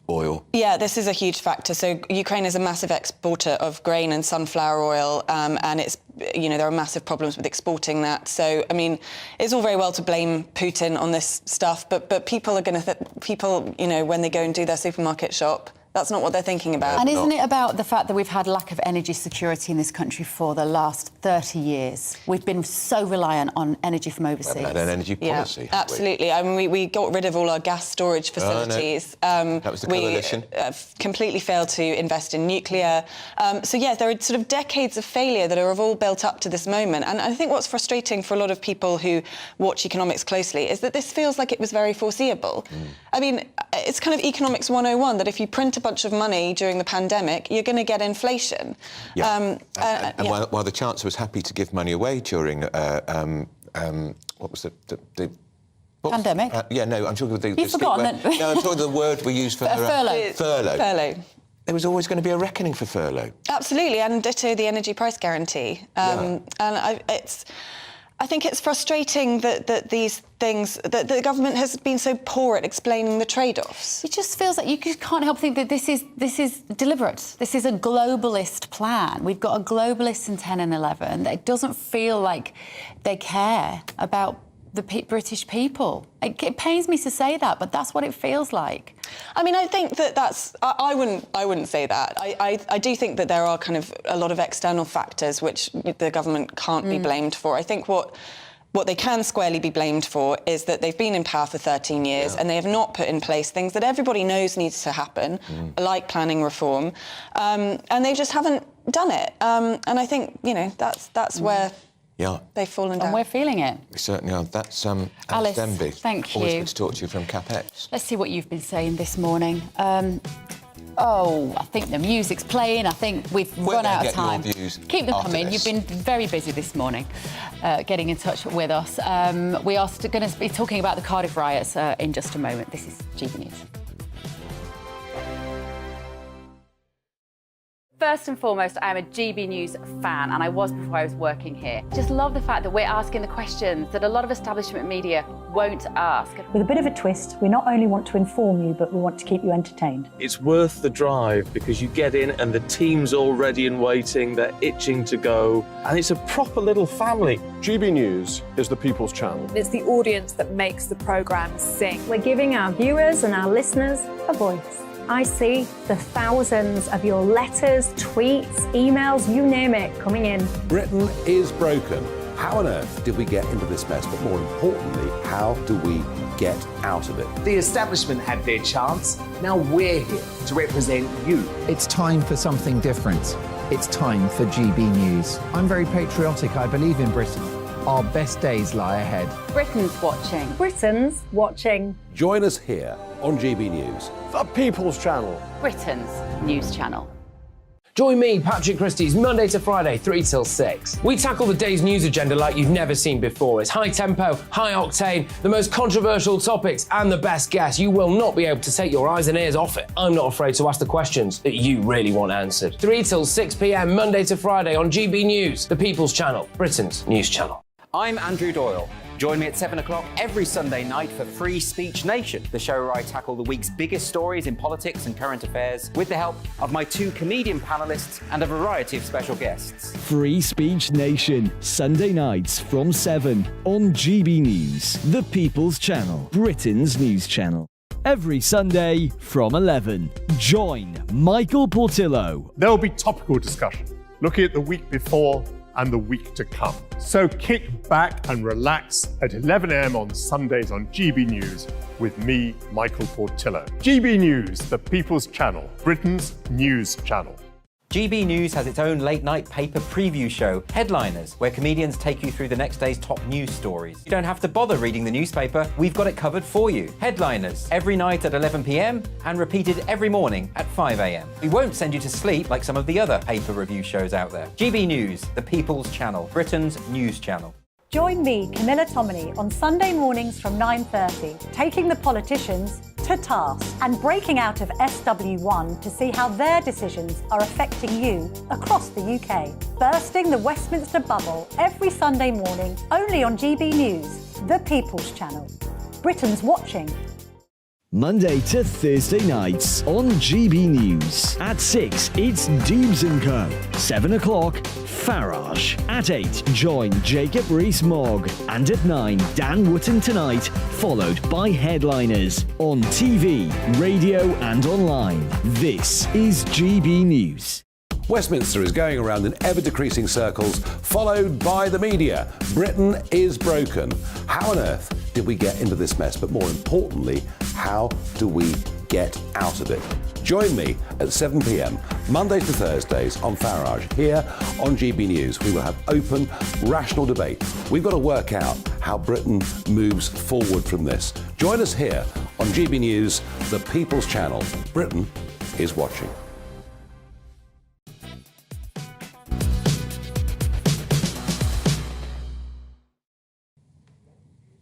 oil? Yeah, this is a huge factor. So Ukraine is a massive exporter of grain and sunflower oil, and it's, there are massive problems with exporting that. So, I mean, it's all very well to blame Putin on this stuff, but people are going to, when they go and do their supermarket shop, that's not what they're thinking about. And isn't it about the fact that we've had lack of energy security in this country for the last 30 years? We've been so reliant on energy from overseas. We've had an energy policy. Yeah, absolutely. I mean, we got rid of all our gas storage facilities. That was the coalition. We completely failed to invest in nuclear. So, yeah, there are sort of decades of failure that are all built up to this moment. And I think what's frustrating for a lot of people who watch economics closely is that this feels like it was very foreseeable. I mean, it's kind of economics 101 that if you print a bunch of money during the pandemic, you're going to get inflation. Yeah. While the Chancellor was happy to give money away during what was the pandemic? I'm talking about the... You've forgotten it. No, I'm talking the word we use for... furlough. Furlough. There was always going to be a reckoning for furlough. Absolutely, and ditto the energy price guarantee. And I think it's frustrating that these things, that the government has been so poor at explaining the trade-offs. It just feels like you can't help think that this is deliberate. This is a globalist plan. We've got a globalist in 10 and 11. It doesn't feel like they care about the British people. It pains me to say that, but that's what it feels like. I mean, I think that's... I wouldn't say that. I do think that there are kind of a lot of external factors which the government can't be blamed for. I think what they can squarely be blamed for is that they've been in power for 13 years and they have not put in place things that everybody knows needs to happen, like planning reform, and they just haven't done it. And I think, that's where... Yeah. They've fallen down. And we're feeling it. We certainly are. That's Alice Denby. Thank you. Always good to talk to you from CapEx. Let's see what you've been saying this morning. I think the music's playing. I think we've run out of time. Keep them coming. You've been very busy this morning getting in touch with us. We are going to be talking about the Cardiff riots in just a moment. This is GB News. First and foremost, I am a GB News fan, and I was before I was working here. Just love the fact that we're asking the questions that a lot of establishment media won't ask. With a bit of a twist, we not only want to inform you, but we want to keep you entertained. It's worth the drive because you get in and the team's all ready and waiting, they're itching to go, and it's a proper little family. GB News is the People's Channel. It's the audience that makes the programme sing. We're giving our viewers and our listeners a voice. I see the thousands of your letters, tweets, emails, you name it, coming in. Britain is broken. How on earth did we get into this mess? But more importantly, how do we get out of it? The establishment had their chance. Now we're here to represent you. It's time for something different. It's time for GB News. I'm very patriotic. I believe in Britain. Our best days lie ahead. Britain's watching. Britain's watching. Join us here on GB News. The People's Channel. Britain's news channel. Join me, Patrick Christie's, Monday to Friday, 3 till 6. We tackle the day's news agenda like you've never seen before. It's high tempo, high octane, the most controversial topics, and the best guests. You will not be able to take your eyes and ears off it. I'm not afraid to ask the questions that you really want answered. 3 till 6 p.m, Monday to Friday on GB News, the People's Channel, Britain's news channel. I'm Andrew Doyle. Join me at 7 o'clock every Sunday night for Free Speech Nation, the show where I tackle the week's biggest stories in politics and current affairs with the help of my 2 comedian panellists and a variety of special guests. Free Speech Nation, Sunday nights from 7 on GB News, the People's Channel, Britain's news channel. Every Sunday from 11. Join Michael Portillo. There will be topical discussion, looking at the week before and the week to come. So kick back and relax at 11 a.m. on Sundays on GB News with me, Michael Portillo. GB News, the People's Channel, Britain's news channel. GB News has its own late-night paper preview show, Headliners, where comedians take you through the next day's top news stories. You don't have to bother reading the newspaper, we've got it covered for you. Headliners, every night at 11 p.m. and repeated every morning at 5 a.m. We won't send you to sleep like some of the other paper review shows out there. GB News, the People's Channel, Britain's news channel. Join me, Camilla Tominey, on Sunday mornings from 9:30, taking the politicians to task and breaking out of SW1 to see how their decisions are affecting you across the UK. Bursting the Westminster bubble every Sunday morning, only on GB News, the People's Channel. Britain's watching. Monday to Thursday nights on GB News. At 6, it's Deebs & Co. 7 o'clock, Farage. At 8, join Jacob Rees-Mogg. And at 9, Dan Wootton Tonight, followed by Headliners. On TV, radio and online. This is GB News. Westminster is going around in ever-decreasing circles, followed by the media. Britain is broken. How on earth did we get into this mess? But more importantly, how do we get out of it? Join me at 7 p.m, Mondays to Thursdays on Farage. Here on GB News, we will have open, rational debate. We've got to work out how Britain moves forward from this. Join us here on GB News, the People's Channel. Britain is watching.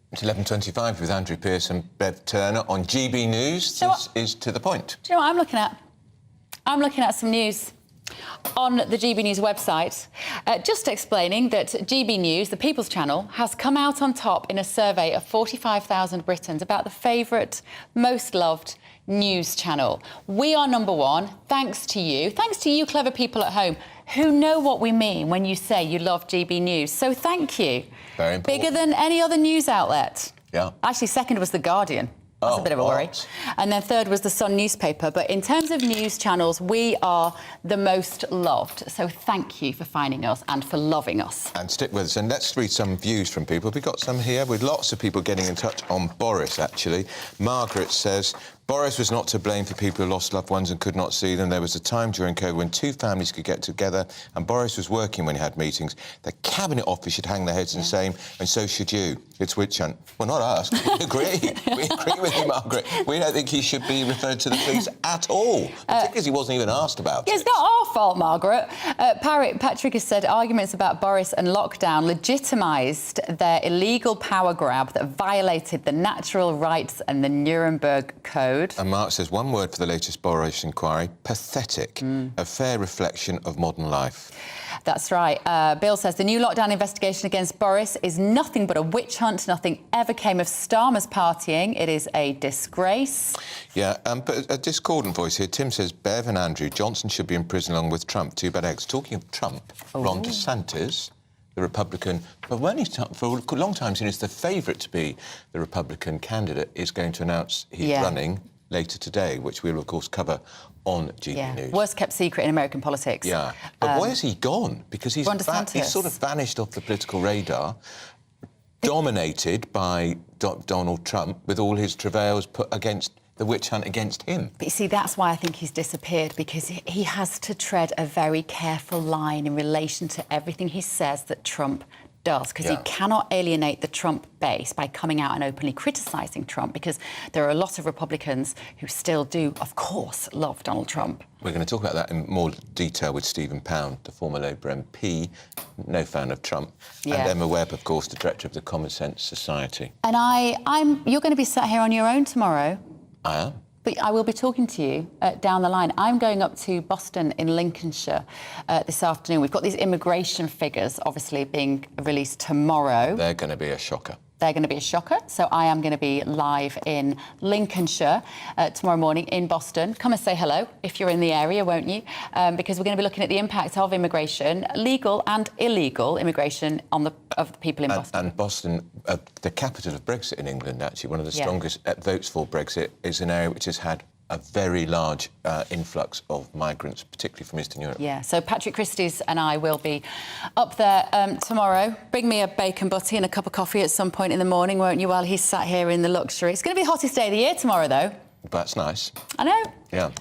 It's 11:25 with Andrew Pearce and Bev Turner on GB News. This is To The Point. Do you know what I'm looking at? I'm looking at some news on the GB News website, just explaining that GB News, the People's Channel, has come out on top in a survey of 45,000 Britons about the favourite, most loved news channel. We are number one, thanks to you clever people at home who know what we mean when you say you love GB News. So thank you. Very important. Bigger than any other news outlet. Yeah. Actually, second was The Guardian. That's a bit of a worry. And then third was the Sun newspaper. But in terms of news channels, we are the most loved. So thank you for finding us and for loving us. And stick with us. And let's read some views from people. We've got some here with lots of people getting in touch on Boris, actually. Margaret says, Boris was not to blame for people who lost loved ones and could not see them. There was a time during COVID when two families could get together and Boris was working when he had meetings. The Cabinet Office should hang their heads and say, and so should you. It's witch hunt. Well, not us. We agree. We agree with you, Margaret. We don't think he should be referred to the police at all, particularly because he wasn't even asked about it. It's not our fault, Margaret. Patrick has said arguments about Boris and lockdown legitimised their illegal power grab that violated the natural rights and the Nuremberg Code. And Mark says, one word for the latest Boris inquiry, pathetic. A fair reflection of modern life. That's right. Bill says the new lockdown investigation against Boris is nothing but a witch hunt. Nothing ever came of Starmer's partying. It is a disgrace. Yeah, but a discordant voice here. Tim says, Bev and Andrew, Johnson should be in prison along with Trump. Two bad eggs. Talking of Trump, Ron DeSantis, the Republican, but for a long time seen as the favourite to be the Republican candidate, is going to announce he's running later today, which we'll, of course, cover on GB News. Worst kept secret in American politics. Yeah, but where's he gone? Because he's sort of vanished off the political radar, dominated by Donald Trump with all his travails put against the witch hunt against him. But you see, that's why I think he's disappeared, because he has to tread a very careful line in relation to everything he says that Trump does, because he cannot alienate the Trump base by coming out and openly criticising Trump, because there are a lot of Republicans who still do, of course, love Donald Trump. We're going to talk about that in more detail with Stephen Pound, the former Labour MP, no fan of Trump, and Emma Webb, of course, the director of the Common Sense Society. And you're going to be sat here on your own tomorrow. I am. But I will be talking to you down the line. I'm going up to Boston in Lincolnshire this afternoon. We've got these immigration figures, obviously, being released tomorrow. They're going to be a shocker. They're going to be a shocker. So I am going to be live in Lincolnshire tomorrow morning in Boston. Come and say hello if you're in the area, won't you? Because we're going to be looking at the impact of immigration, legal and illegal immigration, of the people in Boston. And Boston, the capital of Brexit in England, actually, one of the strongest votes for Brexit, is an area which has had a very large influx of migrants, particularly from Eastern Europe. Yeah, so Patrick Christys and I will be up there tomorrow. Bring me a bacon butty and a cup of coffee at some point in the morning, won't you, while he's sat here in the luxury. It's going to be the hottest day of the year tomorrow, though. That's nice. I know. Yeah.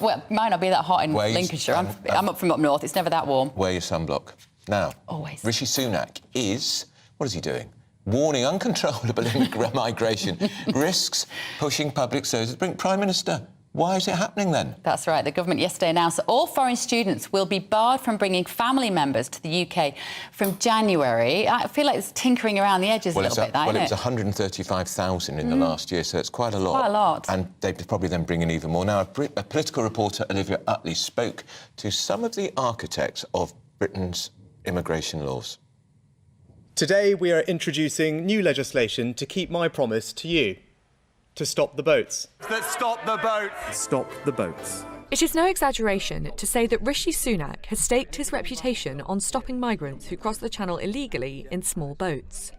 Well, it might not be that hot in Lincolnshire. I'm up from up north. It's never that warm. Wear your sunblock. Now, always. Rishi Sunak is... What is he doing? Warning uncontrollable migration risks pushing public services. Prime Minister, why is it happening then? That's right. The government yesterday announced that all foreign students will be barred from bringing family members to the UK from January. I feel like it's tinkering around the edges a little bit, Well, isn't it was it? 135,000 in the last year, so it's quite a lot. Quite a lot. And they probably then bring in even more. Now, a political reporter, Olivia Utley, spoke to some of the architects of Britain's immigration laws. Today we are introducing new legislation to keep my promise to you. To stop the boats. Stop the boats! Stop the boats. It is no exaggeration to say that Rishi Sunak has staked his reputation on stopping migrants who cross the Channel illegally in small boats.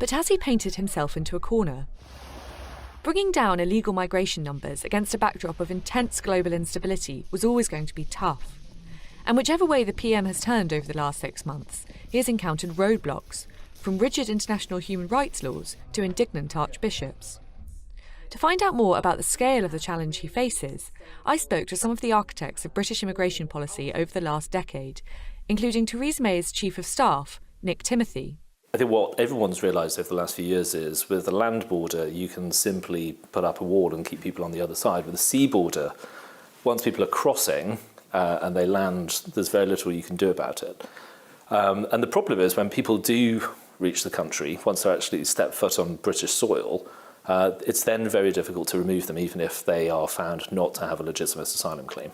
But has he painted himself into a corner? Bringing down illegal migration numbers against a backdrop of intense global instability was always going to be tough. And whichever way the PM has turned over the last 6 months, he has encountered roadblocks, from rigid international human rights laws to indignant archbishops. To find out more about the scale of the challenge he faces, I spoke to some of the architects of British immigration policy over the last decade, including Theresa May's Chief of Staff, Nick Timothy. I think what everyone's realised over the last few years is with the land border, you can simply put up a wall and keep people on the other side. With the sea border, once people are crossing and they land, there's very little you can do about it. And the problem is when people do reach the country, once they actually step foot on British soil, it's then very difficult to remove them, even if they are found not to have a legitimate asylum claim.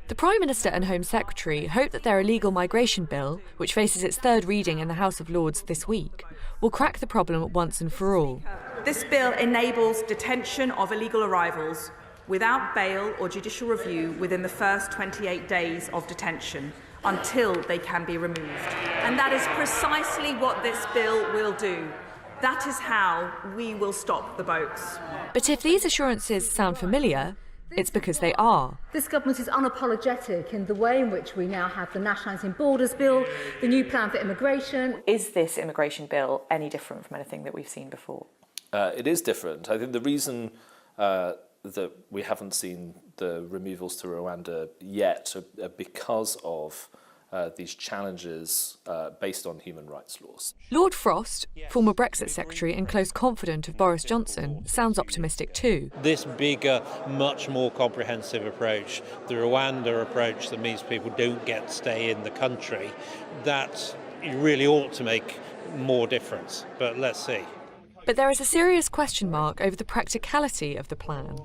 The Prime Minister and Home Secretary hope that their illegal migration bill, which faces its third reading in the House of Lords this week, will crack the problem once and for all. This bill enables detention of illegal arrivals without bail or judicial review within the first 28 days of detention until they can be removed. And that is precisely what this bill will do. That is how we will stop the boats. But if these assurances sound familiar, it's because they are. This government is unapologetic in the way in which we now have the Nationalising Borders Bill, the new plan for immigration. Is this immigration bill any different from anything that we've seen before? It is different. I think the reason that we haven't seen the removals to Rwanda yet are because of these challenges based on human rights laws. Lord Frost, former Brexit Secretary and close confidant of Boris Johnson, sounds optimistic too. This bigger, much more comprehensive approach, the Rwanda approach that means people don't get to stay in the country, that really ought to make more difference. But let's see. But there is a serious question mark over the practicality of the plan.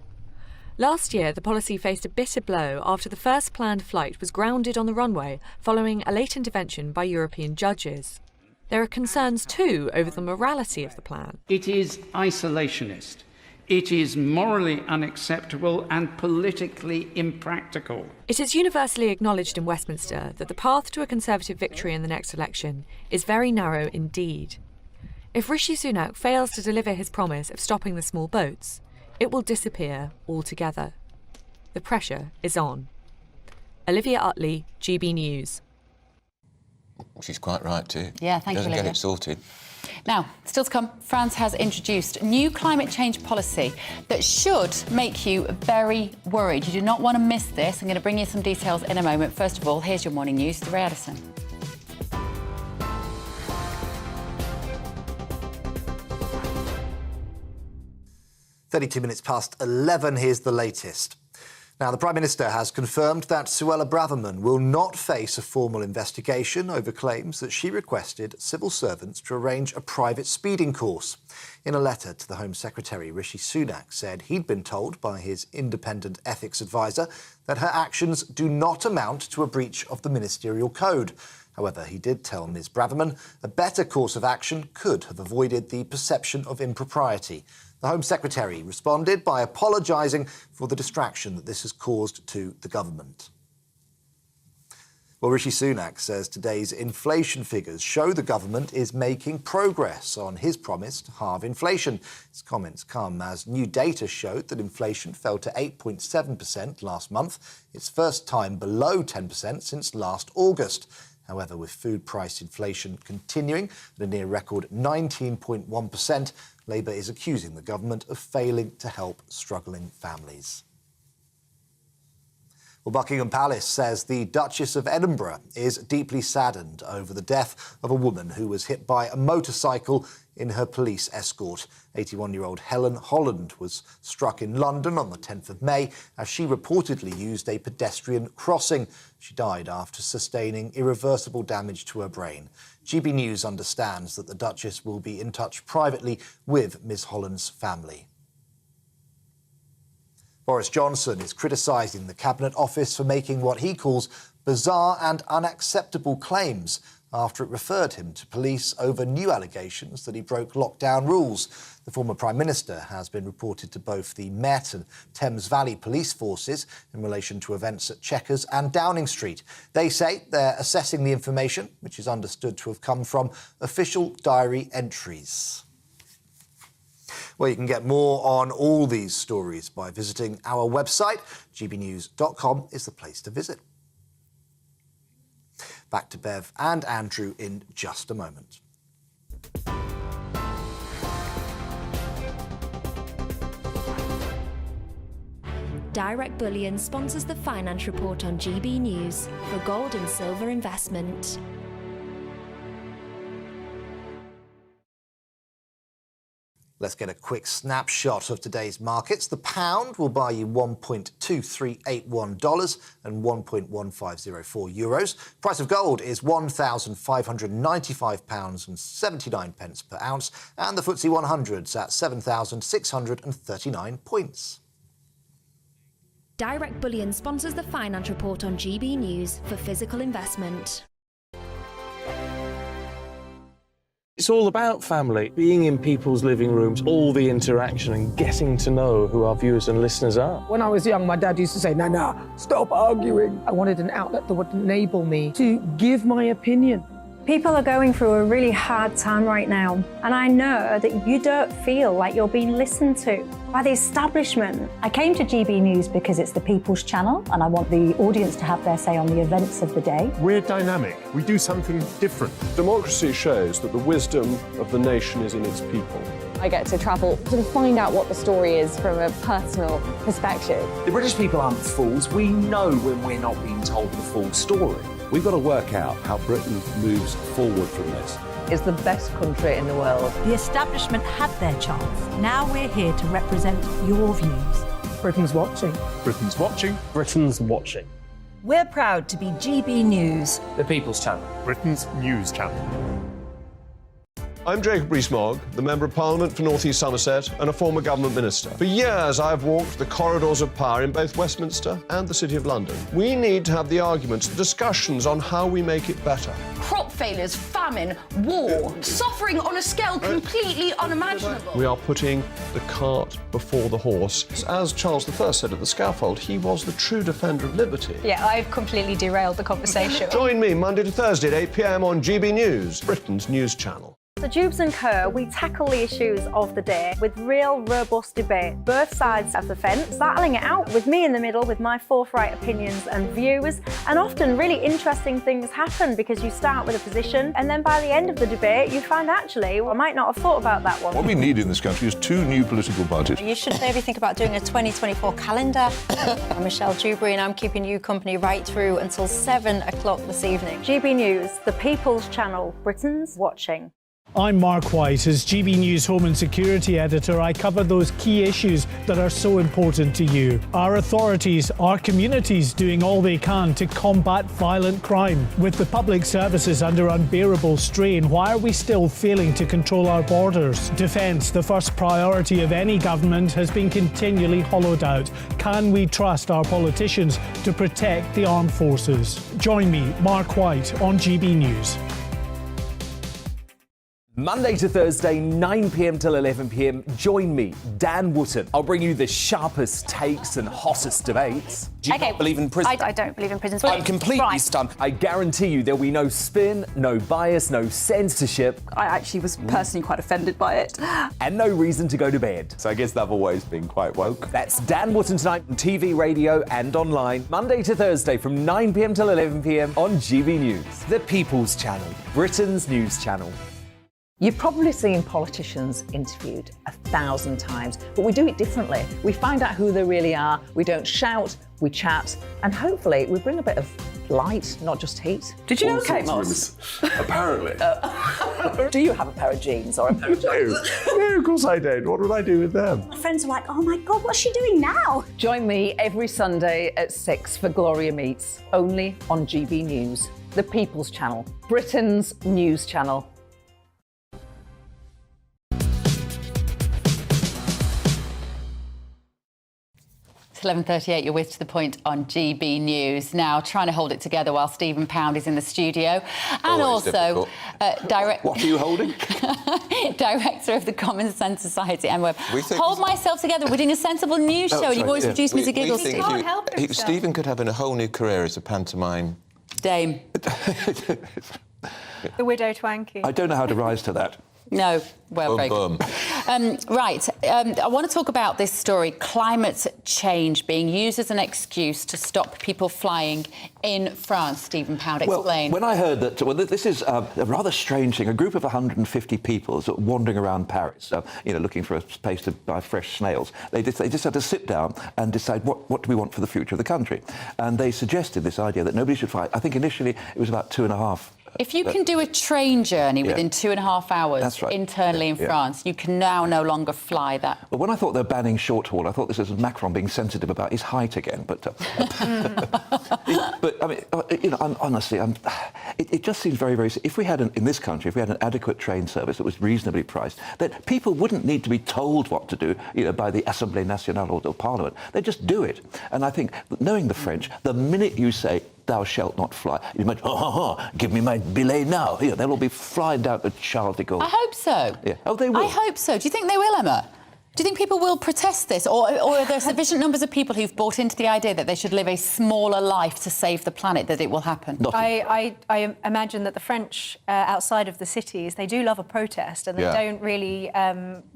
Last year, the policy faced a bitter blow after the first planned flight was grounded on the runway following a late intervention by European judges. There are concerns too over the morality of the plan. It is isolationist. It is morally unacceptable and politically impractical. It is universally acknowledged in Westminster that the path to a Conservative victory in the next election is very narrow indeed. If Rishi Sunak fails to deliver his promise of stopping the small boats, it will disappear altogether. The pressure is on. Olivia Utley, GB News. She's quite right too. Yeah, thank you, Doesn't Olivia. get it sorted. Now, still to come, France has introduced new climate change policy that should make you very worried. You do not want to miss this. I'm going to bring you some details in a moment. First of all, here's your morning news to Ray Addison. 32 minutes past 11, here's the latest. Now, the Prime Minister has confirmed that Suella Braverman will not face a formal investigation over claims that she requested civil servants to arrange a private speeding course. In a letter to the Home Secretary, Rishi Sunak said he'd been told by his independent ethics advisor that her actions do not amount to a breach of the ministerial code. However, he did tell Ms Braverman a better course of action could have avoided the perception of impropriety. The Home Secretary responded by apologising for the distraction that this has caused to the government. Well, Rishi Sunak says today's inflation figures show the government is making progress on his promise to halve inflation. His comments come as new data showed that inflation fell to 8.7% last month, its first time below 10% since last August. However, with food price inflation continuing at a near-record 19.1%, Labour is accusing the government of failing to help struggling families. Well, Buckingham Palace says the Duchess of Edinburgh is deeply saddened over the death of a woman who was hit by a motorcycle in her police escort. 81-year-old Helen Holland was struck in London on the 10th of May as she reportedly used a pedestrian crossing. She died after sustaining irreversible damage to her brain. GB News understands that the Duchess will be in touch privately with Ms Holland's family. Boris Johnson is criticising the Cabinet Office for making what he calls bizarre and unacceptable claims after it referred him to police over new allegations that he broke lockdown rules. The former Prime Minister has been reported to both the Met and Thames Valley police forces in relation to events at Chequers and Downing Street. They say they're assessing the information, which is understood to have come from official diary entries. Well, you can get more on all these stories by visiting our website. gbnews.com is the place to visit. Back to Bev and Andrew in just a moment. Direct Bullion sponsors the Finance Report on GB News for gold and silver investment. Let's get a quick snapshot of today's markets. The pound will buy you $1.2381 and 1.1504 euros. Price of gold is £1,595.79 per ounce, and the FTSE 100's at 7,639 points. Direct Bullion sponsors the Finance Report on GB News for physical investment. It's all about family, being in people's living rooms, all the interaction and getting to know who our viewers and listeners are. When I was young, my dad used to say, "Nana, stop arguing." I wanted an outlet that would enable me to give my opinion. People are going through a really hard time right now, and I know that you don't feel like you're being listened to by the establishment. I came to GB News because it's the People's Channel, and I want the audience to have their say on the events of the day. We're dynamic. We do something different. Democracy shows that the wisdom of the nation is in its people. I get to travel to find out what the story is from a personal perspective. The British people aren't fools. We know when we're not being told the full story. We've got to work out how Britain moves forward from this. It's the best country in the world. The establishment had their chance. Now we're here to represent your views. Britain's watching. Britain's watching. Britain's watching. We're proud to be GB News, The People's Channel. Britain's news channel. I'm Jacob Rees-Mogg, the Member of Parliament for North East Somerset and a former government minister. For years, I've walked the corridors of power in both Westminster and the City of London. We need to have the arguments, the discussions on how we make it better. Crop failures, famine, war, suffering on a scale completely unimaginable. We are putting the cart before the horse. As Charles I said at the scaffold, he was the true defender of liberty. Yeah, I've completely derailed the conversation. Join me Monday to Thursday at 8 p.m. on GB News, Britain's news channel. So Jubes and Co, we tackle the issues of the day with real robust debate, both sides of the fence, battling it out with me in the middle with my forthright opinions and views. And often really interesting things happen because you start with a position and then by the end of the debate you find actually, well, I might not have thought about that one. What we need in this country is two new political parties. You should maybe think about doing a 2024 calendar. I'm Michelle Dewberry and I'm keeping you company right through until 7 o'clock this evening. GB News, the People's Channel, Britain's watching. I'm Mark White. As GB News Home and Security Editor, I cover those key issues that are so important to you. Our authorities, our communities doing all they can to combat violent crime. With the public services under unbearable strain, why are we still failing to control our borders? Defence, the first priority of any government, has been continually hollowed out. Can we trust our politicians to protect the armed forces? Join me, Mark White, on GB News. Monday to Thursday, 9 p.m. till 11 p.m. Join me, Dan Wootton. I'll bring you the sharpest takes and hottest debates. Do you not believe in prisons? I don't believe in prisons. I'm completely stunned. I guarantee you there'll be no spin, no bias, no censorship. I actually was personally quite offended by it. And no reason to go to bed. So I guess they've always been quite woke. That's Dan Wootton tonight on TV, radio and online. Monday to Thursday from 9 p.m. till 11 p.m. on GB News. The People's Channel, Britain's news channel. You've probably seen politicians interviewed 1,000 times, but we do it differently. We find out who they really are, we don't shout, we chat, and hopefully we bring a bit of light, not just heat. Did you know Kate Moss? Apparently. Do you have a pair of jeans or a pair of jeans? No, of course I don't. What would I do with them? My friends are like, oh my God, what's she doing now? Join me every Sunday at 6 for Gloria Meets, only on GB News, the People's Channel, Britain's news channel. It's 11:38, you're with To The Point on GB News. Now, trying to hold it together while Stephen Pound is in the studio. And Always also, What are you holding? Director of the Common Sense Society, Emma Webb. We think- Hold myself together, we're doing a sensible news show, and you've always reduced me to giggles, We Steve. think Stephen could have a whole new career as a pantomime Dame. The widow Twanky. I don't know how to rise to that. No, well, very good. Right, I want to talk about this story, climate change being used as an excuse to stop people flying in France. Stephen Pound, explain. Well, when I heard that, this is a rather strange thing. A group of 150 people sort of wandering around Paris, looking for a space to buy fresh snails. They just had to sit down and decide what do we want for the future of the country. And they suggested this idea that nobody should fly. I think initially it was about 2.5. If you can do a train journey within 2.5 hours internally in France, you can now no longer fly that. Well, when I thought they were banning short haul, I thought this was Macron being sensitive about his height again. But, but I mean, honestly, it just seems very, very. If we had in this country, if we had an adequate train service that was reasonably priced, then people wouldn't need to be told what to do, by the Assemblée Nationale or the Parliament. They just do it. And I think, knowing the French, the minute you say, "Thou shalt not fly," you might, give me my billet now. They'll all be flying down to Charles de Gaulle. I hope so. Yeah. Oh, they will. I hope so. Do you think they will, Emma? Do you think people will protest this? Or are there sufficient numbers of people who've bought into the idea that they should live a smaller life to save the planet that it will happen? I imagine that the French, outside of the cities, they do love a protest and they don't really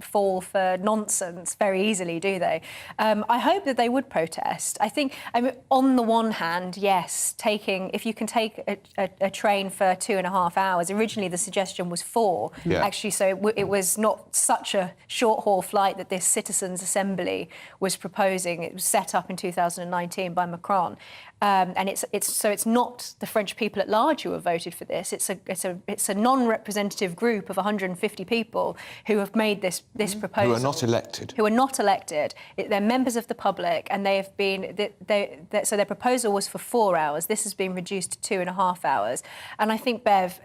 fall for nonsense very easily, do they? I hope that they would protest. I think, on the one hand, yes, if you can take a train for 2.5 hours, originally the suggestion was 4, actually, so it was not such a short-haul flight that this Citizens' Assembly was proposing. It was set up in 2019 by Macron. And it's not the French people at large who have voted for this. It's a non-representative group of 150 people who have made this proposal. Who are not elected. Who are not elected. They're members of the public, and they have been. So their proposal was for 4 hours. This has been reduced to 2.5 hours. And I think, Bev,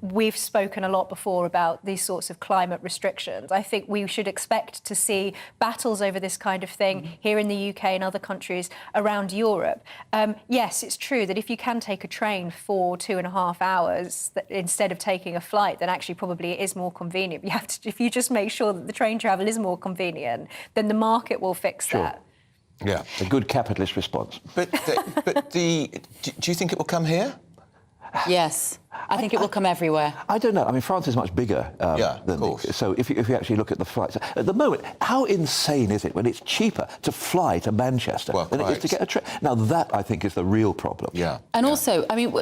we've spoken a lot before about these sorts of climate restrictions. I think we should expect to see battles over this kind of thing here in the UK and other countries around Europe. Yes, it's true that if you can take a train for 2.5 hours instead of taking a flight, then actually probably it is more convenient. If you just make sure that the train travel is more convenient, then the market will fix that. Yeah, a good capitalist response. But do you think it will come here? Yes. I think it will come everywhere. I don't know. I mean, France is much bigger than this. So if you actually look at the flights... At the moment, how insane is it when it's cheaper to fly to Manchester than it is to get a train? Now, that, I think, is the real problem. Yeah. And also, I mean,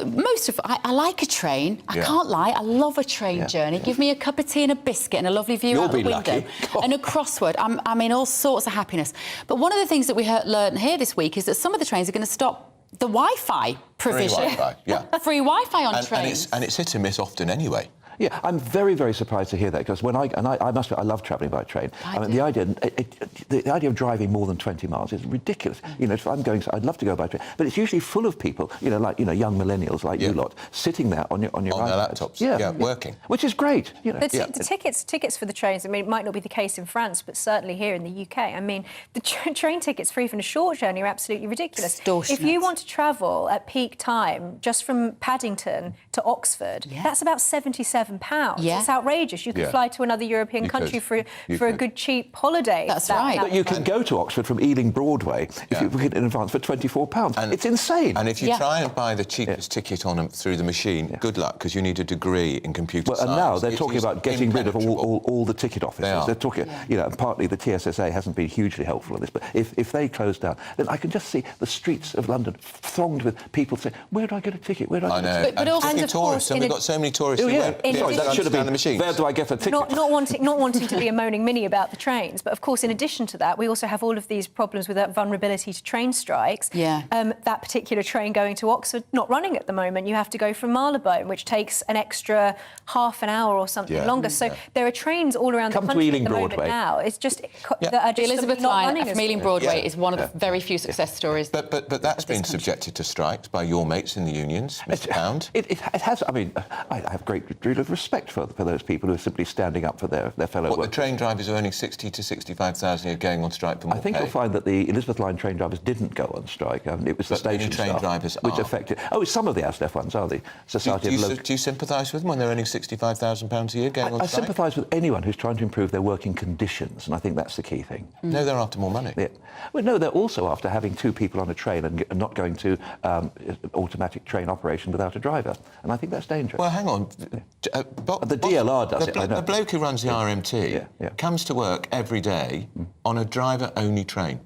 I like a train. I can't lie. I love a train journey. Give me a cup of tea and a biscuit and a lovely view out the window. And a crossword. I mean, all sorts of happiness. But one of the things that we learned here this week is that some of the trains are going to stop the Wi-Fi provision. Free Wi-Fi, yeah. Free Wi-Fi on trains. And it's hit and miss often anyway. Yeah, I'm very, very surprised to hear that, because when I must admit, I love travelling by train. I mean, the idea of driving more than 20 miles is ridiculous. If I'm going, I'd love to go by train, but it's usually full of people, like young millennials like you lot, sitting there on your their laptops, working, which is great. The tickets for the trains. I mean, it might not be the case in France, but certainly here in the UK. I mean, the train tickets for even a short journey are absolutely ridiculous. If you want to travel at peak time, just from Paddington to Oxford, that's about £77. It's outrageous. You could fly to another European country for a good, cheap holiday. That's right. But you can go to Oxford from Ealing Broadway if you book it in advance for £24. It's insane. And if you try and buy the cheapest ticket on them through the machine, good luck, because you need a degree in computer science. And now they're talking about getting rid of all the ticket offices. They're talking, partly the TSSA hasn't been hugely helpful in this, but if they close down, then I can just see the streets of London thronged with people saying, "Where do I get a ticket? Where do I get a ticket?" But also, tourists, and we've got so many tourists who won't sorry, that should have been the machine. Where do I get a ticket? Not wanting to be a moaning Minnie about the trains, but of course, in addition to that, we also have all of these problems with that vulnerability to train strikes. Yeah. That particular train going to Oxford not running at the moment. You have to go from Marylebone, which takes an extra half an hour or something longer. So there are trains all around the country at the moment now. It's just that are just Elizabeth not line running of as Ealing good. Broadway is one of the very few success stories. But that's been subjected to strikes by your mates in the unions, Mr. Pound. It has. I mean, I have a great deal of respect for those people who are simply standing up for their fellow workers. The train drivers are earning 60 to 65,000 a year going on strike for more I think you'll find that the Elizabeth line train drivers didn't go on strike. It was the station train staff drivers which are. affected. Oh, some of the ASDEF ones are the Society of Local. Do you sympathise with them when they're earning £65,000 a year going on strike? I sympathise with anyone who's trying to improve their working conditions, and I think that's the key thing. No, they're after more money. Yeah. Well, no, they're also after having two people on a train and not going to automatic train operation without a driver, and I think that's dangerous. Well, hang on. The DLR does it, I know. The bloke who runs the RMT comes to work every day on a driver-only train,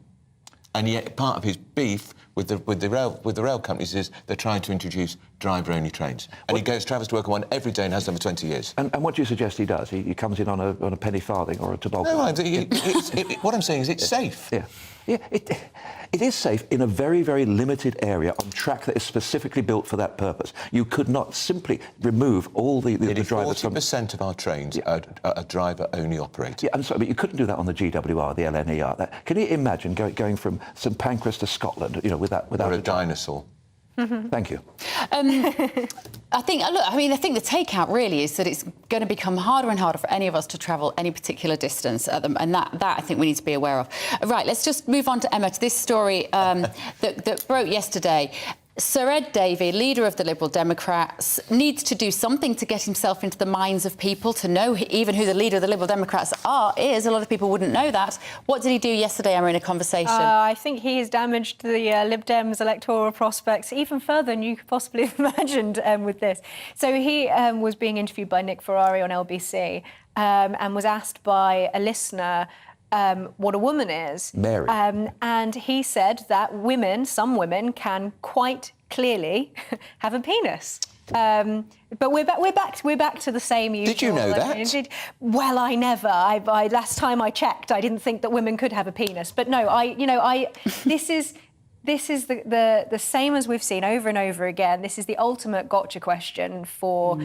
and yet part of his beef with the rail companies is they're trying to introduce driver-only trains, and he travels to work on one every day and has done for 20 years. And what do you suggest he does? He comes in on a penny farthing or a toboggan? No, what I'm saying is it's safe. Yeah, it is safe in a very, very limited area on track that is specifically built for that purpose. You could not simply remove all the drivers from... 40% of our trains are driver-only operated. Yeah, I'm sorry, but you couldn't do that on the GWR, the LNER. Can you imagine going from St Pancras to Scotland, without or a dinosaur? Thank you. I think the takeout really is that it's going to become harder and harder for any of us to travel any particular distance, and that I think we need to be aware of. Right, let's just move on to Emma, to this story that broke yesterday. Sir Ed Davey, leader of the Liberal Democrats, needs to do something to get himself into the minds of people, to know even who the leader of the Liberal Democrats is. A lot of people wouldn't know that. What did he do yesterday, Emma, in a conversation? I think he has damaged the Lib Dems' electoral prospects even further than you could possibly have imagined with this. So he was being interviewed by Nick Ferrari on LBC and was asked by a listener what a woman is. Mary. And he said that some women can quite clearly have a penis. But we're back to the same usual. Did you know that? Well, I never. Last time I checked, I didn't think that women could have a penis. But no, This is the same as we've seen over and over again. This is the ultimate gotcha question for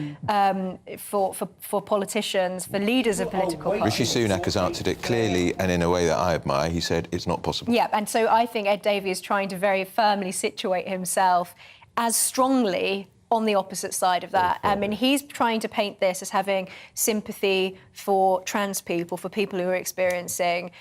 politicians, for leaders of political parties. Rishi Sunak has answered it clearly and in a way that I admire. He said it's not possible. Yeah, and so I think Ed Davey is trying to very firmly situate himself as strongly on the opposite side of that. I mean, he's trying to paint this as having sympathy for trans people, for people who are experiencing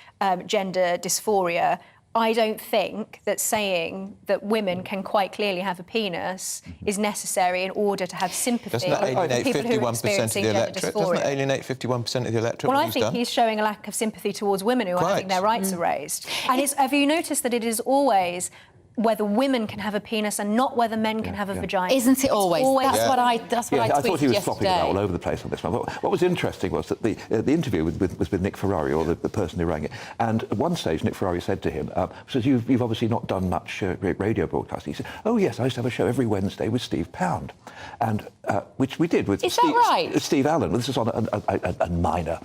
gender dysphoria. I don't think that saying that women can quite clearly have a penis is necessary in order to have sympathy Doesn't that alienate for people who are 51% of the experiencing gender electorate? dysphoria. Doesn't that alienate 51% of the electorate? Well, I think he's showing a lack of sympathy towards women who are having their rights erased. And have you noticed that it is always whether women can have a penis and not whether men can have a vagina? Isn't it always? That's what I tweeted yesterday. I thought he was flopping about all over the place on this one. What was interesting was that the interview was with Nick Ferrari, or the person who rang it, and at one stage Nick Ferrari said to him, says, you've obviously not done much radio broadcasting. He said, oh yes, I used to have a show every Wednesday with Steve Pound, and which we did with Steve Allen. This is on a minor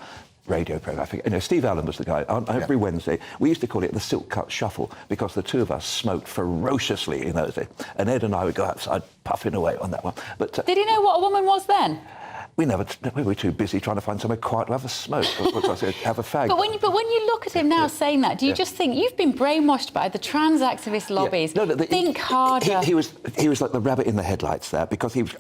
radio programme. I think, Steve Allen was the guy. Every Wednesday, we used to call it the Silk Cut Shuffle because the two of us smoked ferociously in those days. And Ed and I would go outside puffing away on that one. But did he know what a woman was then? We were too busy trying to find somewhere quiet to have a smoke, or have a fag. But when you look at him now saying that, do you just think you've been brainwashed by the trans activist lobbies? No, think harder. He was like the rabbit in the headlights there because he was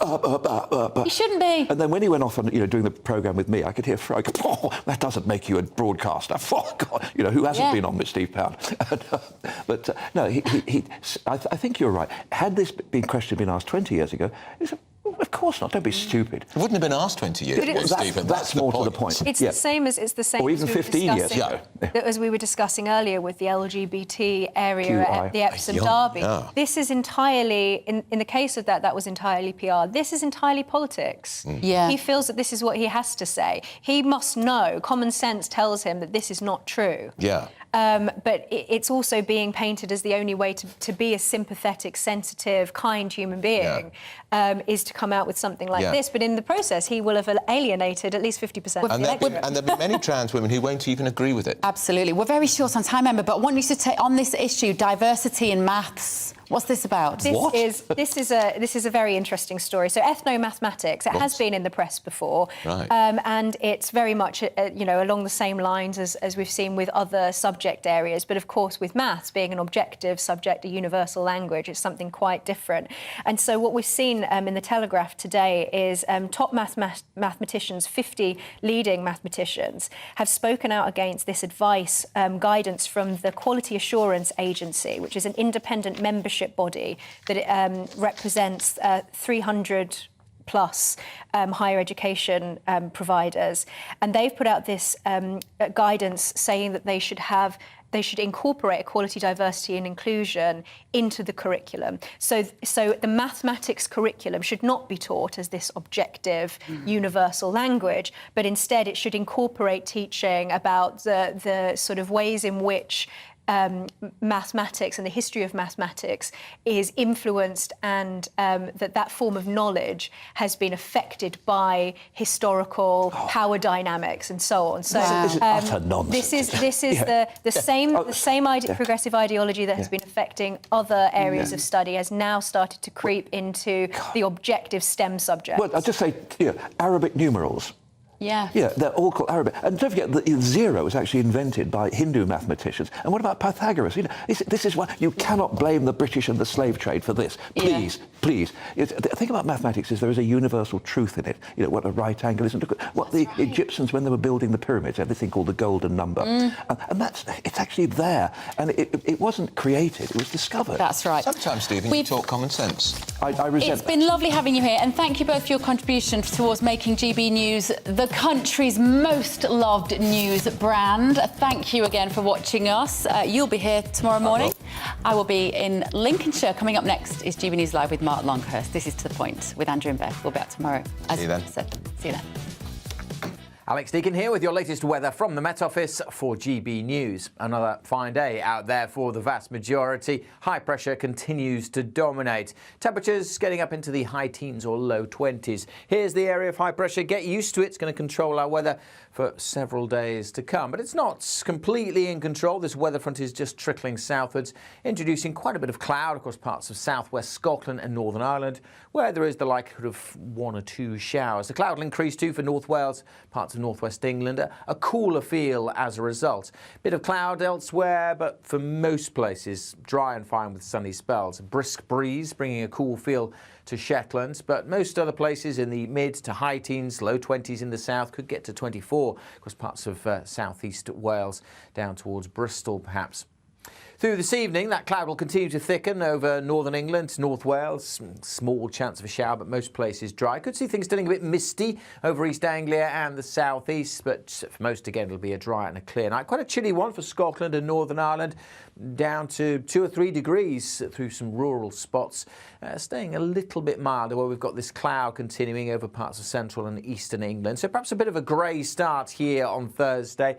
He shouldn't be. And then when he went off and doing the programme with me, I could hear Fry go, "Oh, that doesn't make you a broadcaster." Oh, God, who hasn't been on with Steve Pound? But no, I think you're right. Had this question been asked 20 years ago, of course not. Don't be stupid. It wouldn't have been asked 20 years ago, Stephen. That's more to the point. It's the same as or even 15 years ago. As we were discussing earlier with the LGBT area at the Epsom Derby. Yeah. This is entirely, in the case of that was entirely PR. This is entirely politics. Yeah. He feels that this is what he has to say. He must know. Common sense tells him that this is not true. Yeah. but it's also being painted as the only way to be a sympathetic, sensitive, kind human being is to come out with something like this. But in the process, he will have alienated at least 50% of the electorate. And there'll be many trans women who won't even agree with it. Absolutely. We're very short on time, Emma, but I want you to take on this issue, diversity in maths. What's this about? This is a very interesting story. So ethnomathematics, it has been in the press before, and it's very much along the same lines as we've seen with other subject areas. But of course, with maths being an objective subject, a universal language, it's something quite different. And so what we've seen in the Telegraph today is top mathematicians, 50 leading mathematicians, have spoken out against this advice, guidance from the Quality Assurance Agency, which is an independent membership body that represents 300 plus higher education providers, and they've put out this guidance saying that they should incorporate equality, diversity and inclusion into the curriculum. So the mathematics curriculum should not be taught as this objective, universal language, but instead it should incorporate teaching about the sort of ways in which mathematics and the history of mathematics is influenced, and that form of knowledge has been affected by historical power dynamics and so on. So this is utter nonsense. This is the same progressive ideology that has been affecting other areas of study has now started to creep into the objective STEM subjects. Well, I'll just say, Arabic numerals. Yeah, they're all called Arabic. And don't forget that zero was actually invented by Hindu mathematicians. And what about Pythagoras? This is why you cannot blame the British and the slave trade for this. Please. The thing about mathematics is there is a universal truth in it. What a right angle is. And look at what the Egyptians, when they were building the pyramids, had this thing called the golden number. And it's actually there. And it wasn't created, it was discovered. That's right. Sometimes, Stephen, you talk common sense. I resent It's been lovely having you here, and thank you both for your contribution towards making GB News the country's most loved news brand. Thank you again for watching us. You'll be here tomorrow morning. I will be in Lincolnshire. Coming up next is GB News Live with Mark Longhurst. This is To The Point with Andrew and Bev. We'll be back tomorrow. See you then. See you then. Alex Deakin here with your latest weather from the Met Office for GB News. Another fine day out there for the vast majority. High pressure continues to dominate. Temperatures getting up into the high teens or low 20s. Here's the area of high pressure. Get used to it. It's going to control our weather for several days to come. But it's not completely in control. This weather front is just trickling southwards, introducing quite a bit of cloud across parts of southwest Scotland and Northern Ireland, where there is the likelihood of 1 or 2 showers. The cloud will increase too for North Wales, parts of northwest England. A cooler feel as a result. Bit of cloud elsewhere, but for most places, dry and fine with sunny spells. A brisk breeze bringing a cool feel to Shetland, but most other places in the mid to high teens, low 20s in the south, could get to 24 across parts of southeast Wales, down towards Bristol perhaps. Through this evening, that cloud will continue to thicken over northern England, North Wales. Small chance of a shower, but most places dry. Could see things turning a bit misty over East Anglia and the southeast, but for most, again, it'll be a dry and a clear night. Quite a chilly one for Scotland and Northern Ireland, down to 2 or 3 degrees through some rural spots. Staying a little bit milder where we've got this cloud continuing over parts of central and eastern England. So perhaps a bit of a grey start here on Thursday.